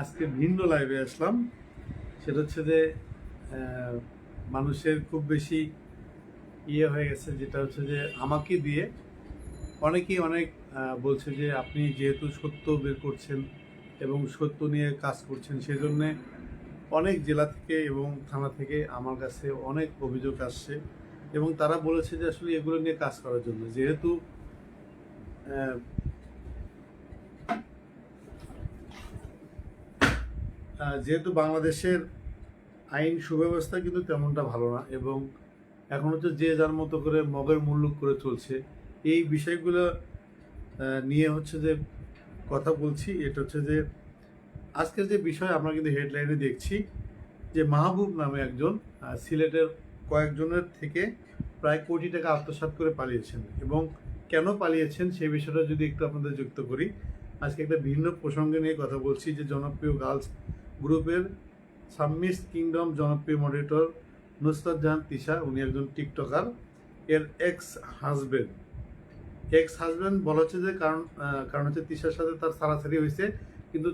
আজকে ভিন্ন লাইভে আসলাম। সেটা হচ্ছে যে মানুষের খুব বেশি হয়ে গেছে, যেটা হচ্ছে যে আমাকে দিয়ে অনেকেই অনেক বলছে যে আপনি যেহেতু সত্য বের করছেন এবং সত্য নিয়ে কাজ করছেন, সেজন্যে অনেক জেলা থেকে এবং থানা থেকে আমার কাছে অনেক অভিযোগ আসছে এবং তারা বলেছে যে আসলে এগুলো নিয়ে কাজ করার জন্য, যেহেতু আহ, যেহেতু বাংলাদেশের আইন সুব্যবস্থা কিন্তু তেমনটা ভালো না এবং এখন হচ্ছে যে যার মতো করে মগের মুল্লুক করে চলছে। এই বিষয়গুলো নিয়ে হচ্ছে যে কথা বলছি। এটা হচ্ছে যে আজকের যে বিষয় আমরা কিন্তু হেডলাইনে দেখছি যে মাহবুব নামে একজন সিলেটের কয়েকজনের থেকে প্রায় কোটি টাকা আত্মসাৎ করে পালিয়েছেন এবং কেন পালিয়েছেন সেই বিষয়টা যদি একটু আপনাদের যুক্ত করি। আজকে একটা ভিন্ন প্রসঙ্গে নিয়ে কথা বলছি যে জনপ্রিয় গার্লস গ্রুপের সাবমিস কিংডম জনপ্রিয় মডারেটর নুসরাত জাহান তিশা, উনি একজন টিকটকার, এর এক্স হাজব্যান্ড বলা হচ্ছে যে কারণ হচ্ছে তিশার সাথে তার ছাড়াছাড়ি হয়েছে, কিন্তু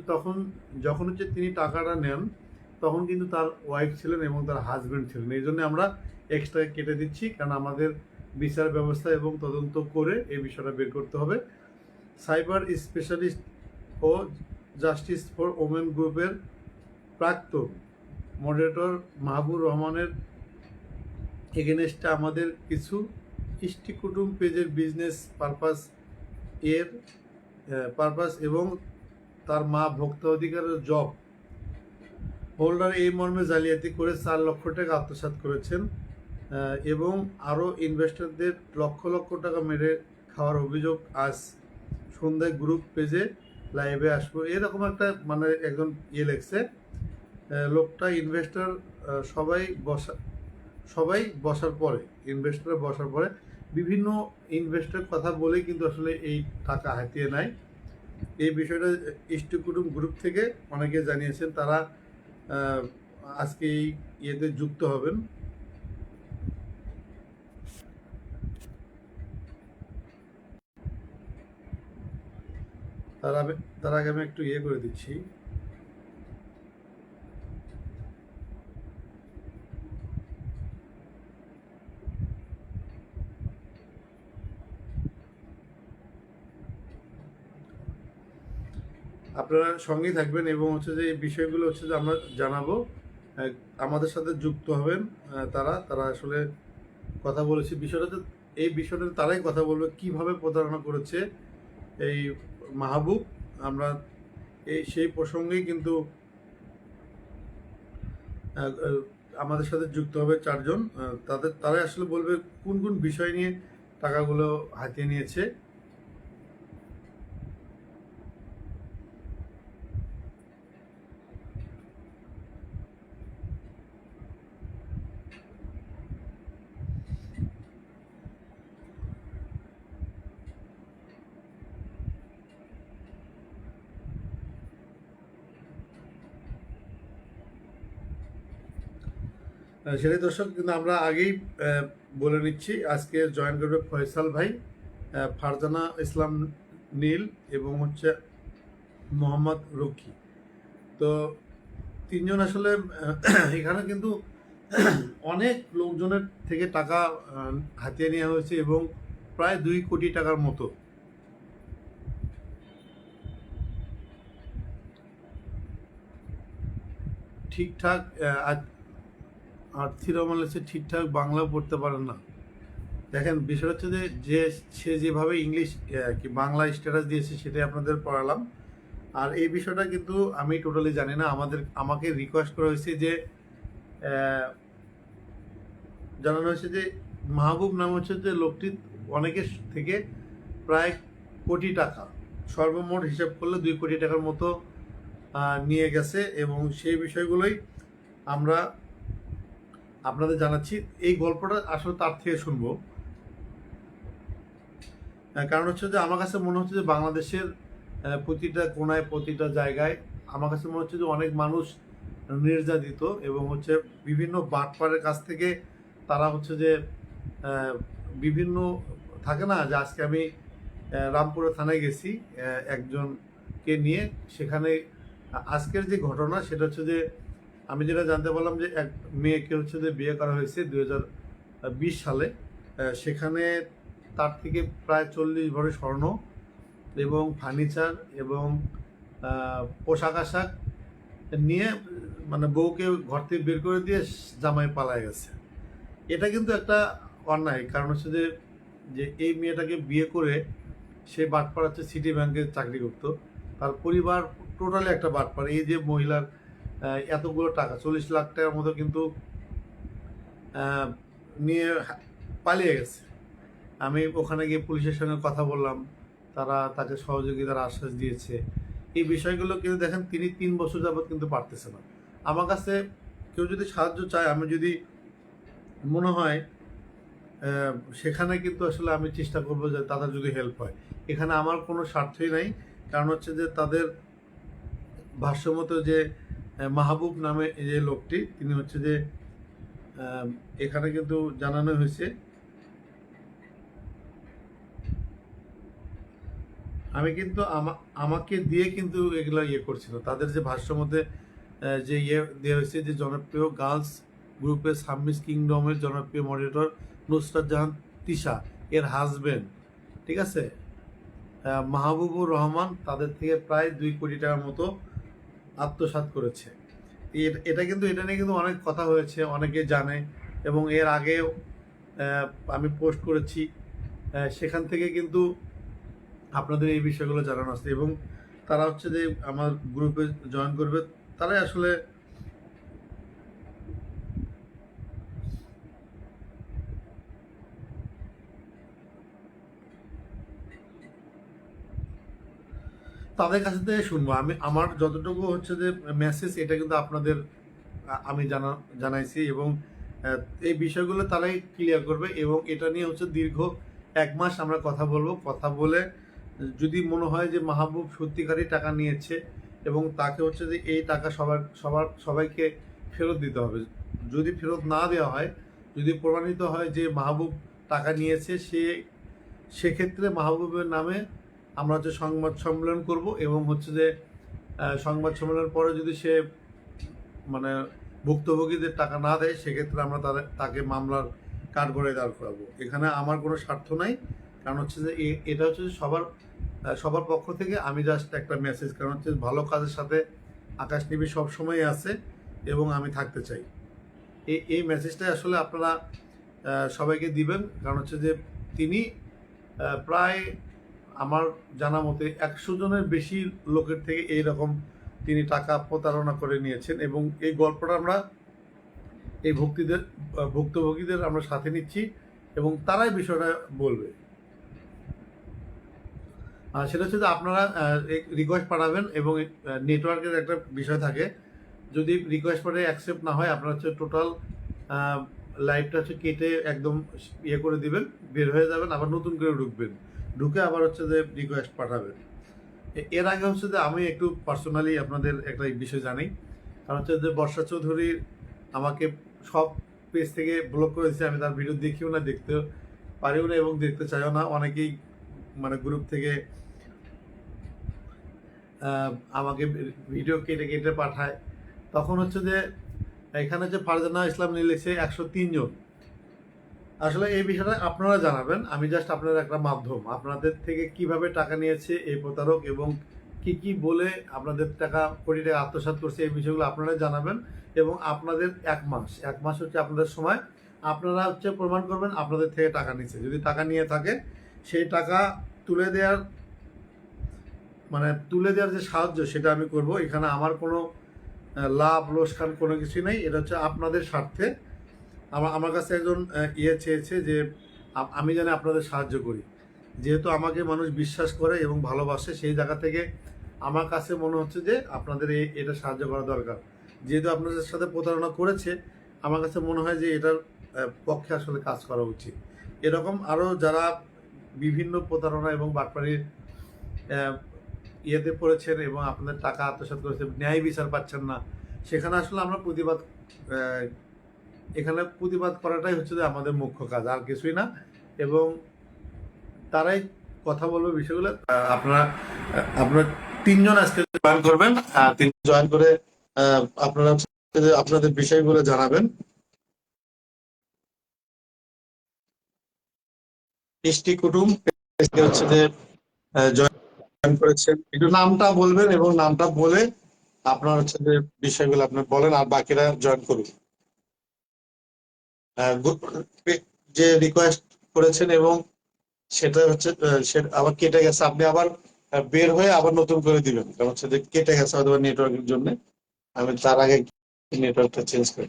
যখন হচ্ছে তিনি টাকাটা নেন তখন কিন্তু তার ওয়াইফ ছিলেন এবং তার হাজব্যান্ড ছিলেন। এই জন্য আমরা এক্সট্রা কেটে দিচ্ছি, কারণ আমাদের বিচার ব্যবস্থা এবং তদন্ত করে এই বিষয়টা বের করতে হবে। সাইবার স্পেশালিস্ট ও জাস্টিস ফর ওমেন গ্রুপের প্রাক্তন মডারেটর মাহবুর রহমানের এগেনেস্টে আমাদের কিছু ইষ্টি কুটুম পেজের বিজনেস পারপাস এবং তার মা ভোক্তা অধিকারের জব হোল্ডার এই মর্মে জালিয়াতি করে 4 লক্ষ টাকা আত্মসাৎ করেছেন এবং আরও ইনভেস্টরদের লক্ষ লক্ষ টাকা মেরে খাওয়ার অভিযোগ। আজ সন্ধ্যায় গ্রুপ পেজে লাইভে আসবো, এরকম একটা মানে একজন লেখছে। লোকটা ইনভেস্টর সবাই বসার পরে ইনভেস্টর বসার পরে বিভিন্ন ইনভেস্টর কথা বলে কিন্তু আসলে এই টাকা হাতিয়ে নেয়। এই বিষয়টা ইষ্ট কুটুম গ্রুপ থেকে অনেকে জানিয়েছেন, তারা আজকে এই ইয়েতে যুক্ত হবেন। তার আগে আমি একটু করে দিচ্ছি। আপনারা সঙ্গেই থাকবেন এবং হচ্ছে যে এই বিষয়গুলো হচ্ছে যে আমরা জানাবো। আমাদের সাথে যুক্ত হবেন তারা আসলে কথা বলেছে এই বিষয়টা তারাই কথা বলবে কিভাবে প্রতারণা করেছে এই মাহবুব। আমরা সেই প্রসঙ্গেই কিন্তু আমাদের সাথে যুক্ত হবে 4 জন। তারাই আসলে বলবে কোন কোন বিষয় নিয়ে টাকাগুলো হাতিয়ে নিয়েছে। সেটাই দর্শক, কিন্তু আমরা আগেই বলে নিচ্ছি আজকে জয়েন করবে ফয়সাল ভাই, ফারজানা ইসলাম নীল এবং হচ্ছে মোহাম্মদ রকি। তো 3 জন আসলে এখানে কিন্তু অনেক লোকজনের থেকে টাকা হাতিয়ে নেওয়া হয়েছে এবং প্রায় 2 কোটি টাকার মতো। ঠিকঠাক আর্থিক রহমান হচ্ছে ঠিকঠাক বাংলাও পড়তে পারেন না। দেখেন বিষয় হচ্ছে যে সে যেভাবে ইংলিশ কি বাংলা স্ট্যাটাস দিয়েছে সেটাই আপনাদের পড়ালাম। আর এই বিষয়টা কিন্তু আমি টোটালি জানি না। আমাকে রিকোয়েস্ট করা হয়েছে যে জানানো হয়েছে যে মাহবুব নাম হচ্ছে যে লোকটি অনেকের থেকে প্রায় কোটি টাকা, সর্বমোট হিসাব করলে 2 কোটি টাকার মতো নিয়ে গেছে এবং সেই বিষয়গুলোই আমরা আপনাদের জানাচ্ছি। এই গল্পটা আসলে তার থেকে শুনবো। কারণ হচ্ছে যে আমার কাছে মনে হচ্ছে যে বাংলাদেশের প্রতিটা কোনায় প্রতিটা জায়গায় আমার কাছে মনে হচ্ছে যে অনেক মানুষ নির্যাতিত এবং হচ্ছে বিভিন্ন বাটপারের কাছ থেকে তারা হচ্ছে যে বিভিন্ন থাকে না যে আজকে আমি রামপুরা থানায় গেছি একজনকে নিয়ে, সেখানে আজকের যে ঘটনা সেটা হচ্ছে যে আমি যেটা জানতে পারলাম যে এক মেয়েকে হচ্ছে যে বিয়ে করা হয়েছে 2020 সালে। সেখানে তার থেকে প্রায় 40 ভরি স্বর্ণ এবং ফার্নিচার এবং পোশাক আশাক নিয়ে মানে বউকে ঘর থেকে বের করে দিয়ে জামাই পালায় গেছে। এটা কিন্তু একটা অন্যায়। কারণ হচ্ছে যে যে এই মেয়েটাকে বিয়ে করে সে বাটপাড়া হচ্ছে সিটি ব্যাংকে চাকরি করতো, তার পরিবার টোটালি একটা বাটপাড়া। এই যে মহিলার এতগুলো টাকা 40 লাখ টাকার মতো কিন্তু নিয়ে পালিয়ে গেছে। আমি ওখানে গিয়ে পুলিশের সঙ্গে কথা বললাম, তারা তাকে সহযোগিতার আশ্বাস দিয়েছে। এই বিষয়গুলো কিন্তু দেখেন তিনি 3 বছর যাবৎ কিন্তু পারতেছে না। আমার কাছে কেউ যদি সাহায্য চায়, আমি যদি মনে হয় সেখানে কিন্তু আসলে আমি চেষ্টা করবো যে তাদের যদি হেল্প হয়। এখানে আমার কোনো স্বার্থই নাই। কারণ হচ্ছে যে তাদের ভাষ্যমতো যে মাহবুব নামে যে লোকটি, তিনি হচ্ছে যে এখানে কিন্তু জানানো হয়েছে, আমি কিন্তু আমাকে দিয়ে কিন্তু এগুলো করছিল। তাদের যে ভাষ্য মধ্যে যে দেওয়া হয়েছে যে জনপ্রিয় গার্লস গ্রুপের সামিস কিংডমের জনপ্রিয় মডারেটর নুসরাত জাহান তিশা এর হাজবেন্ড, ঠিক আছে, মাহবুবুর রহমান তাদের থেকে প্রায় 2 কোটি টাকার মতো আত্মসাৎ করেছে। এটা নিয়ে কিন্তু অনেক কথা হয়েছে, অনেকে জানে, এবং এর আগেও আমি পোস্ট করেছি। সেখান থেকে কিন্তু আপনাদের এই বিষয়গুলো জানানো আছে, এবং তারা হচ্ছে যে আমার গ্রুপে জয়েন করবে। তারাই আসলে তাদের কাছ থেকে শুনবো। আমি আমার যতটুকু হচ্ছে যে মেসেজ, এটা কিন্তু আপনাদের আমি জানাইছি, এবং এই বিষয়গুলো তারাই ক্লিয়ার করবে। এবং এটা নিয়ে হচ্ছে দীর্ঘ 1 মাস আমরা কথা বলবো। কথা বলে যদি মনে হয় যে মাহবুব সত্যিকারই টাকা নিয়েছে এবং তাকে হচ্ছে যে এই টাকা সবাইকে ফেরত দিতে হবে। যদি ফেরত না দেওয়া হয়, যদি প্রমাণিত হয় যে মাহবুব টাকা নিয়েছে, সেক্ষেত্রে মাহবুবের নামে আমরা হচ্ছে সংবাদ সম্মেলন করব, এবং হচ্ছে যে সংবাদ সম্মেলনের পরে যদি সে মানে ভুক্তভোগীদের টাকা না দেয়, সেক্ষেত্রে আমরা তাকে মামলার কাঠগড়ায় দাঁড় করাবো। এখানে আমার কোনো স্বার্থ নাই। কারণ হচ্ছে যে এটা হচ্ছে সবার পক্ষ থেকে আমি জাস্ট একটা মেসেজ। কারণ হচ্ছে ভালো কাজের সাথে আকাশ নিবি সবসময় আছে, এবং আমি থাকতে চাই। এই মেসেজটাই আসলে আপনারা সবাইকে দিবেন। কারণ হচ্ছে যে তিনি প্রায় আমার জানা মতে 100 জনের বেশি লোকের থেকে এইরকম তিনি টাকা প্রতারণা করে নিয়েছেন, এবং এই গল্পটা আমরা এই ভুক্তভোগীদের আমরা সাথে নিচ্ছি, এবং তারাই বিষয়টা বলবে। সেটা হচ্ছে যে আপনারা রিকোয়েস্ট পাঠাবেন, এবং নেটওয়ার্কের একটা বিষয় থাকে। যদি রিকোয়েস্ট পাঠিয়ে অ্যাকসেপ্ট না হয়, আপনারা হচ্ছে টোটাল লাইভটা হচ্ছে কেটে একদম করে দিবেন, বের হয়ে যাবেন, আবার নতুন করে ঢুকে আবার হচ্ছে যে রিকোয়েস্ট পাঠাবেন। এর আগে হচ্ছে যে আমি একটু পার্সোনালি আপনাদের একটা বিষয় জানি। কারণ হচ্ছে যে বর্ষা চৌধুরী আমাকে সব পেজ থেকে ব্লক করে দিচ্ছে। আমি তার ভিডিও দেখিও না, দেখতে পারিও না, এবং দেখতে চাইও না। অনেকেই মানে গ্রুপ থেকে আমাকে ভিডিও কেটে কেটে পাঠায়। তখন হচ্ছে যে এখানে যে ফারজানা ইসলাম লিখেছে 103 জন। আসলে এই বিষয়টা আপনারা জানাবেন। আমি জাস্ট আপনাদের একটা মাধ্যম। আপনাদের থেকে কিভাবে টাকা নিয়েছে এই প্রতারক, এবং কি বলে আপনাদের কোটি টাকা আত্মসাৎ করছে, এই বিষয়গুলো আপনারা জানাবেন। এবং আপনাদের 1 মাস হচ্ছে আপনাদের সময়। আপনারা হচ্ছে প্রমাণ করবেন আপনাদের থেকে টাকা নিচ্ছে। যদি টাকা নিয়ে থাকে, সেই টাকা তুলে দেওয়ার যে সাহায্য, সেটা আমি করব। এখানে আমার কোনো লাভ লোকসান কোনো কিছু নেই। এটা হচ্ছে আপনাদের স্বার্থে। আমার কাছে একজন চেয়েছে যে আমি যেন আপনাদের সাহায্য করি। যেহেতু আমাকে মানুষ বিশ্বাস করে এবং ভালোবাসে, সেই জায়গা থেকে আমার কাছে মনে হচ্ছে যে আপনাদের এটা সাহায্য করা দরকার। যেহেতু আপনাদের সাথে প্রতারণা করেছে, আমার কাছে মনে হয় যে এটার পক্ষে আসলে কাজ করা উচিত। এরকম আরও যারা বিভিন্ন প্রতারণা এবং বাটপাড়ির পড়েছেন এবং আপনাদের টাকা আত্মসাৎ করেছেন, ন্যায় বিচার পাচ্ছেন না, সেখানে আসলে আমরা প্রতিবাদ করাটাই হচ্ছে যে আমাদের মুখ্য কাজ, আর কিছুই না। এবং তারাই কথা বলবে বিষয়গুলো। আপনারা 3 জন আজকে জয়েন করবেন, তিনি জয়েন করে আপনারা আপনাদের বিষয়গুলো জানাবেন। ইষ্টি কুটুম হচ্ছে যে জয়েন করেছেন, একটু নামটা বলবেন এবং নামটা বলে আপনার হচ্ছে যে বিষয়গুলো আপনি বলেন, আর বাকিরা জয়েন করুন। যে রিকোয়েস্ট করেছেন এবং সেটা হচ্ছে আবার কেটে গেছে, আপনি আবার বের হয়ে আবার নতুন করে দিবেন, কারণ হচ্ছে যে কেটে গেছে হয়তো নেটওয়ার্কের জন্য। আমি তার আগে নেটওয়ার্কটা চেঞ্জ করি।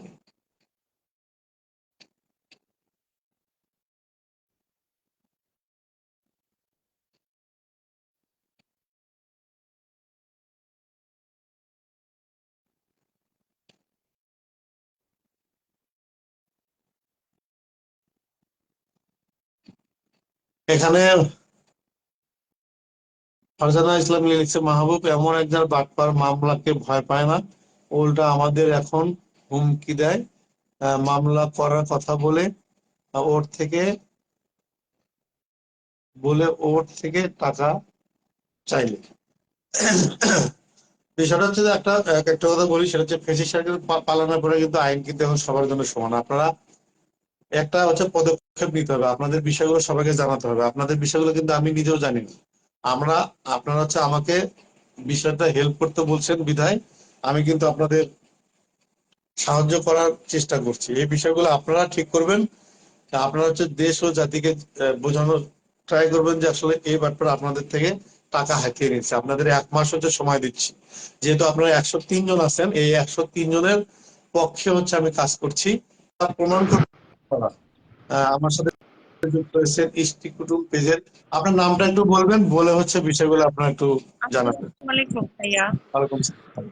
এখানে ফারজানা ইসলাম লিখছে, মাহবুব এমন একজন বাটপার, মামলাকে ভয় পায় না, উল্টা আমাদের এখন হুমকি দেয় মামলা করার কথা ওর থেকে টাকা চাইলে। বিষয়টা হচ্ছে যে একটা কথা বলি, সেটা হচ্ছে ফেসি সার্কেল পালনের পরে কিন্তু আইন কিন্তু এখন সবার জন্য সমান। আপনারা একটা হচ্ছে পদক্ষেপ নিতে হবে, আপনাদের বিষয়গুলো সবাইকে জানাতে হবে। আপনাদের বিষয়গুলো কিন্তু আমি নিজেও জানি না। আপনারা হচ্ছে আমাকে বিষয়টা হেল্প করতে বলছেন বিধায় আমি কিন্তু আপনাদের সাহায্য করার চেষ্টা করছি। এই বিষয়গুলো আপনারা ঠিক করবেন। আপনারা হচ্ছে দেশ ও জাতিকে বোঝানোর ট্রাই করবেন যে আসলে এই ব্যাপারে আপনাদের থেকে টাকা হাতিয়ে নিচ্ছে। আপনাদের 1 মাস হচ্ছে সময় দিচ্ছি, যেহেতু আপনারা 103 জন আছেন, এই 103 জনের পক্ষে হচ্ছে আমি কাজ করছি। প্রমাণ করা আমার সাথে যুক্ত হয়েছে ইষ্টি কুটুম পেজের। আপনার নামটা একটু বলবেন, বলে হচ্ছে বিষয়গুলো আপনারা একটু জানাবেন। আসসালামু আলাইকুম ভাইয়া। ওয়ালাইকুম আসসালাম।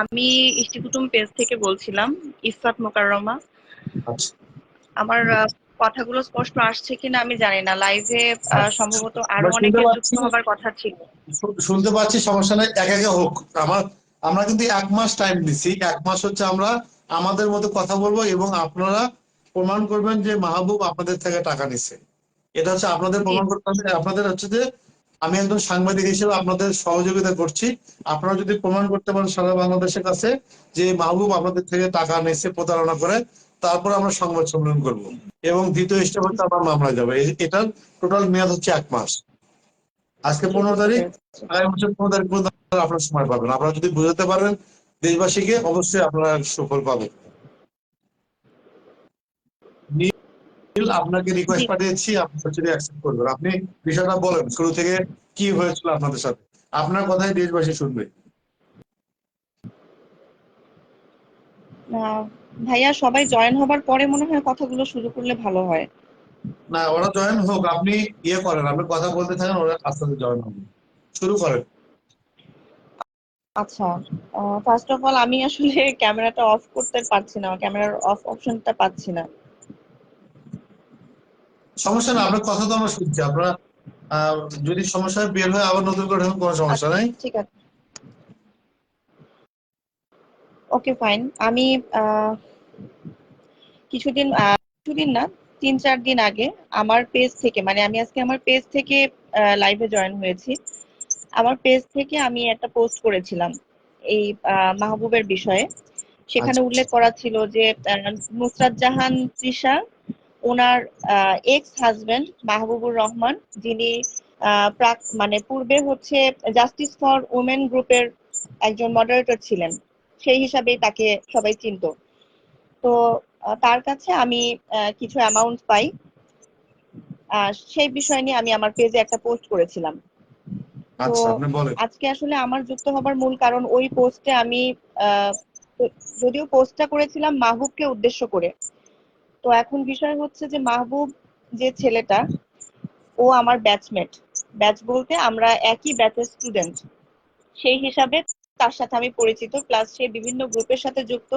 আমি ইষ্টি কুটুম পেজ থেকে বলছিলাম, ইফাত মোকাররমা। আচ্ছা আমার কথাগুলো স্পষ্ট আসছে কিনা আমি জানি না। লাইভে সম্ভবত আরো আমরা শুনতে অনেকের যুক্ত পাচ্ছি, হবার কথা ছিল। শুনতে পাচ্ছি, সমস্যা নেই, এক একে হোক। আমরা কিন্তু 1 মাস টাইম দিচ্ছি, 1 মাস হচ্ছে আমরা আমাদের মতো কথা বলবো এবং আপনারা প্রমাণ করবেন যে মাহবুব আপনাদের থেকে টাকা নিচ্ছে। এটা হচ্ছে আপনাদের জি প্রমাণ করতে হবে। আপনাদের হচ্ছে যে আমি একজন সাংবাদিক হিসেবে আপনাদের সহযোগিতা করছি। আপনারা যদি প্রমাণ করতে পারেন সারা বাংলাদেশের কাছে যে মাহবুব আপনাদের থেকে টাকা নিচ্ছে প্রতারণা করে, তারপর আমরা সংবাদ সম্মেলন করব এবং দ্বিতীয় স্টেপ হচ্ছে আমরা মামলায় যাবো। এটার টোটাল মেয়াদ হচ্ছে 1 মাস। আজকে জি, 15 বুঝতে তারিখ, পেরেছি। আগামী বছর 15 তারিখ পর্যন্ত আপনারা সময় পাবেন। আপনারা যদি বুঝাতে পারেন দেশবাসীকে, অবশ্যই আপনারা সুফল পাবেন। নীল আপনাকে জি, রিকোয়েস্ট পাঠিয়েছি, আপনি হচ্ছে অ্যাকসেপ্ট করবেন। আপনি বিষয়টা বলেন শুরু থেকে কি হয়েছিল আপনাদের সাথে, আপনার কথাই দেশবাসী শুনবে। ভাইয়া সবাই জয়েন হবার পরে মনে হয় কথাগুলো শুরু করলে ভালো হয়। না, ওরা জয়েন হোক, আপনি ইয়ে করেন, আপনি কথা বলতে থাকেন, ওরা আস্তে আস্তে জয়েন হবে। শুরু করেন। আচ্ছা, ফার্স্ট অফ অল আমি আসলে ক্যামেরাটা অফ করতে পারছি না, ক্যামেরার অফ অপশনটা পাচ্ছি না। সমস্যা না, আপনার কথা তো আমরা শুনছি। আপনারা যদি সমস্যা হয় বের হয়ে আবার নতুন করে ঢোকেন, কোনো সমস্যা আচ্ছা নাই। ঠিক আছে, ওকে ফাইন। আমি আহ, কিছুদিন না, 3-4 দিন আগে আমার পেজ থেকে, মানে আমি আজকে আমার পেজ থেকে লাইভে জয়েন হয়েছি। আমার পেজ থেকে আমি একটা পোস্ট করেছিলাম এই মাহবুবের বিষয়ে। সেখানে আচ্ছা উল্লেখ করা ছিল যে নুসরাত জাহান তৃষা, ওনার এক্স হাজবেন্ড মাহবুবুর রহমান, যিনি মানে পূর্বে হচ্ছে জাস্টিস ফর উমেন গ্রুপের একজন মডারেটর ছিলেন, সেই হিসাবেই তাকে সবাই চিনতো। তো তার কাছে আমি কিছু অ্যামাউন্ট পাই, সেই বিষয় নিয়ে আমি আমার পেজে একটা পোস্ট করেছিলাম। তো আচ্ছা, আপনি বলেন। আজকে আসলে আমার যুক্ত হবার মূল কারণ, ওই পোস্টে আমি আহ, যদিও পোস্টটা করেছিলাম মাহবুবকে উদ্দেশ্য করে। তো এখন বিষয় হচ্ছে যে মাহবুব যে ছেলেটা, ও আমার ব্যাচমেট। ব্যাচ বলতে আমরা একই ব্যাচের স্টুডেন্ট, সেই হিসাবে তার সাথে আমি পরিচিত। প্লাস সে বিভিন্ন গ্রুপের সাথে যুক্ত,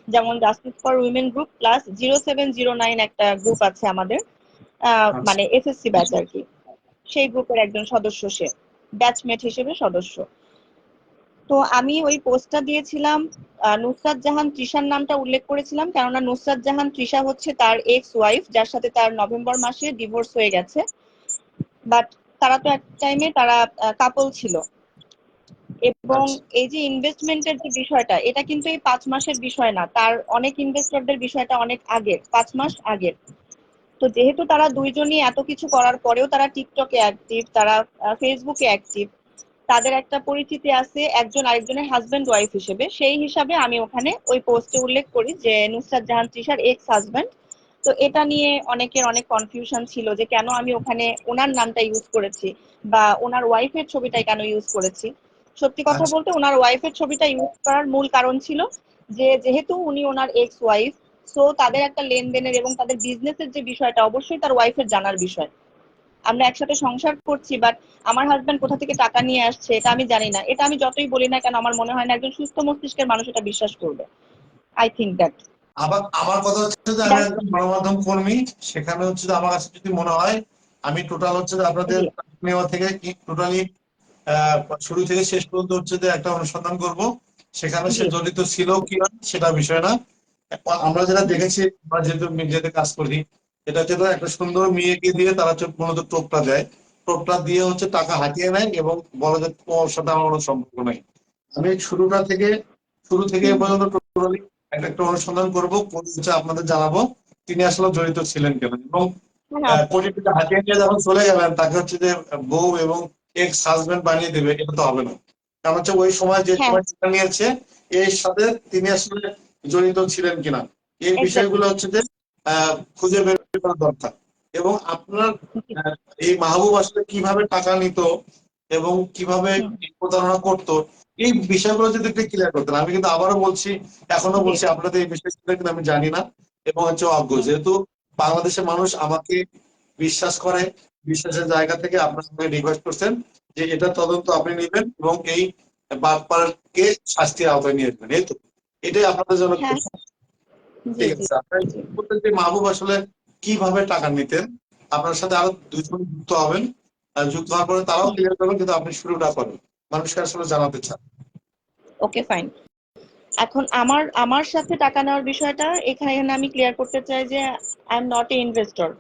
যেমন justice for women group plus 0709 একটা গ্রুপ আছে আমাদের, আচ্ছা মানে এসএসসি ব্যাচ আর কি। সেই গ্রুপের একজন সদস্য সে, ব্যাচমেট হিসেবে সদস্য। তো আমি ওই পোস্টটা দিয়েছিলাম, নুসরাত জাহান তৃষার নামটা উল্লেখ করেছিলাম, কেননা নুসরাত জাহান তৃষা হচ্ছে তার এক্স ওয়াইফ, যার সাথে তার নভেম্বর মাসে ডিভোর্স হয়ে গেছে। বাট তারা তো এক টাইমে তারা কাপল ছিল। এবং আচ্ছা এই যে ইনভেস্টমেন্টের যে বিষয়টা, এটা কিন্তু এই 5 মাসের বিষয় না, তার অনেক ইনভেস্টরদের বিষয়টা অনেক আগের, 5 মাস আগের। তো যেহেতু তারা দুইজনই এত কিছু করার পরেও তারা টিকটকে অ্যাক্টিভ, তারা ফেসবুকে অ্যাক্টিভ, তাদের একটা পরিচিতি আছে একজন আরেকজনের হাজবেন্ড ওয়াইফ হিসেবে, সেই হিসাবে আমি ওখানে ওই পোস্টে উল্লেখ করি যে নুসরাত জাহান তৃষার এক্স হাজবেন্ড। তো এটা নিয়ে অনেকের অনেক কনফিউশন ছিল যে কেন আমি ওখানে ওনার নামটা ইউজ করেছি বা ওনার ওয়াইফের ছবিটাই কেন ইউজ করেছি। সত্যি কথা আচ্ছা বলতে ওনার ওয়াইফের ছবিটা ইউজ করার মূল কারণ ছিল যে যেহেতু উনি ওনার এক্স ওয়াইফ, সো তাদের একটা লেনদেনের এবং তাদের বিজনেসের যে বিষয়টা অবশ্যই তার ওয়াইফের জানার বিষয়। আমরা একসাথে সংসার করছি, বাট আমার হাজবেন্ড কোথা থেকে টাকা নিয়ে আসছে এটা আমি জানি না। এটা আমি যতই বলি না কেন, আমার মনে হয় না একজন সুস্থ মস্তিষ্কের মানুষ এটা বিশ্বাস করবে। আই থিঙ্ক দ্যাট আবার আমার কথা হচ্ছে যে আমি একজন গণমাধ্যম কর্মী, সেখানে হচ্ছে যে আমার কাছে যদি মনে হয় আমি টোটাল হচ্ছে যে আপনাদের জি নেওয়া থেকে টোটালি শুরু থেকে শেষ পর্যন্ত হচ্ছে যে একটা অনুসন্ধান করব, সেখানে সে জি জড়িত ছিল কি না সেটা বিষয় না। আমরা যেটা দেখেছি, আমরা যেহেতু মিডিয়াতে কাজ করি, এটা হচ্ছে ধরো একটা সুন্দর মেয়েকে দিয়ে তারা হচ্ছে মূলত টোপটা দেয়, টোপটা দিয়ে হচ্ছে টাকা হাতিয়ে নেয় এবং বলে যে তোমার সাথে আমার কোনো সম্পর্ক নেই। আমি শুরু থেকে এ হুম হুম পর্যন্ত টোটালি একটা একটা অনুসন্ধান করবো, করে হচ্ছে আপনাদের জানাবো তিনি আসলে জড়িত ছিলেন কেন। এবং হ্যাঁ কোটিটা হাতিয়ে নিয়ে যখন চলে গেলেন তাকে হচ্ছে যে বউ এবং এক্স হাজবেন্ড বানিয়ে দেবে, এটা তো হবে না। কারণ হচ্ছে ওই সময় যে হ্যাঁ সময় টাকা নিয়েছে এর সাথে তিনি আসলে জড়িত ছিলেন কিনা, এই এক্স্যাক্টলি। বিষয়গুলো হচ্ছে যে খুঁজে বের করা দরকার। এবং আপনার এই মাহবুব আসলে কিভাবে টাকা নিত এবং কিভাবে হুম প্রতারণা করতো, এই বিষয়গুলো যদি একটু ক্লিয়ার করতেন। আমি কিন্তু আবারও বলছি, এখনো জি বলছি, আপনাদের এই বিষয়গুলো কিন্তু আমি জানি না এবং হচ্ছে অজ্ঞ। হুম যেহেতু বাংলাদেশের মানুষ আমাকে বিশ্বাস করে, বিশ্বাসের জায়গা থেকে আপনার সঙ্গে রিকোয়েস্ট করছেন যে এটা তদন্ত আপনি নেবেন এবং এই বাটপারকে শাস্তির আওতায় নিয়ে আসবেন, এই তো এটাই আপনাদের জন্য হ্যাঁ খুশি। জি ঠিক জি আছে, আপনার জি বলতেন যে মাহবুব আসলে কিভাবে টাকা নিতেন, আপনার সাথে আরো দুজন যুক্ত হবেন, যুক্ত হওয়ার পরে তারাও হুম ক্লিয়ার করবেন, কিন্তু আপনি শুরুটা করেন, মানুষকে আসলে জানাতে চান। Okay fine. এখন আমার আমার সাথে টাকা নেওয়ার বিষয়টা এখানে আমি ক্লিয়ার করতে চাই যে I am not a investor.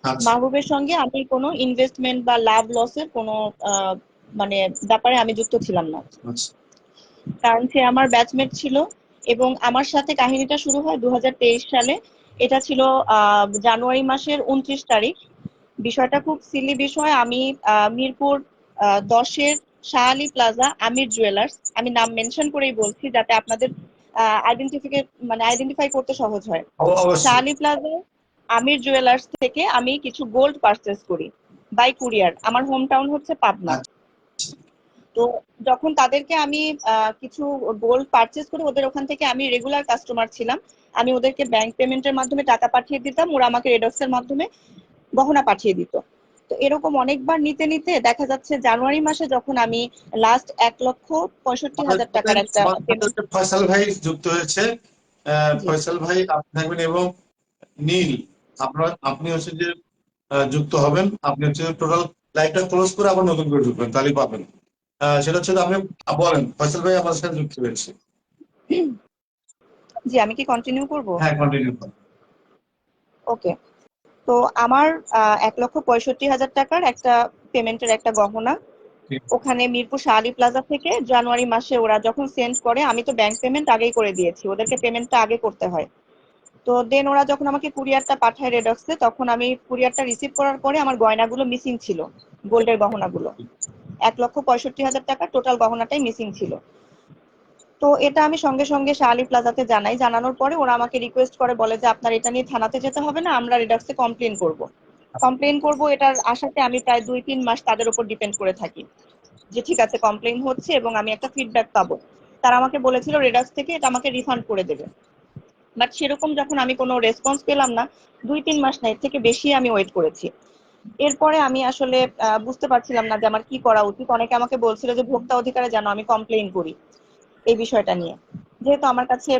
আচ্ছা মাহবুবের সঙ্গে আমি কোনো ইনভেস্টমেন্ট বা লাভ লসের কোনো মানে ব্যাপারে আমি যুক্ত ছিলাম না, আচ্ছা কারণ সে আমার ব্যাচমেট ছিল। এবং আমার সাথে কাহিনীটা শুরু হয় 2023 সালে। এটা ছিল জানুয়ারি মাসের 29 তারিখ। বিষয়টা খুব সিলি বিষয়। আমি মিরপুর 10-এর শাহ আলী প্লাজা আমির জুয়েলার্স, আমি নাম মেনশন করেই বলছি যাতে আপনাদের আইডেন্টিফাই করতে সহজ হয়। শাহ অবশ্যই। আলী প্লাজা আমির জুয়েলার্স থেকে আমি কিছু গোল্ড পারচেস করি বাই কুরিয়ার। আমার হোম টাউন হচ্ছে পাবনা। আচ্ছা তো যখন তাদেরকে আমি কিছু গোল্ড পারচেস করি, ওদের ওখান থেকে আমি রেগুলার কাস্টমার ছিলাম। আমি ওদেরকে ব্যাংক পেমেন্টের মাধ্যমে টাকা পাঠিয়ে দিতাম, ওরা আমাকে রেডক্সের মাধ্যমে গহনা পাঠিয়ে দিত। তো এরকম অনেকবার নিতে নিতে দেখা যাচ্ছে জানুয়ারি মাসে যখন আমি লাস্ট 1,65,000 টাকার একটা আমার সাথে পেমেন্ট। হচ্ছে ফয়সাল ভাই যুক্ত হয়েছে। জি ফয়সাল ভাই আপনি থাকবেন এবং নীল, আপনি হচ্ছে যে যুক্ত হবেন। আপনি হচ্ছে টোটাল লাইভটা ক্লোজ করে আবার নতুন করে ঢুকবেন, তাহলেই পাবেন। সেটা হচ্ছে যে আপনি বলেন, ফয়সাল ভাই আমার সাথে যুক্ত হয়েছে। জি আমি কি কন্টিনিউ করব? হ্যাঁ, কন্টিনিউ করুন। ওকে। তো আমার 1,65,000 টাকার একটা পেমেন্টের একটা গহনা ঠিক ওখানে মিরপুর শাহ আলী প্লাজা থেকে জানুয়ারি মাসে ওরা যখন সেন্ড করে, আমি তো ব্যাংক পেমেন্ট আগেই করে দিয়েছি, ওদেরকে পেমেন্টটা আগে করতে হয়। তো দেন ওরা যখন আমাকে কুরিয়ারটা পাঠায় রেডক্সে, তখন আমি কুরিয়ারটা রিসিভ করার পরে আমার গয়নাগুলো মিসিং ছিল, গোল্ডের গহনাগুলো। 1,65,000 টাকা টোটাল গহনাটাই মিসিং ছিল। তো এটা আমি সঙ্গে সঙ্গে শাহ আলী প্লাজাতে জানাই। জানানোর পরে ওরা আমাকে রিকোয়েস্ট করে, বলে যে আপনার এটা নিয়ে থানাতে যেতে হবে না, আমরা রিডক্সে কমপ্লেন করব। কমপ্লেন করব এটার আশাতে আমি প্রায় 2-3 মাস তাদের উপর ডিপেন্ড করে থাকি যে ঠিক আছে কমপ্লেন হচ্ছে এবং আমি একটা ফিডব্যাক পাবো। তারা আমাকে বলেছিল রেডাক্স থেকে এটা আমাকে রিফান্ড করে দেবে। বাট সেরকম যখন আমি কোনো রেসপন্স পেলাম না, 2-3 মাস না এর থেকে বেশি আমি ওয়েট করেছি। এরপরে আমি আসলে বুঝতে পারছিলাম না যে আমার কি করা উচিত। অনেকে আমাকে বলছিল যে ভোক্তা অধিকারে যেন আমি কমপ্লেন করি এই বিষয়টা নিয়ে, যেহেতু আমার কাছে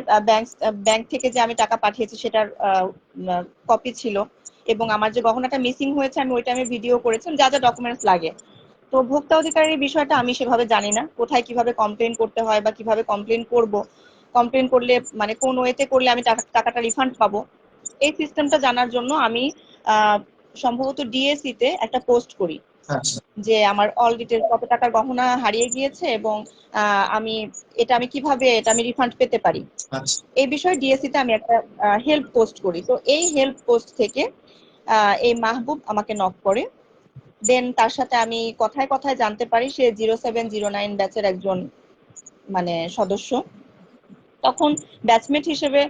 ব্যাংক থেকে যে আমি টাকা পাঠিয়েছি সেটার কপি ছিল এবং আমার যে গহনাটা মিসিং হয়েছে আমি ওই টাইমে ভিডিও করেছিলাম, যা যা ডকুমেন্টস লাগে। তো ভোক্তা অধিকারের বিষয়টা আমি সেভাবে জানি না, কোথায় কিভাবে কমপ্লেন করতে হয় বা কিভাবে কমপ্লেন করব, কমপ্লেন করলে মানে কোন ওয়েতে করলে আমি টাকাটা রিফান্ড পাবো। এই সিস্টেমটা জানার জন্য আমি আহ, সম্ভবত ডিএসি তে একটা পোস্ট করি। আচ্ছা যে আমার অল ডিটেলস কত টাকার গহনা হারিয়ে গিয়েছে এবং আমি আমি কিভাবে আমি রিফান্ড পেতে পারি। আচ্ছা এই বিষয়ে ডিএসসি তে আমি একটা হেল্প পোস্ট করি। তো এই হেল্প পোস্ট থেকে এই মাহবুব আমাকে নক করে। দেন তার সাথে আমি কথায় কথায় জানতে পারি সে 0709 ব্যাচের একজন মানে সদস্য। তখন ব্যাচমেট হিসেবে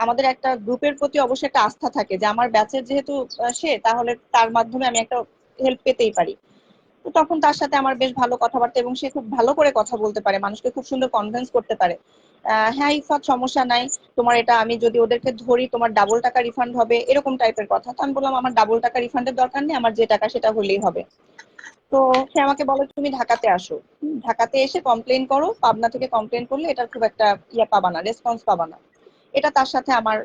আমাদের একটা গ্রুপের প্রতি অবশ্যই একটা আস্থা থাকে যে আমার ব্যাচের যেহেতু সে, তাহলে তার মাধ্যমে আমি একটা হেল্প পেতেই পারি। তো তখন তার সাথে আমার বেশ ভালো কথাবার্তা, এবং সে খুব ভালো করে কথা বলতে পারে, মানুষকে খুব সুন্দর কনভিন্স করতে পারে। হ্যাঁ ইফাত, সমস্যা নাই, তোমার এটা আমি যদি ওদেরকে ধরি তোমার ডাবল টাকা রিফান্ড হবে, এরকম টাইপের কথা। তো আমি বললাম আমার ডাবল টাকা রিফান্ডের দরকার নেই, আমার যে টাকা সেটা হলেই হবে। তো সে আমাকে বলে তুমি ঢাকাতে আসো, ঢাকাতে এসে কমপ্লেন করো, পাবনা থেকে কমপ্লেন করলে এটার খুব একটা পাবা না, রেসপন্স পাবা না। এটা তার সাথে আমার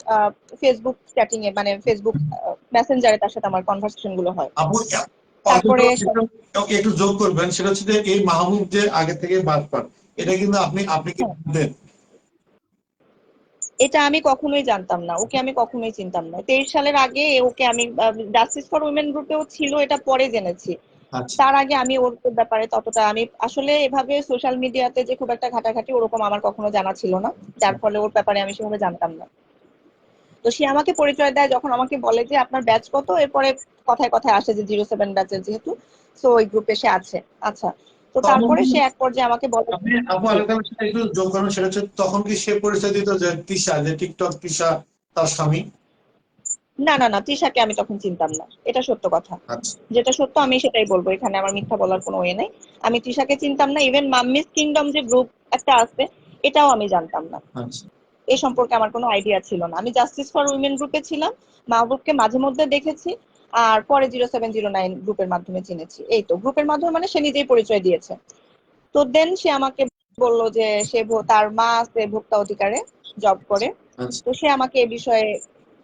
ফেসবুক চ্যাটিং এ মানে ফেসবুক মেসেঞ্জারে তার সাথে আমার কনভারসেশন গুলো হয়। আপু তারপরে ওকে একটু যোগ করবেন, সেটা হচ্ছে যে এই মাহবুব যে আগে থেকে বাদ পান, এটা কিন্তু আপনি আপনি কি জানতেন? এটা আমি কখনোই জানতাম না, ওকে আমি কখনোই চিনতাম না। 23 সালের আগে ওকে আমি জাস্টিস ফর উইমেন গ্রুপেও ছিল, এটা পরে জেনেছি। আচ্ছা তার আগে আমি ওর ব্যাপারে ততটা আমি আসলে এভাবে সোশ্যাল মিডিয়াতে যে খুব একটা ঘাটাঘাটি ওরকম আমার কখনো জানা ছিল না, যার ফলে ওর ব্যাপারে আমি সেভাবে জানতাম না। তো সে আমাকে পরিচয় দেয় যখন আমাকে বলে যে আপনার ব্যাচ কত, এরপরে কথায় কথায় আসে যে 07 ব্যাচের যেহেতু, সো ওই গ্রুপে সে আছে। আচ্ছা, তো তখন তারপরে কি সে এক পর্যায়ে আমাকে বলে আপনি আপু জি। আরেকটা বিষয় একটু যোগ করেন, সেটা হচ্ছে তখন কি সে পরিচয় দিত যে তিশা, যে টিকটক তিশা তার স্বামী? না না না, তৃষাকে আমি তখন চিনতাম না, এটা সত্য কথা। আচ্ছা যেটা সত্য আমি সেটাই বলবো, এখানে আমার মিথ্যা বলার কোনো ওয়ে নেই। আমি তৃষাকে চিনতাম না, ইভেন মাম্মিস কিংডম যে গ্রুপ একটা আছে এটাও আমি জানতাম না। আচ্ছা এই সম্পর্কে আমার কোনো আইডিয়া ছিল না। আমি জাস্টিস ফর উইমেন গ্রুপে ছিলাম, মাহবুবকে মাঝে মধ্যে দেখেছি, আর পরে 0709 গ্রুপের মাধ্যমে চিনেছি। এই তো গ্রুপের মাধ্যমে, মানে সে নিজেই পরিচয় দিয়েছে। তো দেন সে আমাকে বলল যে সে তার মা আছে ভোক্তা অধিকারে জব করে, আচ্ছা তো সে আমাকে এ বিষয়ে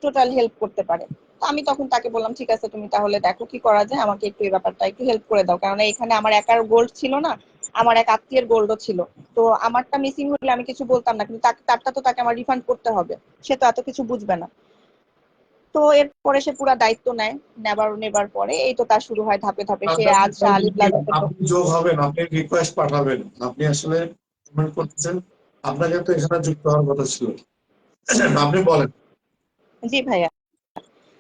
টোটাল হেল্প করতে পারে। তো আমি তখন তাকে বললাম ঠিক আছে, তুমি তাহলে দেখো কি করা যায়, আমাকে একটু এই ব্যাপারটা একটু হেল্প করে দাও, কারণ এখানে আমার একার গোল্ড ছিল না, আমার এক আত্মীয়ের গোল্ডও ছিল। তো আমারটা মিসিং হলে আমি কিছু বলতাম না, কিন্তু তারটা তো তাকে আমার রিফান্ড করতে হবে, সে তো এত কিছু বুঝবে না। তো এরপরে সে পুরা দায়িত্ব নেয়, নেবার পরে এই তো তার শুরু হয় ধাপে ধাপে। সে আপনার আজ শাহ আলী প্লাজাতে আপনি যোগ হবেন, আপনি রিকোয়েস্ট পাঠাবেন, আপনি আসলে কমেন্ট করতেছেন, আপনাকে তো এখানে যুক্ত হওয়ার কথা ছিল। আপনি বলেন জি ভাইয়া।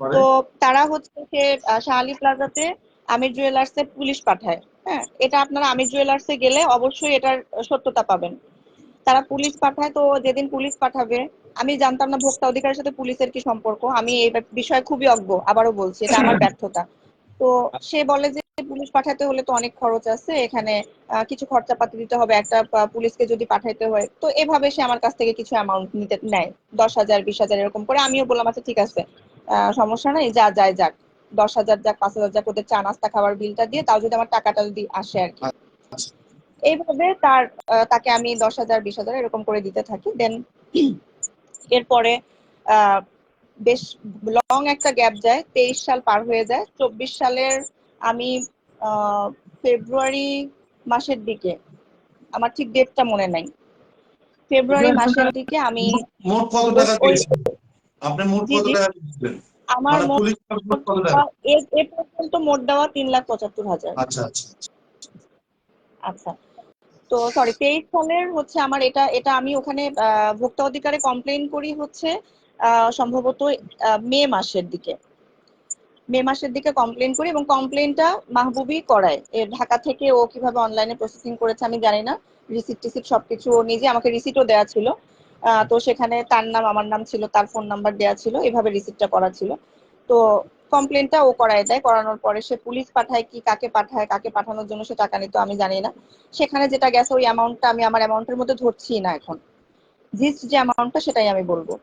পরে। তো তারা হচ্ছে যে শাহ আলী প্লাজাতে আমির জুয়েলার্সে পুলিশ পাঠায়। হ্যাঁ, এটা আপনারা আমির জুয়েলার্সে গেলে অবশ্যই এটার সত্যতা পাবেন। তারা পুলিশ পাঠায়, তো যেদিন পুলিশ পাঠাবে, আমি জানতাম না ভোক্তা অধিকারের সাথে পুলিশের কি সম্পর্ক, আমি এই বিষয়ে খুবই অজ্ঞ, আবারও বলছি এটা আমার ব্যর্থতা। তো সে বলে যে পুলিশ পাঠাতে হলে তো অনেক খরচ আছে এখানে, কিছু খরচাপাতি দিতে হবে একটা পুলিশকে যদি পাঠাইতে হয়। তো এভাবে সে আমার কাছ থেকে কিছু অ্যামাউন্ট নিতে নেয়, 10,000 20,000 এরকম করে। আমিও বললাম আচ্ছা ঠিক আছে, সমস্যা নাই, যা যায় যাক, 10,000 যাক 5,000 যাক, ওদের চা নাস্তা খাওয়ার বিলটা দিয়ে তাও যদি আমার টাকাটা যদি আসে আর কি। আচ্ছা এইভাবে তাকে আমি 10,000 20,000 এরকম করে দিতে থাকি। দেন এরপরে আহ, বেশ লং একটা গ্যাপ যায়, 23 সাল পার হয়ে যায়। 24 সালের আমি ফেব্রুয়ারি মাসের দিকে, আমার ঠিক ডেটটা মনে নাই, এটা ফেব্রুয়ারি আসলে মাসের দিকে আমি মোট কত টাকা ওই দিয়েছিলেন? আপনি মোট জি কত জি, টাকা দিয়েছিলেন? আমার মানে মোট পুলিশ মোট কত টাকা? এ পর্যন্ত মোট দেওয়া 3,75,000। আচ্ছা আচ্ছা আচ্ছা, তো সরি 23 সালের হচ্ছে আমার এটা এটা আমি ওখানে ভোক্তা অধিকারে কমপ্লেন করি হচ্ছে সম্ভবত মে মাসের দিকে কমপ্লেন করি, এবং কমপ্লেনটা মাহবুবই করায়। ঢাকা থেকে ও কিভাবে অনলাইনে প্রসেসিং করেছে আমি জানি না, রিসিট টিসিট সবকিছু ও নিজে, আমাকে রিসিটও দেওয়া ছিল। তো সেখানে তার নাম আমার নাম ছিল, তার ফোন নাম্বার দেওয়া ছিল, এভাবে রিসিটটা করা ছিল। তো কমপ্লেনটা ও করায় দেয়, করানোর পরে সে পুলিশ পাঠায় কি কাকে পাঠায়, কাকে পাঠানোর জন্য সে টাকা নিত আমি জানি না। সেখানে যেটা গেছে ওই অ্যামাউন্টটা আমি আমার অ্যামাউন্টের মধ্যে ধরছি না এখন, জিস্ট যে অ্যামাউন্টটা সেটাই আমি বলবো।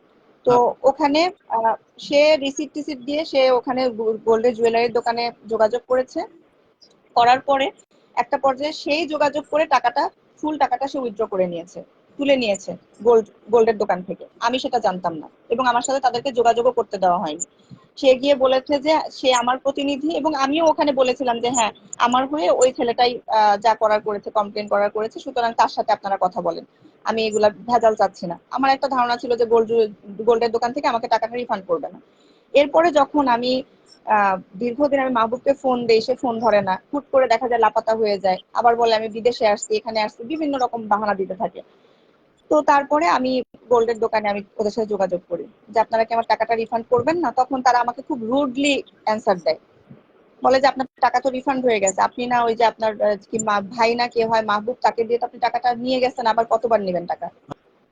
তো ওখানে আহ, সে রিসিট টিসিট দিয়ে সে ওখানে গোল্ডের জুয়েলারির দোকানে যোগাযোগ করেছে। করার পরে একটা পর্যায়ে সেই যোগাযোগ করে টাকাটা, ফুল টাকাটা সে উইথড্র করে নিয়েছে, তুলে নিয়েছে গোল্ডের দোকান থেকে। আমি সেটা জানতাম না, এবং আমার সাথে তাদেরকে যোগাযোগও করতে দেওয়া হয়নি। সে গিয়ে বলেছে যে সে আমার প্রতিনিধি, এবং আমিও ওখানে বলেছিলাম যে হ্যাঁ আমার হয়ে ওই ছেলেটাই যা করার করেছে, কমপ্লেন করার করেছে, সুতরাং তার সাথে আপনারা কথা বলেন, আমি এগুলা ভেজাল চাচ্ছি না। আমার একটা ধারণা ছিল যে গোল্ডের দোকান থেকে আমাকে টাকাটা রিফান্ড করবে না। এরপরে যখন আমি দীর্ঘদিন আমি মাহবুবকে ফোন দেই, সে ফোন ধরে না, হুট করে দেখা যায় লাপাতা হয়ে যায়, আবার বলে আমি বিদেশে আসছি, এখানে আসছি, বিভিন্ন রকম বাহানা দিতে থাকে। তো তারপরে আমি গোল্ডের দোকানে আমি ওদের সাথে যোগাযোগ করি যে আপনারা কি আমার টাকাটা রিফান্ড করবেন না। তখন তারা আমাকে খুব রুডলি অ্যান্সার দেয়, বলে যে আপনার টাকা তো রিফান্ড হয়ে গেছে, আপনি না ওই যে আপনার কি ভাই না কে হয় মাহবুব, তাকে দিয়ে তো আপনি টাকাটা নিয়ে গেছেন, আবার কতবার নেবেন টাকা।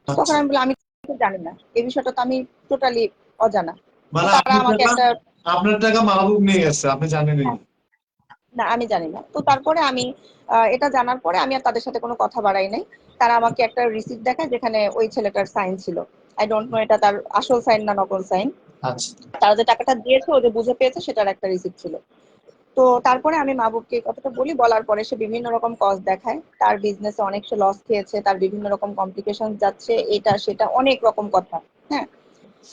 তখন আচ্ছা, আমি বললাম আমি তো জানি না, এই বিষয়টা তো আমি টোটালি অজানা। তো মানে তারা আমাকে একটা আপনার টাকা মাহবুব নিয়ে গেছে, আপনি জানেনই হ্যাঁ, না। না আমি জানি না। তো তারপরে আমি এটা জানার পরে আমি আর তাদের সাথে কোনো কথা বাড়াই নাই। তারা আমাকে একটা রিসিপ্ট দেখায় যেখানে ওই ছেলেটার সাইন ছিল। আই ডোন্ট নো এটা তার আসল সাইন না নকল সাইন। আচ্ছা তারা যে টাকাটা দিয়েছে, ও যে বুঝে পেয়েছে, সেটার একটা রিসিপ্ট ছিল। তো তারপরে আমি মাহবুবকে এই কথাটা বলি, বলার পরে সে বিভিন্ন রকম কজ দেখায়, তার বিজনেসে অনেক সে লস খেয়েছে, তার বিভিন্ন রকম কমপ্লিকেশন যাচ্ছে, এটা সেটা অনেক রকম কথা। হ্যাঁ,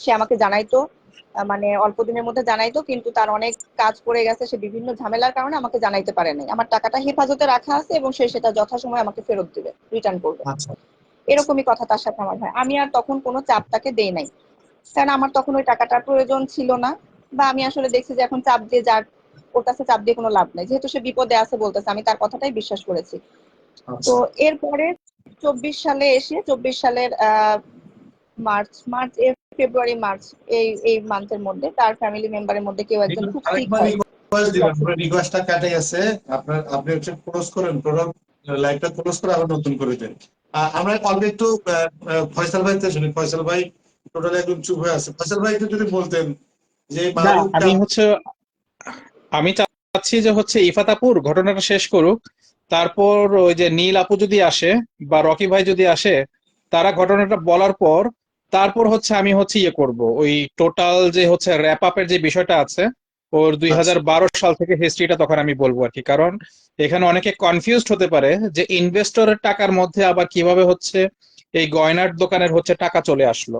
সে আমাকে জানাইতো, মানে অল্প দিনের মধ্যে জানাইতো, কিন্তু তার অনেক কাজ পড়ে গেছে, সে বিভিন্ন ঝামেলার কারণে আমাকে জানাইতে পারে নাই। আমার টাকাটা হেফাজতে রাখা আছে এবং সে সেটা যথাসময়ে আমাকে ফেরত দিবে, রিটার্ন করবে, আচ্ছা এরকমই কথা তার সাথে আমার হয়। আমি আর তখন কোনো চাপ তাকে দেই নাই, কারণ আমার তখন ওই টাকাটার প্রয়োজন ছিল না। বা আমি আসলে দেখছি যে এখন চাপ দিয়ে যার, ওর কাছে চাপ দিয়ে কোনো লাভ নাই, যেহেতু সে বিপদে আছে বলতেছে, আমি তার কথাটাই বিশ্বাস করেছি। তো আচ্ছা। এরপরে 24 সালে এসে, 24 সালের মার্চ মার্চ ফেব্রুয়ারি মার্চ, এই মান্থের মধ্যে তার ফ্যামিলি মেম্বারের মধ্যে কেউ একজন খুব সিক আরেকবার হয়। রিকোয়েস্ট দিবেন, আপনার রিকোয়েস্টটা কাটে গেছে। আপনি হচ্ছে ক্লোজ করেন, টোটাল লাইভটা ক্লোজ করে আবার নতুন করে দেন। আমরা অল্প একটু ফয়সাল ভাই শুনি। ফয়সাল ভাই টোটালি একদম চুপ হয়ে আছে। ফয়সাল ভাই একটু যদি বলতেন যে না মাহবুবটা। আমি চাচ্ছি যে ইফাত আপুর ঘটনাটা শেষ করুক, তারপর ওই যে নীল আপু যদি আসে বা রকি ভাই যদি আসে, তারা ঘটনাটা বলার পর তারপর আমি ইয়ে করব, ওই টোটাল যে র্যাপ আপের যে বিষয়টা আছে ওর আচ্ছা 2012 সাল থেকে হিস্ট্রিটা তখন আমি বলবো আর কি। কারণ এখানে অনেকে কনফিউজড হতে পারে যে ইনভেস্টরের টাকার মধ্যে আবার কিভাবে এই গয়নার দোকানের টাকা চলে আসলো,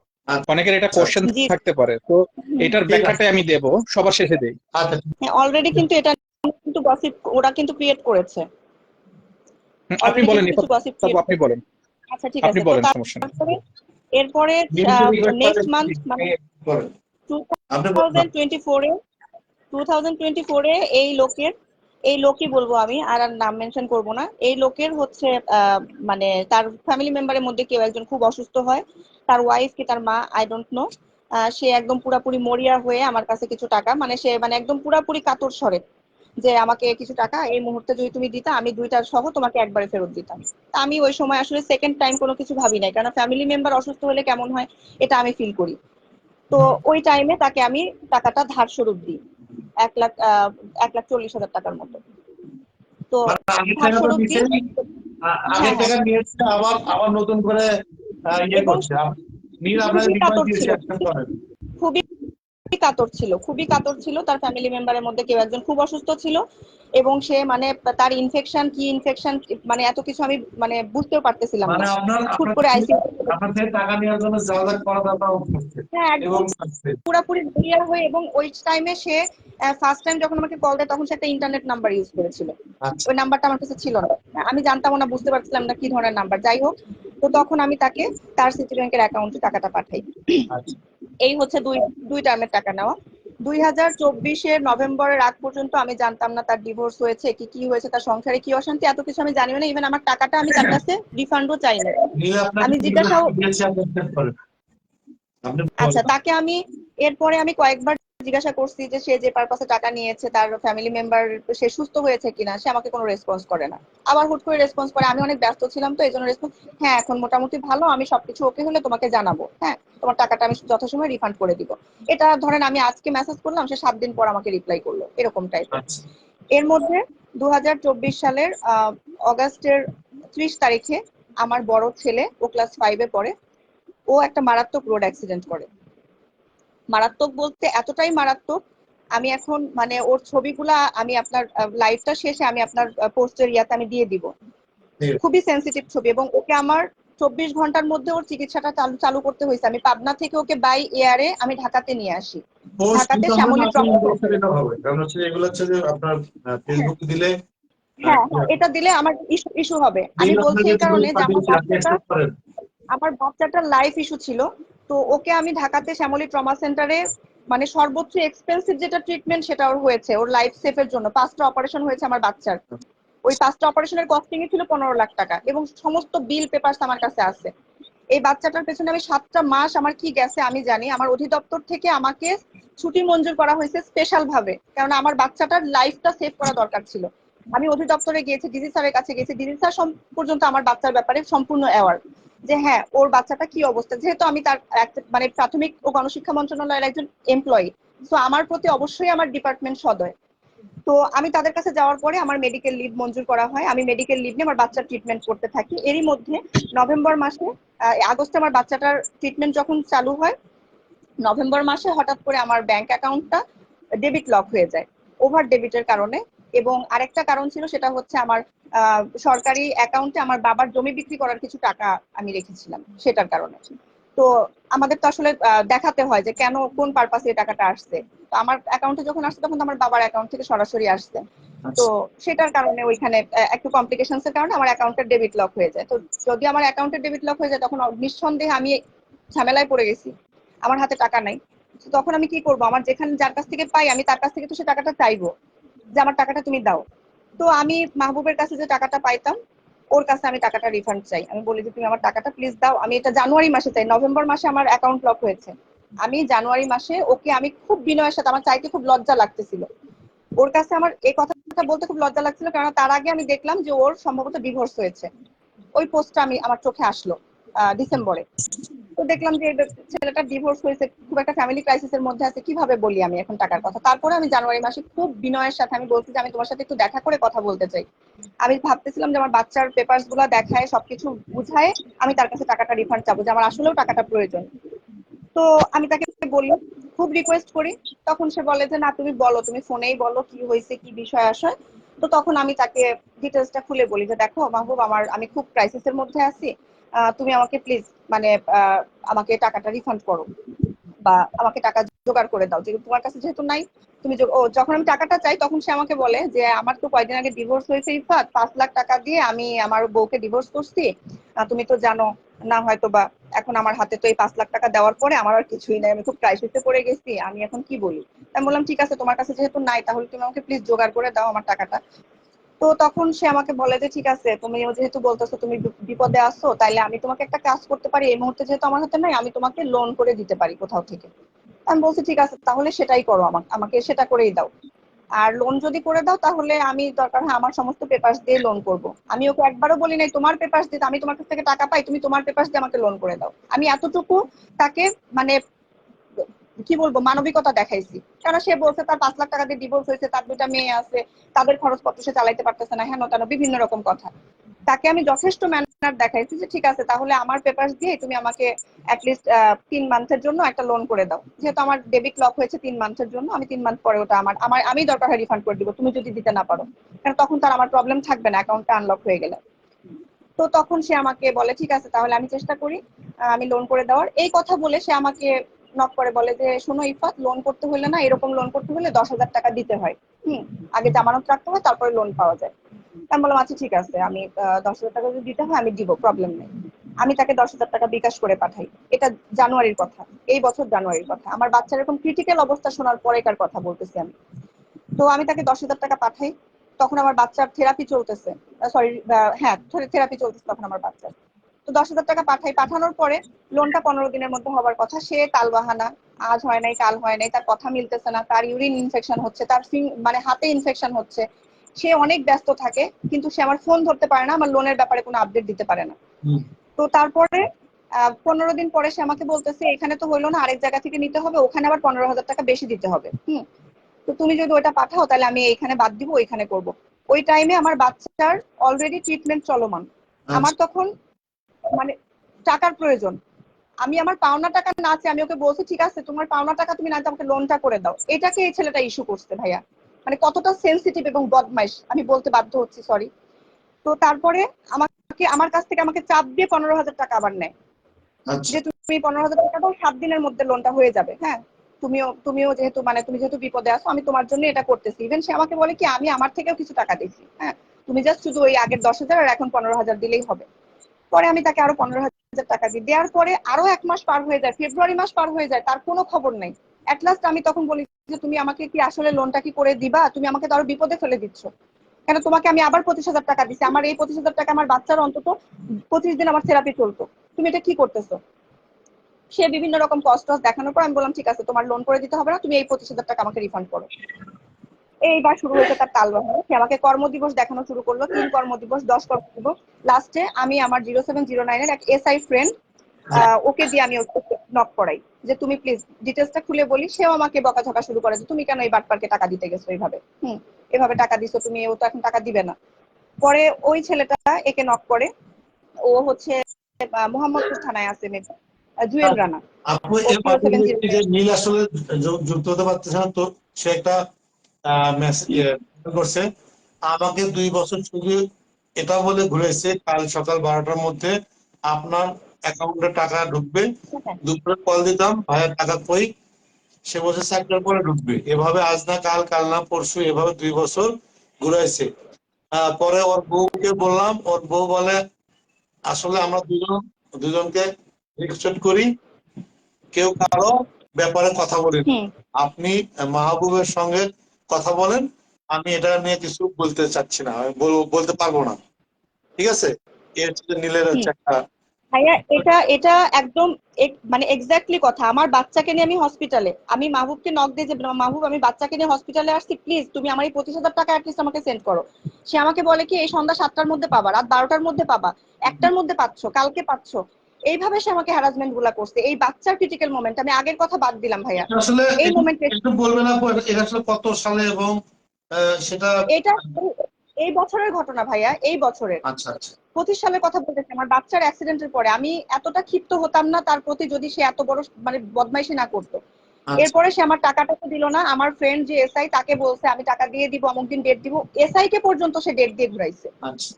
অনেকের এটা আচ্ছা কোশ্চেন জি। থাকতে পারে। তো এটার ঠিক আছে। ব্যাখ্যাটাই আমি দেব সবার শেষে দেই। আচ্ছা হ্যাঁ, অলরেডি কিন্তু এটা কিন্তু গসিপ ওরা কিন্তু ক্রিয়েট করেছে, আপনি অলরেডি বলেন কিন্তু কিছু ইফাত গসিপ আপু, ক্রিয়েট আপনি করেছে। বলেন, আচ্ছা ঠিক আপনি আছে। তো বলেন, সমস্যা নেই। তারপরে এরপরে বিএনপি রিকোয়েস্টটা নেক্সট মান্থ মানে করেন, আপনি বলেন। 2024 2024 এই লোকই বলবো আমি, আর আর নাম মেনশন করব না। এই লোকের মানে তার ফ্যামিলি মেম্বারের মধ্যে কেউ একজন খুব অসুস্থ হয়, তার ওয়াইফ কি তার মা, আই ডোন্ট নো। সে একদম পুরাপুরি মরিয়া হয়ে আমার কাছে কিছু টাকা, মানে সে মানে একদম পুরাপুরি কাতর স্বরে যে আমাকে কিছু টাকা এই মুহূর্তে যদি তুমি দিতা, আমি দুইটা সহ তোমাকে একবারে ফেরত দিতাম। তা আমি ওই সময় আসলে সেকেন্ড টাইম কোনো কিছু ভাবি নাই, কারণ ফ্যামিলি মেম্বার অসুস্থ হলে কেমন হয় এটা আমি ফিল করি। তো ওই টাইমে তাকে আমি টাকাটা ধার স্বরূপ দিই, 1,40,000 টাকার মতো। তো মানে আগের ধার টাকা তো স্বরূপ দিই। দিছেন, আগের হ্যাঁ হ্যাঁ, টাকা নিয়েছে, আবার আবার নতুন করে ইয়ে এবং করছে। নীল আপনাকে খুবই রিকোয়েস্ট কাতর দিয়েছে, ছিল, অ্যাকসেপ্ট করেন। খুবই খুবই কাতর ছিল। তার ফ্যামিলি মেম্বারের মধ্যে কেউ একজন খুব অসুস্থ ছিল, এবং সে মানে তার ইনফেকশন মানে এত কিছু আমি মানে বুঝতেও পারতেছিলাম মানে না। আপনার হুট আপনার করে থেকে আইসিইউ, আপনার থেকে টাকা নেওয়ার জন্য যা যা করা দরকার ও করছে হ্যাঁ এবং একদম success। পুরাপুরি ক্লিয়ার হয়ে। এবং ওই টাইমে সে ফার্স্ট টাইম যখন আমাকে কল দেয়, তখন সে একটা ইন্টারনেট নাম্বার ইউজ করেছিল। আচ্ছা ওই নাম্বারটা আমার কাছে ছিল না, আমি জানতাম না, বুঝতে পারছিলাম না কি ধরনের নাম্বার, যাই হোক। তো তখন আমি তাকে তার সিটি ব্যাংকের অ্যাকাউন্টে টাকাটা পাঠাই। আচ্ছা এই হচ্ছে দুই দুই টার্মের টাকা নেওয়া। 2024 নভেম্বরের আগ পর্যন্ত আমি জানতাম না তার ডিভোর্স হয়েছে, কি কি হয়েছে, তার সংসারে কি অশান্তি, এত কিছু আমি জানিও না। ইভেন আমার টাকাটা আমি তার কাছে রিফান্ডও চাই না। নীল আপনাকে আমি কি জিজ্ঞাসাও, দিয়েছে আপনি accept করেন, আপনি আচ্ছা, বলেন। তাকে আমি এরপরে আমি কয়েকবার জিজ্ঞাসা করছি যে সে যে পারপাসে টাকা নিয়েছে তার ফ্যামিলি মেম্বার সে সুস্থ হয়েছে কিনা, সে আমাকে কোনো রেসপন্স করে না। আবার হুট করে রেসপন্স করে, আমি অনেক ব্যস্ত ছিলাম তো এই জন্য রেসপন্স, হ্যাঁ এখন মোটামুটি ভালো, আমি সবকিছু ওকে হলে তোমাকে জানাবো, হ্যাঁ তোমার টাকাটা আমি যথাসময় রিফান্ড করে দিব। এটা ধরেন আমি আজকে মেসেজ করলাম, সে 7 দিন পর আমাকে রিপ্লাই করলো, এরকম টাইপের। আচ্ছা এর মধ্যে 2024 সালের অগাস্টের 30 তারিখে আমার বড় ছেলে, ও ক্লাস 5-এ পড়ে, ও একটা মারাত্মক রোড অ্যাক্সিডেন্ট করে। মারাত্মক বলতে এতটাই মারাত্মক, আমি এখন মানে ওর ছবিগুলা আমি আপনার লাইভটা শেষে আমি আপনার পোস্টের ইয়াতে আমি দিয়ে দিব। ঠিক আছে। খুবই সেন্সিটিভ ছবি, এবং ওকে আমার 24 ঘন্টার মধ্যে ওর চিকিৎসাটা চালু চালু করতে হয়েছে। আমি পাবনা থেকে ওকে বাই এয়ারে আমি ঢাকাতে নিয়ে আসি, পোস্ট ঢাকাতে দিতে হবে না, শ্যামলী আসলে ট্রমা ইনবক্সে সেন্টারে। দিতে হবে, কারণ হচ্ছে এগুলো হচ্ছে যে আপনার ফেসবুকে দিলে হ্যাঁ হ্যাঁ, এটা দিলে আমার ইস্যু হবে। আমি নীল বলছি আপনাকে এই কারণে যে আমার পাঠিয়েছি, আপনি বাচ্চাটা, অ্যাকসেপ্ট করেন। আমার বাচ্চাটার লাইফ ইস্যু ছিল। তো ওকে আমি ঢাকাতে শ্যামলী ট্রমা সেন্টারে মানে সর্বোচ্চ এক্সপেন্সিভ যেটা ট্রিটমেন্ট সেটা ওর হয়েছে, ওর লাইফ সেফের জন্য 5টা অপারেশন হয়েছে আমার বাচ্চার। ওই 5টা অপারেশনের কস্টিং ছিল 15 লাখ টাকা এবং সমস্ত বিল পেপারস আমার কাছে আছে। এই বাচ্চাটার পেছনে আমি 7টা মাস আমার কি গেছে আমি জানি। আমার অধিদপ্তর থেকে আমাকে ছুটি মঞ্জুর করা হয়েছে স্পেশাল ভাবে, কারণ আমার বাচ্চাটার লাইফটা সেভ করা দরকার ছিল। আমি অধিদপ্তরে গিয়েছি, ডিজি স্যারের কাছে গেছি, ডিজি স্যার পর্যন্ত আমার বাচ্চার ব্যাপারে সম্পূর্ণ অ্যাওয়ার যে হ্যাঁ ওর বাচ্চাটা কি অবস্থা, যেহেতু আমি তার মানে প্রাথমিক ও গণশিক্ষা মন্ত্রণালয়ের একজন এমপ্লয়ি, তো আমার প্রতি অবশ্যই আমার ডিপার্টমেন্ট সদয়। তো আমি তাদের কাছে যাওয়ার পরে আমার মেডিকেল লিভ মঞ্জুর করা হয়, আমি মেডিকেল লিভ নিয়ে আমার বাচ্চার ট্রিটমেন্ট করতে থাকি। এরই মধ্যে নভেম্বর মাসে আগস্টে আমার বাচ্চাটার ট্রিটমেন্ট যখন চালু হয়, নভেম্বর মাসে হঠাৎ করে আমার ব্যাংক অ্যাকাউন্টটা ডেবিট লক হয়ে যায় ওভার ডেবিটের কারণে। এবং আরেকটা কারণ ছিল, সেটা হচ্ছে আমার সরকারি অ্যাকাউন্টে আমার বাবার জমি বিক্রি করার কিছু টাকা আমি রেখেছিলাম, সেটার কারণে। তো আমাদের তো আসলে দেখাতে হয় যে কেন কোন পারপাসে এই টাকাটা আসছে। তো আমার অ্যাকাউন্টে যখন আসছে তখন তো আমার বাবার অ্যাকাউন্ট থেকে সরাসরি আসছে। তো সেটার কারণে ওইখানে একটু কমপ্লিকেশনস এর কারণে আমার অ্যাকাউন্টের ডেবিট লক হয়ে যায়। তো যদি আমার অ্যাকাউন্টের ডেবিট লক হয়ে যায় তখন নিঃসন্দেহে আমি ঝামেলায় পড়ে গেছি, আমার হাতে টাকা নাই। তো তখন আমি কি করব, আমার যেখানে যার কাছ থেকে পাই আমি তার কাছ থেকে তো সে টাকাটা চাইবো যে আমার টাকাটা তুমি দাও। তো আমি মাহবুবের কাছে যে টাকাটা পাইতাম ওর কাছে আমি টাকাটা রিফান্ড চাই। আমি বলি যে তুমি আমার টাকাটা প্লিজ দাও, আমি এটা জানুয়ারি মাসে চাই। নভেম্বর মাসে আমার অ্যাকাউন্ট লক হয়েছে, আমি জানুয়ারি মাসে ওকে আমি খুব বিনয়ের সাথে, আমার চাইতে খুব লজ্জা লাগতেছিল ওর কাছে, আমার এই কথাটা বলতে খুব লজ্জা লাগছিল, কারণ তার আগে আমি দেখলাম যে ওর সম্ভবত ডিভোর্স হয়েছে। ওই পোস্টটা আমার চোখে আসলো ডিসেম্বরে। তো দেখলাম যে ছেলেটা ডিভোর্স হয়েছে, খুব একটা ফ্যামিলি ক্রাইসিসের মধ্যে আছে, কিভাবে বলি আমি এখন টাকার কথা। তারপরে আমি জানুয়ারি মাসে খুব বিনয়ের সাথে আমি বলছি যে আমি তোমার সাথে একটু দেখা করে কথা বলতে চাই। আমি ভাবতেছিলাম যে আমার বাচ্চার পেপারস গুলা দেখায় সবকিছু বুঝায় আমি তার কাছে টাকাটা রিফান্ড চাবো, যে আমার আসলেও টাকাটা প্রয়োজন। তো আমি তাকে বলি, খুব রিকোয়েস্ট করি, তখন সে বলে যে না তুমি বলো, তুমি ফোনেই বলো কি হয়েছে, কি বিষয় আসে। তো তখন আমি তাকে ডিটেলসটা খুলে বলি যে দেখো মাহবুব, আমি খুব ক্রাইসিসের মধ্যে আছি, তুমি আমাকে প্লিজ মানে আমাকে টাকাটা রিফান্ড করো বা আমাকে টাকা জোগাড় করে দাও, যে তোমার কাছে যেহেতু নাই তুমি যখন আমি টাকাটা চাই তখন সে আমাকে বলে যে আমার তো কয়েকদিন আগে ডিভোর্স হয়েছে ইফাত, 5 লাখ টাকা দিয়ে আমি আমার বউকে ডিভোর্স করছি, তুমি তো জানো না হয়তো বা। এখন আমার হাতে তো এই 5 লাখ টাকা দেওয়ার পরে আমার আর কিছুই নাই, আমি খুব ক্রাইসিসে পড়ে গেছি, আমি এখন কি বলি। আমি বললাম ঠিক আছে, তোমার কাছে যেহেতু নাই তাহলে তুমি আমাকে প্লিজ জোগাড় করে দাও আমার টাকাটা। তো তখন সে আমাকে বলে যে ঠিক আছে, তুমিও যেহেতু বলতেছো তুমি বিপদে আছো, তাইলে আমি তোমাকে একটা কাজ করতে পারি, এই মুহূর্তে যেহেতু আমার হাতে নাই আমি তোমাকে লোন করে দিতে পারি কোথাও থেকে। আমি বলছি ঠিক আছে তাহলে সেটাই করো, আমাকে সেটা করেই দাও। আর লোন যদি করে দাও তাহলে আমি দরকার হয় আমার সমস্ত পেপারস দিয়ে লোন করব। আমি ওকে একবারও বলি নাই তোমার পেপারস দিতে, আমি তোমার কাছ থেকে টাকা পাই তুমি তোমার পেপারস দিয়ে আমাকে লোন করে দাও। আমি এতটুকু তাকে মানে কি বলবো মানবিকতা দেখাইছি, কারণ সে বলছে তার 5 লাখ টাকা দিয়ে ডিভোর্স হয়েছে, তার 2টা মেয়ে আছে, তাদের খরচপত্র সে চালাইতে পারতেছে না, হেন তেন বিভিন্ন রকম কথা। তাকে আমি যথেষ্ট ম্যানার দেখাইছি যে ঠিক আছে তাহলে আমার পেপারস দিয়ে তুমি আমাকে অ্যাটলিস্ট 3 মান্থের জন্য একটা লোন করে দাও, যেহেতু আমার ডেবিট লক হয়েছে 3 মান্থের জন্য, আমি 3 মান্থ পরে ওটা আমি দরকার হয় রিফান্ড করে দিব তুমি যদি দিতে না পারো, কারণ তখন তার আমার প্রবলেম থাকবে না অ্যাকাউন্টটা আনলক হয়ে গেলে। তো তখন সে আমাকে বলে ঠিক আছে তাহলে আমি চেষ্টা করি আমি লোন করে দেওয়ার। এই কথা বলে সে আমাকে নক করে বলে যে শোনো ইফাত, লোন করতে হলে না, এরকম লোন করতে হলে 10,000 টাকা দিতে হয়, আগে জামানত রাখতে হয় তারপরে লোন পাওয়া যায়। আমি বললাম আচ্ছা ঠিক আছে, আমি 10,000 টাকা যদি দিতে হয় আমি দিব, প্রবলেম নেই। আমি তাকে 10,000 টাকা বিকাশ করে পাঠাই। এটা জানুয়ারির কথা, এই বছর জানুয়ারির কথা, আমার বাচ্চার এরকম ক্রিটিক্যাল অবস্থা শোনার পরেকার কথা বলতেছি আমি। তো আমি তাকে 10,000 টাকা পাঠাই, তখন আমার বাচ্চার থেরাপি চলতেছে, সরি হ্যাঁ থেরাপি চলতেছে তখন আমার বাচ্চার। তো 10,000 টাকা পাঠাই, পাঠানোর পরে লোনটা 15 দিনের মধ্যে হবার কথা, সে তালবাহানা, আজ হয় নাই কাল হয় নাই, তার কথা মিলতেছে না, তার ইউরিন ইনফেকশন হচ্ছে, তার মানে হাতে ইনফেকশন হচ্ছে, সে অনেক ব্যস্ত থাকে, কিন্তু সে আমার ফোন ধরতে পারে না, আমার লোনের ব্যাপারে কোনো আপডেট দিতে পারে না। তো তারপরে 15 দিন পরে সে আমাকে বলতেছে এখানে তো হইলো না, আরেক জায়গা থেকে নিতে হবে, ওখানে আবার 15,000 টাকা বেশি দিতে হবে। তো তুমি যদি ওইটা পাঠাও তাহলে আমি এখানে বাদ দিব, ওইখানে করব। ওই টাইমে আমার বাচ্চার অলরেডি ট্রিটমেন্ট চলমান, আমার তখন মানে টাকার প্রয়োজন। আমি আমার পাওনা টাকা না চেয়ে আমি ওকে বলছি ঠিক আছে তোমার পাওনা টাকা তুমি না চেয়ে আমাকে লোনটা করে দাও। এটাকে এই ছেলেটা ইস্যু করছে ভাইয়া, মানে কতটা সেনসিটিভ এবং বদমাইশ আমি বলতে বাধ্য হচ্ছি, সরি। তো তারপরে আমার কাছ থেকে আমাকে চাপ দিয়ে 15,000 টাকা আবার নেয়, যে তুমি 15,000 টাকা দাও, 7 দিনের মধ্যে লোনটা হয়ে যাবে। হ্যাঁ, তুমিও যেহেতু মানে তুমি যেহেতু বিপদে আছো আমি তোমার জন্য এটা করতেছি। ইভেন সে আমাকে বলে কি আমি আমার থেকেও কিছু টাকা দিচ্ছি, হ্যাঁ তুমি জাস্ট শুধু ওই আগের 10,000 আর এখন 15,000 দিলেই হবে। পরে আমি তাকে আরো 15,000 টাকা দিই, দেওয়ার পরে আরো 1 মাস পার হয়ে যায়, ফেব্রুয়ারি মাস পার হয়ে যায়, তার কোনো খবর নাই। এট লাস্ট আমি তখন বলি যে তুমি আমাকে কি আসলে লোনটা কি করে দিবা, তুমি আমাকে তো আরো বিপদে ফেলে দিচ্ছ, কেন তোমাকে আমি আবার 25,000 টাকা দিছি, আমার এই 25,000 টাকা আমার বাচ্চার অন্তত 25 দিন আমার থেরাপি চলতো, তুমি এটা কি করতেছো। সে বিভিন্ন রকম কষ্ট দেখানোর পর আমি বললাম ঠিক আছে তোমার লোন করে দিতে হবে না, তুমি এই 25,000 টাকা আমাকে রিফান্ড করো। এইবার শুরু হয়েছে তার তালবাহানা, সে আমাকে কর্মদিবস দেখানো শুরু করলো, 3 কর্মদিবস 10 কর্মদিবস। লাস্টে আমি আমার 0709 এর এক এসআই ফ্রেন্ড ওকে দিয়ে আমি নক করাই যে তুমি প্লিজ ডিটেলসটা খুলে বলি। সেও আমাকে বকাঝকা শুরু করে যে তুমি কেন এই বাটপারকে টাকা দিতে গেছো এইভাবে, এভাবে টাকা দিছো তুমি, ও তো এখন টাকা দিবে না। পরে ওই ছেলেটা একে নক করে, ও হচ্ছে মোহাম্মদপুর থানায় আছে মেয়েটা, জুয়েল রানা। আপু ও এর মাধ্যমে 0709 যে নীল আসলে যুক্ত হতে পারতেছে না, তো সে একটা মেসেজ করছে আমাকে 2 বছর শুধু এটা বলে ঘুরেছে কাল সকাল 12টার মধ্যে আপনার অ্যাকাউন্টে টাকা ঢুকবে। দুপুরে কল দিতাম ভাইয়া টাকা কই, সে বলছে 4টার পরে ঢুকবে। এভাবে আজ না কাল, কাল না পরশু, এভাবে 2 বছর ঘুরাইছে। পরে ওর বউকে বললাম, ওর বউ বলে আসলে আমরা দুজনকে রিকোয়েস্ট করি কেউ কারো ব্যাপারে কথা বলেন, আপনি মাহবুবের সঙ্গে কথা বলেন, আমি এটা নিয়ে কিছু বলতে চাচ্ছি না, আমি বলতে পারবো না, ঠিক আছে। এর হচ্ছে নীলের হচ্ছে একটা ভাইয়া এটা এটা একদম মানে এক্স্যাক্টলি কথা। আমার বাচ্চাকে নিয়ে আমি হসপিটালে, আমি মাহবুবকে নক দিয়ে যে মাহবুব আমি বাচ্চাকে নিয়ে হসপিটালে আসছি, প্লিজ তুমি আমার এই 25,000 টাকা অ্যাটলিস্ট আমাকে সেন্ড করো। সে আমাকে বলে কি এই সন্ধ্যা 7টার মধ্যে পাবা, রাত 12টার মধ্যে পাবা, 1টার মধ্যে পাচ্ছ, কালকে পাচ্ছ। এইভাবে সে আমাকে হ্যারাসমেন্ট গুলা করছে। এই বাচ্চার ক্রিটিক্যাল মোমেন্ট, আমি আগের কথা বাদ দিলাম ভাইয়া, আসলে এই মোমেন্টে একটু বলবেন আপু এটা আসলে কত সালে এবং সেটা এটা এই বছরের ঘটনা ভাইয়া, এই বছরের। আচ্ছা আচ্ছা 25 সালের কথা বলতেছি। আমার বাচ্চার অ্যাক্সিডেন্টের পরে আমি এতটা ক্ষিপ্ত হতাম না তার প্রতি যদি সে এত বড় মানে বদমাইশি না করতো। আচ্ছা এরপরে সে আমার টাকাটা তো দিল না, আমার ফ্রেন্ড যে এসআই তাকে বলছে আমি টাকা দিয়ে দিব, অমুক দিন ডেট দিব, এসআই কে পর্যন্ত সে ডেট দিয়ে ঘুরাইছে, আচ্ছা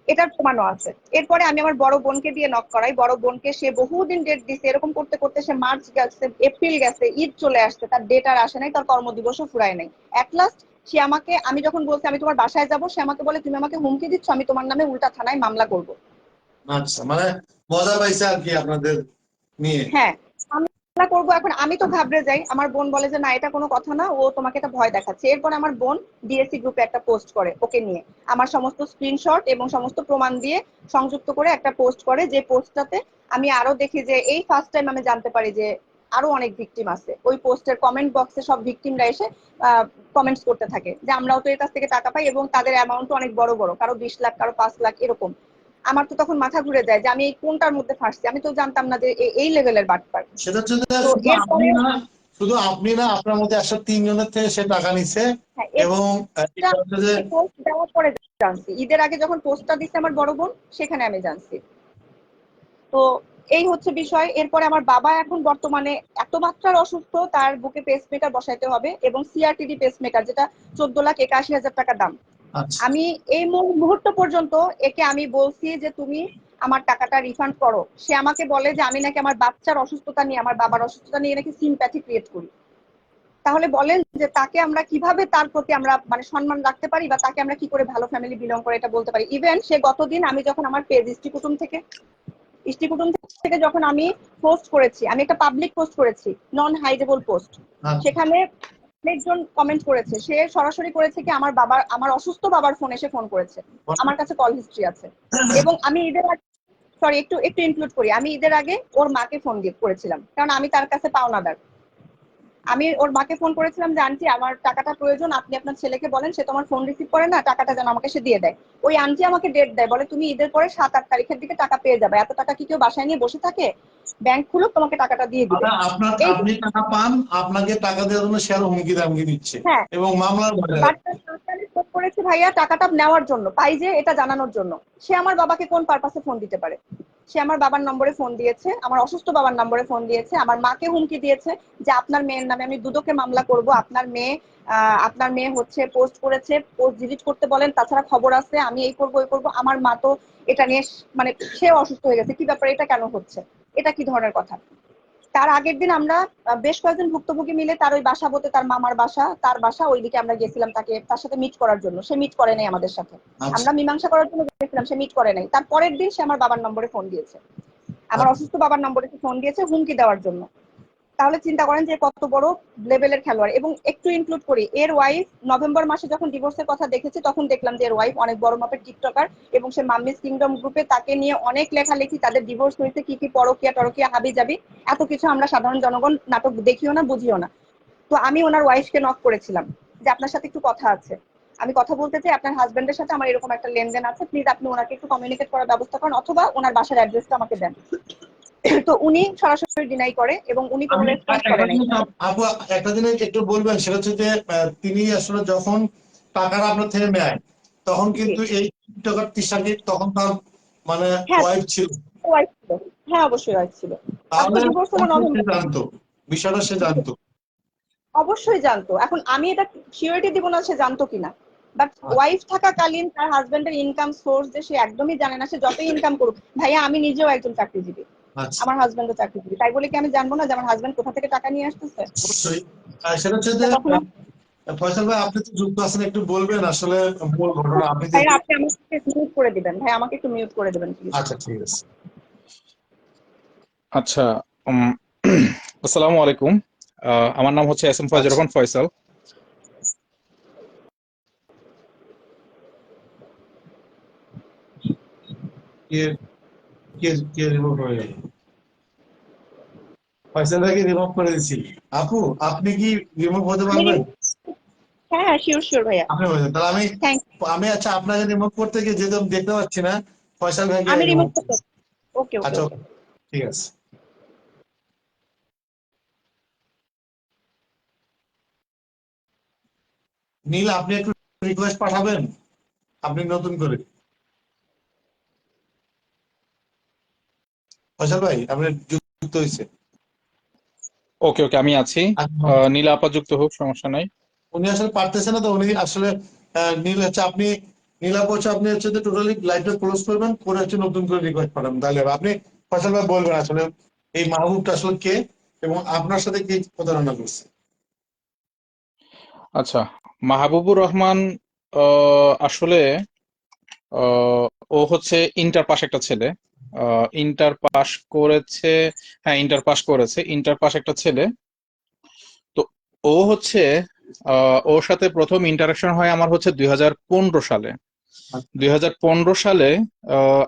এটার প্রমাণও আছে। এরপরে আমি আমার বড় বোনকে দিয়ে নক করাই, বড় বোনকে সে বহুদিন ডেট দিছে, এরকম করতে করতে সে মার্চ গেছে, এপ্রিল গেছে, ঈদ চলে আসছে, তার ডেট আর আসে নাই, তার কর্মদিবসও ফুরায় নাই। এট লাস্ট সে আমাকে, আমি যখন বলছি আমি তোমার বাসায় যাব, সে আমাকে বলে তুমি আমাকে হুমকি দিচ্ছ, আমি তোমার নামে উল্টা থানায় মামলা করব। আচ্ছা মানে মজা পাইছে আর কি আপনাদের নিয়ে। হ্যাঁ মামলা করবো। এখন আমি তো ঘাবড়ে যাই, আমার বোন বলে যে না এটা কোনো কথা না, ও তোমাকে এটা ভয় দেখাচ্ছে। এরপর আমার বোন ডিএসসি গ্রুপে একটা পোস্ট করে ওকে নিয়ে, আমার সমস্ত স্ক্রিনশট এবং সমস্ত প্রমাণ দিয়ে সংযুক্ত করে একটা পোস্ট করে, যে পোস্টটাতে আমি আরো দেখি যে এই ফার্স্ট টাইম আমি জানতে পারি যে আরো অনেক ভিকটিম আছে। ওই পোস্টের কমেন্ট বক্সে সব ভিকটিমরা এসে কমেন্টস করতে থাকে যে আমরাও তো এর কাছ থেকে টাকা পাই, এবং তাদের অ্যামাউন্ট অনেক বড় বড়, কারো 20 লাখ, কারো 5 লাখ এরকম। আমার তো তখন মাথা ঘুরে যায় যে আমি এই কোনটার মধ্যে ফাঁসছি, আমি তো জানতাম না যে এই লেভেলের বাটপার। সেটা হচ্ছে যে তো এরপরে শুধু আপনি না আপনার মধ্যে 103 জনের থেকে সে টাকা নিছে হ্যাঁ, এবং এটা হচ্ছে যে পোস্ট দেওয়ার পরে জানছি, ঈদের আগে যখন পোস্টটা দিচ্ছে আমার বড় বোন, সেখানে আমি জানছি। তো এই হচ্ছে বিষয়। এরপরে আমার বাবা এখন বর্তমানে এত মাত্রার অসুস্থ, তার বুকে পেসমেকার বসাইতে হবে, এবং সিআরটিডি পেসমেকার, যেটা 14,81,000 টাকা দাম। আচ্ছা আমি এই মুহূর্ত পর্যন্ত একে আমি বলছি যে তুমি আমার টাকাটা রিফান্ড করো। সে আমাকে বলে যে আমি নাকি আমার বাচ্চার অসুস্থতা নিয়ে, আমার বাবার অসুস্থতা নিয়ে নাকি সিম্প্যাথি ক্রিয়েট করি। তাহলে বলেন যে তাকে আমরা কিভাবে, তার প্রতি আমরা মানে সম্মান রাখতে পারি, বা তাকে আমরা কি করে ভালো ফ্যামিলি বিলং করে এটা বলতে পারি। ইভেন সে গতদিন আমি যখন আমার পেজ ইষ্টিকুটুম থেকে যখন আমি পোস্ট করেছি, আমি একটা পাবলিক পোস্ট করেছি, নন হাইডেবল পোস্ট, সেখানে অনেকজন কমেন্ট করেছে। সে সরাসরি করেছে কি আমার অসুস্থ বাবার ফোন এসে ফোন করেছে, আমার কাছে কল হিস্ট্রি আছে। এবং আমি ঈদের আগে, সরি একটু একটু ইনক্লুড করি, আমি ঈদের আগে ওর মাকে ফোন দিয়ে করেছিলাম, কারণ আমি তার কাছে পাওনাদার। আমি ওর মাকে ফোন করেছিলাম যে আন্টি আমার টাকাটা প্রয়োজন, আপনি আপনার ছেলেকে বলেন, সে তোমার ফোন রিসিভ করে না, টাকাটা যেন আমাকে সে দিয়ে দেয়। ওই আন্টি আমাকে ডেট দেয়, বলে তুমি ঈদের পরে 7-8 তারিখের দিকে টাকা পেয়ে যাবে, এত টাকা কি কেউ বাসায় নিয়ে বসে থাকে, ব্যাংক খুলো তোমাকে টাকাটা দিয়ে দিবে। এই আপনি টাকা পান, আপনাকে টাকা দেওয়ার জন্য সে আরো হুমকি দামকি দিচ্ছে হ্যাঁ, এবং মামলার ভয় বাট আমি ফোন করেছি ভাইয়া টাকাটা নেওয়ার জন্য, পাই যে এটা জানানোর জন্য। সে আমার বাবাকে কোন পারপাসে ফোন দিতে পারে? সে আমার বাবার নম্বরে ফোন দিয়েছে, আমার অসুস্থ বাবার নম্বরে ফোন দিয়েছে, আমার মাকে হুমকি দিয়েছে যে আপনার মেয়ের নামে আমি দুদকে মামলা করব, আপনার মেয়ে হচ্ছে পোস্ট করেছে, পোস্ট ডিলিট করতে বলেন, তাছাড়া খবর আছে, আমি এই করবো ওই করবো। আমার মা তো এটা নিয়ে মানে সেও অসুস্থ হয়ে গেছে, কি ব্যাপার, এটা কেন হচ্ছে, এটা কি ধরনের কথা। তার আগের দিন আমরা বেশ কয়েকজন ভুক্তভোগী মিলে তার ওই বাসা বলতে তার মামার বাসা, তার বাসা, ওইদিকে আমরা গেছিলাম তার সাথে মিট করার জন্য। সে মিট করে নাই আমাদের সাথে, আমরা মীমাংসা করার জন্য গেছিলাম, সে মিট করে নাই। তার পরের দিন সে আমার বাবার নম্বরে ফোন দিয়েছে, আমার অসুস্থ বাবার নম্বরে ফোন দিয়েছে হুমকি দেওয়ার জন্য। তাহলে চিন্তা করেন যে কত বড় লেভেলের খেলোয়াড়। এবং একটু ইনক্লুড করি, এর ওয়াইফ নভেম্বর মাসে যখন ডিভোর্সের কথা দেখেছি তখন দেখলাম যে এর ওয়াইফ অনেক বড় মাপের টিকটকার, এবং সে মাম্মিস কিংডম গ্রুপে তাকে নিয়ে অনেক লেখালেখি, তাদের ডিভোর্স হয়েছে, কি কি পরকিয়া টরকিয়া হাবি যাবি এত কিছু আমরা সাধারণ জনগণ নাটক দেখিও না, বুঝিও না। তো আমি ওনার ওয়াইফকে নক করেছিলাম যে আপনার সাথে একটু কথা আছে, আমি কথা বলতে চাই, আপনার হাজবেন্ডের সাথে আমার এরকম একটা লেনদেন আছে, প্লিজ আপনি ওনাকে একটু কমিউনিকেট করার ব্যবস্থা করেন, অথবা ওনার বাসার অ্যাড্রেসটা আমাকে দেন। তো উনি সরাসরি ডিনাই করে এবং উনি কোনো আমি রেসপন্স একটা করে নাই। জিনিস আপু, একটা জিনিস একটু বলবেন, সেটা হচ্ছে যে তিনি আসলে যখন টাকাটা আপনার থেকে নেয় তখন জি, কিন্তু এই টিকটকার তিশাকে তখন তার মানে হ্যাঁ ওয়াইফ ছিল, ওয়াইফ ছিল, হ্যাঁ অবশ্যই ওয়াইফ ছিল। তার তো তাহলে ডিভোর্স হলো সে নভেম্বর। জানতো, বিষয়টা সে জানতো। অবশ্যই জানতো। এখন আমি এটা সিওরিটি দিব না সে জানতো কিনা, বাট ওয়াইফ থাকাকালীন তার হাজবেন্ডের ইনকাম সোর্স যে সে একদমই জানে না, সে যতই ইনকাম করুক। ভাইয়া আমি নিজেও একজন চাকরিজীবী, আচ্ছা, আমার হাজবেন্ডও চাকরিজীবী, তাই বলে কি আমি জানবো না যে আমার হাজবেন্ড কোথা থেকে টাকা নিয়ে আসতেছে? অবশ্যই। আর সেটা হচ্ছে যে এটা কখনো। ফয়সাল ভাই, আপনি তো যুক্ত আছেন, একটু বলবেন আসলে মূল ঘটনা আপনি ভাইয়া যেহেতু। আপনি আমাকে মিউট করে দিবেন, ভাই আমাকে একটু মিউট করে দিবেন প্লিজ। আচ্ছা, ঠিক আছে। আচ্ছা। উম, আসসালামু আলাইকুম। আমার নাম হচ্ছে এস এম ফয়জুর আচ্ছা, রহমান ফয়সাল। কে কে কে রিমুভ হয়ে গেল? ফয়সাল ভাইকে রিমুভ করে দিচ্ছি। আপু, আপনি কি রিমুভ হতে আমি পারবেন? হ্যাঁ হ্যাঁ শিওর শিওর ভাইয়া। আপনি বলছেন তাহলে আমি থ্যাংক। আমি আচ্ছা, আপনাকে রিমুভ করতে গিয়ে যেহেতু আমি দেখতে পাচ্ছি না, ফয়সাল ভাইকে আমি রিমুভ রিমুভ করছি। করতে। ওকে ওকে আচ্ছা, ওকে। ওকে, ঠিক আছে। নীল, আপনি একটু রিকোয়েস্ট পাঠাবেন, আপনি নতুন করে। ফয়সাল ভাই, আপনি যুক্ত হয়েছে। ওকে ওকে, আমি আছি। আচ্ছা, নীলা আপা যুক্ত হোক, সমস্যা নাই। উনি আসলে পারতেছে না, তো উনি আসলে নীল হচ্ছে আপনি, নীলা বলছে আপনি হচ্ছে যে টোটালি লাইভটা ক্লোজ করবেন, করে হচ্ছে নতুন করে রিকোয়েস্ট পাঠাবেন, তাহলে হবে। আপনি ফয়সাল ভাই বলবেন আসলে এই মাহবুবটা আসলে কে এবং আপনার সাথে কি প্রতারণা করছে। আচ্ছা, মাহবুবুর রহমান আসলে আহ, ও হচ্ছে ইন্টার পাস একটা ছেলে। ইন্টার পাস করেছে। হ্যাঁ, ইন্টার পাস করেছে, ইন্টার পাস একটা ছেলে। তো ও হচ্ছে ওর সাথে প্রথম ইন্টারাকশন হয় আমার হচ্ছে 2015 সালে। 2015 সালে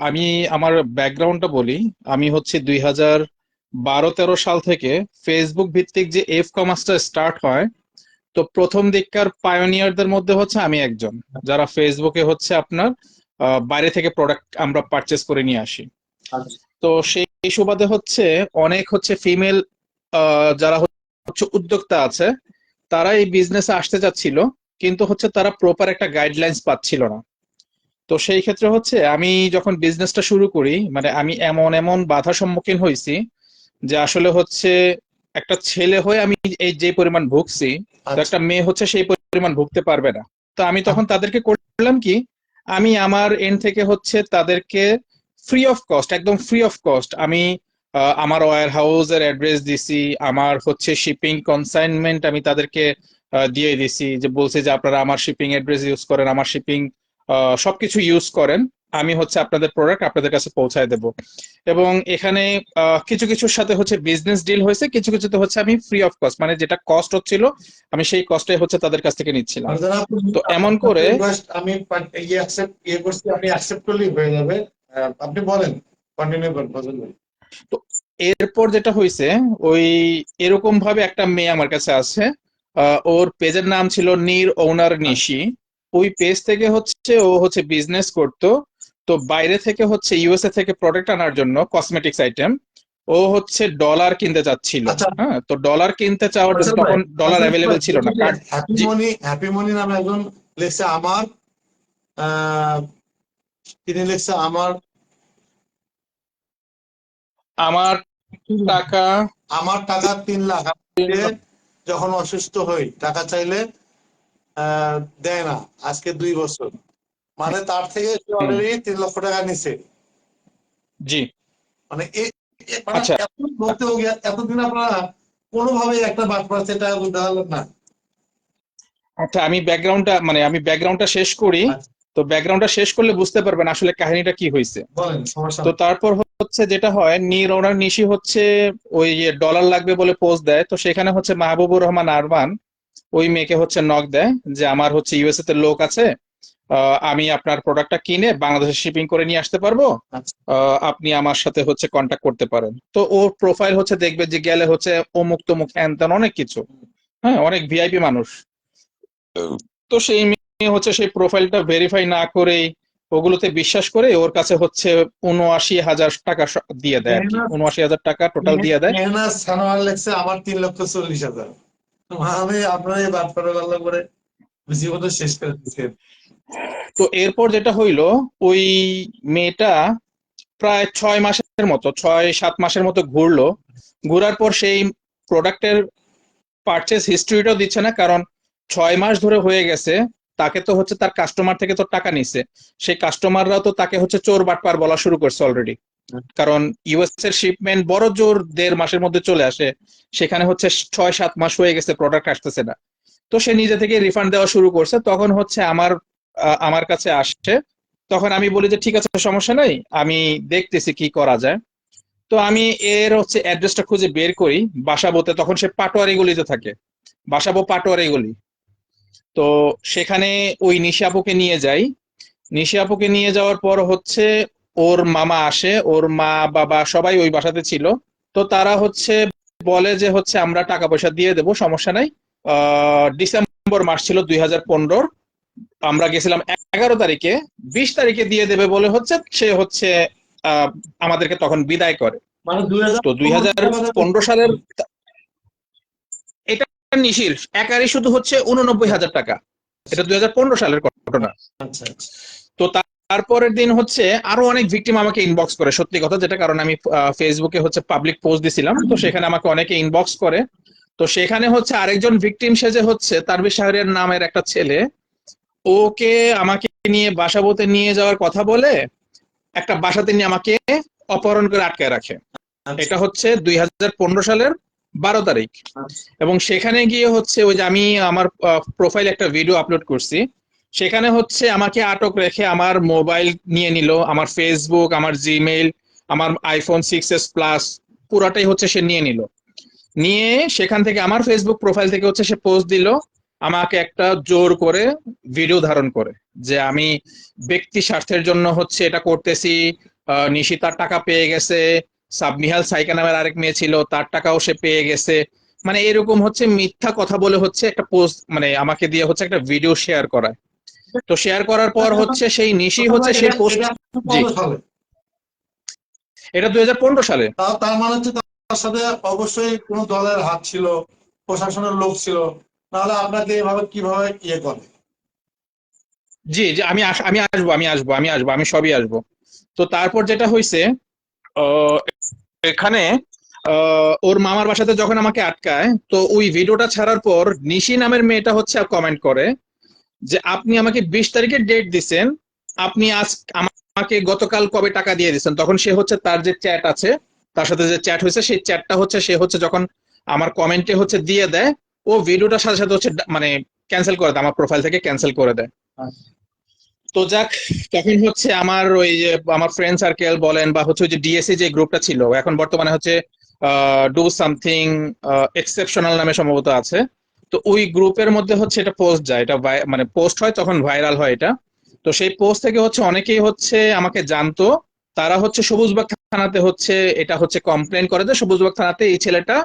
আমি আমার ব্যাকগ্রাউন্ডটা বলি। আমি হচ্ছে 2012-13 সাল থেকে ফেসবুক ভিত্তিক যে এফ কমার্সটা স্টার্ট হয়, তো প্রথম দিককার পায়োনিয়ারদের মধ্যে হচ্ছে আমি একজন, যারা ফেসবুকে হচ্ছে আপনার বাইরে থেকে প্রোডাক্ট আমরা পারচেস করে নিয়ে আসি। আচ্ছা, তো সেই সুবাদে হচ্ছে অনেক হচ্ছে ফিমেল যারা হচ্ছে উদ্যোক্তা আছে, তারা এই বিজনেসে আসতে চাচ্ছিল, কিন্তু হচ্ছে তারা প্রপার একটা গাইডলাইন্স পাচ্ছিল না। তো সেই ক্ষেত্রে হচ্ছে আমি যখন বিজনেসটা শুরু করি, মানে আমি এমন এমন বাধার সম্মুখীন হয়েছি যে আসলে হচ্ছে একটা ছেলে হয়ে আমি এই যে পরিমাণ ভুগছি, তো আচ্ছা, একটা মেয়ে হচ্ছে সেই পরিমাণ ভুগতে পারবে না। তো আমি তখন তাদেরকে করলাম কি, আমি আমার এন্ড থেকে হচ্ছে তাদেরকে ফ্রি অফ কস্ট, একদম ফ্রি অফ কস্ট আমি আমার ওয়্যার হাউসের অ্যাড্রেস দিছি, আমার হচ্ছে শিপিং কনসাইনমেন্ট আমি তাদেরকে দিয়ে দিছি, যে বলছি যে আপনারা আমার শিপিং অ্যাড্রেস ইউজ করেন, আমার শিপিং সবকিছু ইউজ করেন, আমি হচ্ছে আপনাদের প্রোডাক্ট আপনাদের কাছে পৌঁছায় দেব। এবং এখানে কিছু কিছুর সাথে হচ্ছে বিজনেস ডিল হয়েছে, কিছু কিছুতে হচ্ছে আমি ফ্রি অফ কস্ট, মানে যেটা কস্ট হচ্ছিল আমি সেই কস্টে হচ্ছে তাদের কাছ থেকে নিচ্ছিলাম। মানে যারা তো এমন করে রিকোয়েস্ট আমি ইয়ে করছি, আপনি অ্যাকসেপ্ট করলেই হয়ে যাবে। আপনি বলেন, কন্টিনিউ করেন ফজল ভাই। তো এরপর যেটা হয়েছে, ওই এরকম ভাবে একটা মেয়ে আমার কাছে আছে। ওর পেজের নাম ছিল নির ওনার নিশি। ওই পেজ থেকে হচ্ছে ও হচ্ছে বিজনেস করতো। তো বাইরে থেকে হচ্ছে ইউএসএ থেকে প্রোডাক্ট আনার জন্য কসমেটিক্স আইটেম ও হচ্ছে ডলার কিনতে চাচ্ছিল। আচ্ছা, হ্যাঁ, তো ডলার কিনতে চাওয়ার জন্য ফয়সাল ভাই, তখন ডলার ফয়সাল ভাই, অ্যাভেলেবেল ছিল না, কার্ড। জি। হ্যাপি মনি নামে একজন লিখছে আমার, আহ, তিনি লিখছে আমার আমার টাকা আমার টাকা 3 লাখ, আমি দিয়ে যখন অসুস্থ হই টাকা চাইলে আহ, দেয় না, আজকে 2 বছর, মানে তার থেকে সে হুম, অলরেডি 3 লক্ষ টাকা নিছে। জি। মানে মানে আচ্ছা এত বলতে গিয়ে এতদিন আপনারা কোনোভাবেই একটা বাদ পাচ্ছে এটা বুঝতে পারলেন না। আচ্ছা, আমি ব্যাকগ্রাউন্ডটা শেষ করি। আচ্ছা, তো ব্যাকগ্রাউন্ডটা শেষ করলে বুঝতে পারবেন আসলে কাহিনীটা কি হয়েছে। বলেন, সমস্যা তো নেই। তারপর হচ্ছে যেটা হয় ওনার নিশি হচ্ছে ওই ডলার লাগবে বলে পোস্ট দেয়, তো সেখানে হচ্ছে মাহবুবুর রহমান আরমান ওই মেয়েকে হচ্ছে নক দেয় যে আমার হচ্ছে ইউএসএ তে লোক আছে, আমি আপনার প্রোডাক্টটা কিনে বাংলাদেশে শিপিং করে নিয়ে আসতে পারবো, আচ্ছা। আপনি আমার সাথে হচ্ছে কন্ট্যাক্ট করতে পারেন। তো ওর প্রোফাইল হচ্ছে দেখবে যে গেলে হচ্ছে অমুক তমুক হ্যান ত্যান অনেক কিছু, হ্যাঁ অনেক ভিআইপি মানুষ। তো সেই মেয়ে হচ্ছে সেই প্রোফাইলটা ভেরিফাই না করেই ওগুলোতে বিশ্বাস করে ওর কাছে হচ্ছে ৭৯,০০০ টাকা দিয়ে দেয় আর কি, মেহনাত ৭৯,০০০ টাকা টোটাল দিয়ে দেয়। মেহনাত সানোয়ার লেখছে আমার ৩,৪০,০০০। আমি আপনার এই বাটপারে গল্লা করে জীবন শেষ করে দিচ্ছি। তো এরপর যেটা হইলো, ওই মেয়েটা প্রায় ৬ মাসের মতো ৬-৭ মাসের মতো ঘুরলো। ঘোরার পর সেই প্রোডাক্টের পারচেস হিস্ট্রিটাও দিচ্ছে না, কারণ ৬ মাস ধরে হয়ে গেছে। তাকে তো হচ্ছে তার কাস্টমার থেকে তো টাকা নিচ্ছে, সেই কাস্টমাররাও তো তাকে হচ্ছে চোর বাটপার বলা শুরু করছে অলরেডি। কারণ ইউএস এর শিপমেন্ট বড় জোর ১.৫ মাসের মধ্যে চলে আসে, সেখানে হচ্ছে ৬-৭ মাস হয়ে গেছে প্রোডাক্ট আসতেছে না। তো সে নিজে থেকে রিফান্ড দেওয়া শুরু করছে। তখন হচ্ছে আমার কাছে আসছে। তখন আমি বলি যে ঠিক আছে, সমস্যা নাই, আমি দেখতেছি কি করা যায়। তো আমি এর হচ্ছে অ্যাড্রেসটা খুঁজে বের করি বাসাবোতে। তখন সে পাটোয়ারি গলিতে থাকে, বাসাবো পাটোয়ারি গলি। তো সেখানে ওই নিশি আপুকে নিয়ে যাই। নিশি আপুকে নিয়ে যাওয়ার পর হচ্ছে ওর মামা আসে, ওর মা বাবা সবাই ওই বাসাতে ছিল। তো তারা হচ্ছে বলে যে হচ্ছে আমরা টাকা পয়সা দিয়ে দেবো, সমস্যা নাই। ডিসেম্বর মাস ছিল ২০১৫। আমরা গেছিলাম ১১ তারিখে, ২০ তারিখে দিয়ে দেবে বলে হচ্ছে সে হচ্ছে আমাদেরকে তখন বিদায় করে। মানে তো ২০১৫ সালের এটা নিশির একারই শুধু হচ্ছে ৮৯,০০০ টাকা। এটা ২০১৫ সালের ঘটনা। আচ্ছা আচ্ছা। তো তারপরের দিন হচ্ছে আরো অনেক ভিকটিম আমাকে ইনবক্স করে, সত্যি কথা যেটা, কারণ আমি ফেসবুকে হচ্ছে পাবলিক পোস্ট দিছিলাম, তো সেখানে আমাকে অনেকে ইনবক্স করে। তো সেখানে হচ্ছে আরেকজন ভিকটিম সেজে হচ্ছে তানভীর শাহরিয়ার নামের একটা ছেলে, ওকে আমাকে নিয়ে বাসাবোতে নিয়ে যাওয়ার কথা বলে একটা বাসাতে নিয়ে আমাকে অপহরণ করে আটকায় রাখে। আচ্ছা এটা হচ্ছে ২০১৫ সালের ১২ তারিখ। আচ্ছা। এবং সেখানে গিয়ে হচ্ছে ওই যে আমি আমার প্রোফাইল একটা ভিডিও আপলোড করছি, সেখানে হচ্ছে আমাকে আটক রেখে আমার মোবাইল নিয়ে নিল, আমার ফেসবুক, আমার জিমেইল, আমার আইফোন 6s প্লাস পুরাটাই হচ্ছে সে নিয়ে নিল। নিয়ে সেখান থেকে আমার ফেসবুক প্রোফাইল থেকে হচ্ছে সে পোস্ট দিল, আমাকে একটা জোর করে ভিডিও ধারণ করে যে আমি ব্যক্তি স্বার্থের জন্য হচ্ছে এটা করতেছি, নিশি তার টাকা পেয়ে গেছে, সাবনিহাল সাইকা নামের আরেক মেয়ে ছিল, তার টাকাও সে পেয়ে গেছে। মানে এরকম হচ্ছে মিথ্যা কথা বলে হচ্ছে একটা পোস্ট, মানে আমাকে দিয়ে হচ্ছে একটা ভিডিও শেয়ার করায়। তো শেয়ার করার পর হচ্ছে সেই নিশি হচ্ছে সেই পোস্ট। জি, এটা ২০১৫ সালে। তার মানে হচ্ছে তার সাথে অবশ্যই কোনো দলের হাত ছিল, প্রশাসনের লোক ছিল, নাহলে আপনাকে এভাবে কিভাবে ইয়ে করে। জি জি, আমি আসবো, আমি সবই আসবো। তো তারপর যেটা হয়েছে, এখানে ওর মামার বাসাতে যখন আমাকে আটকায়, তো ওই ভিডিওটা ছাড়ার পর নিশি নামের মেয়েটা হচ্ছে কমেন্ট করে যে আপনি আমাকে ২০ তারিখের ডেট দিছেন, আপনি আজ আমাকে গতকাল কবে টাকা দিয়ে দিচ্ছেন। তখন সে হচ্ছে তার যে চ্যাট আছে, তার সাথে যে চ্যাট হয়েছে সেই চ্যাটটা হচ্ছে সে হচ্ছে যখন আমার কমেন্টে হচ্ছে দিয়ে দেয়, ও ভিডিওটার সাথে সাথে হচ্ছে মানে ক্যান্সেল করে দেয়, আমার প্রোফাইল থেকে ক্যান্সেল করে দেয়। তো যাক, তখন হচ্ছে আমার ওই যে আমার ফ্রেন্ড সার্কেল বলেন বা হচ্ছে ওই যে ডিএসসি যে গ্রুপটা ছিল, এখন বর্তমানে হচ্ছে ডু সামথিং এক্সেপশনাল নামে সম্ভবত আছে। তো ওই গ্রুপের মধ্যে হচ্ছে এটা পোস্ট যায়, এটা মানে পোস্ট হয়, তখন ভাইরাল হয় এটা। তো সেই পোস্ট থেকে হচ্ছে অনেকেই হচ্ছে আমাকে জানতো, তারা হচ্ছে সবুজবাগ থানাতে হচ্ছে এটা হচ্ছে কমপ্লেন করে যে সবুজবাগ থানাতে এই ছেলেটা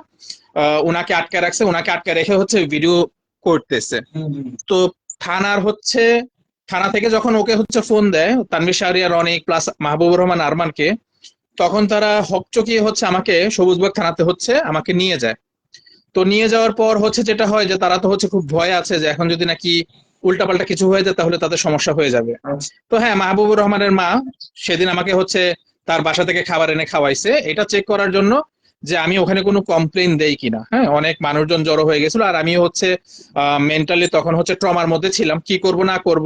উনাকে আটকে রাখছে, উনাকে আটকে রেখে হচ্ছে ভিডিও করতেছে। তো থানার হচ্ছে থানা থেকে যখন ওকে হচ্ছে ফোন দেয় তানভীর শাহরিয়ার অনেক প্লাস মাহবুবুর রহমান আরমানকে, তখন তারা হকচকিয়ে হচ্ছে আমাকে সবুজবাগ থানাতে হচ্ছে আমাকে নিয়ে যায়। তো নিয়ে যাওয়ার পর হচ্ছে যেটা হয় যে তারা তো হচ্ছে খুব ভয় আছে যে এখন যদি নাকি উল্টাপাল্টা কিছু হয়ে যায় তাহলে তাদের সমস্যা হয়ে যাবে। তো হ্যাঁ, মাহবুবুর রহমানের মা সেদিন আমাকে হচ্ছে তার বাসা থেকে খাবার এনে খাওয়াইছে, এটা চেক করার জন্য যে আমি ওখানে কোনো কমপ্লেন দেই কিনা। হ্যাঁ, অনেক মানুষজন জড়ো হয়ে গেছিল, আর আমি হচ্ছে মেন্টালি তখন হচ্ছে ট্রমার মধ্যে ছিলাম, কি করব না করব।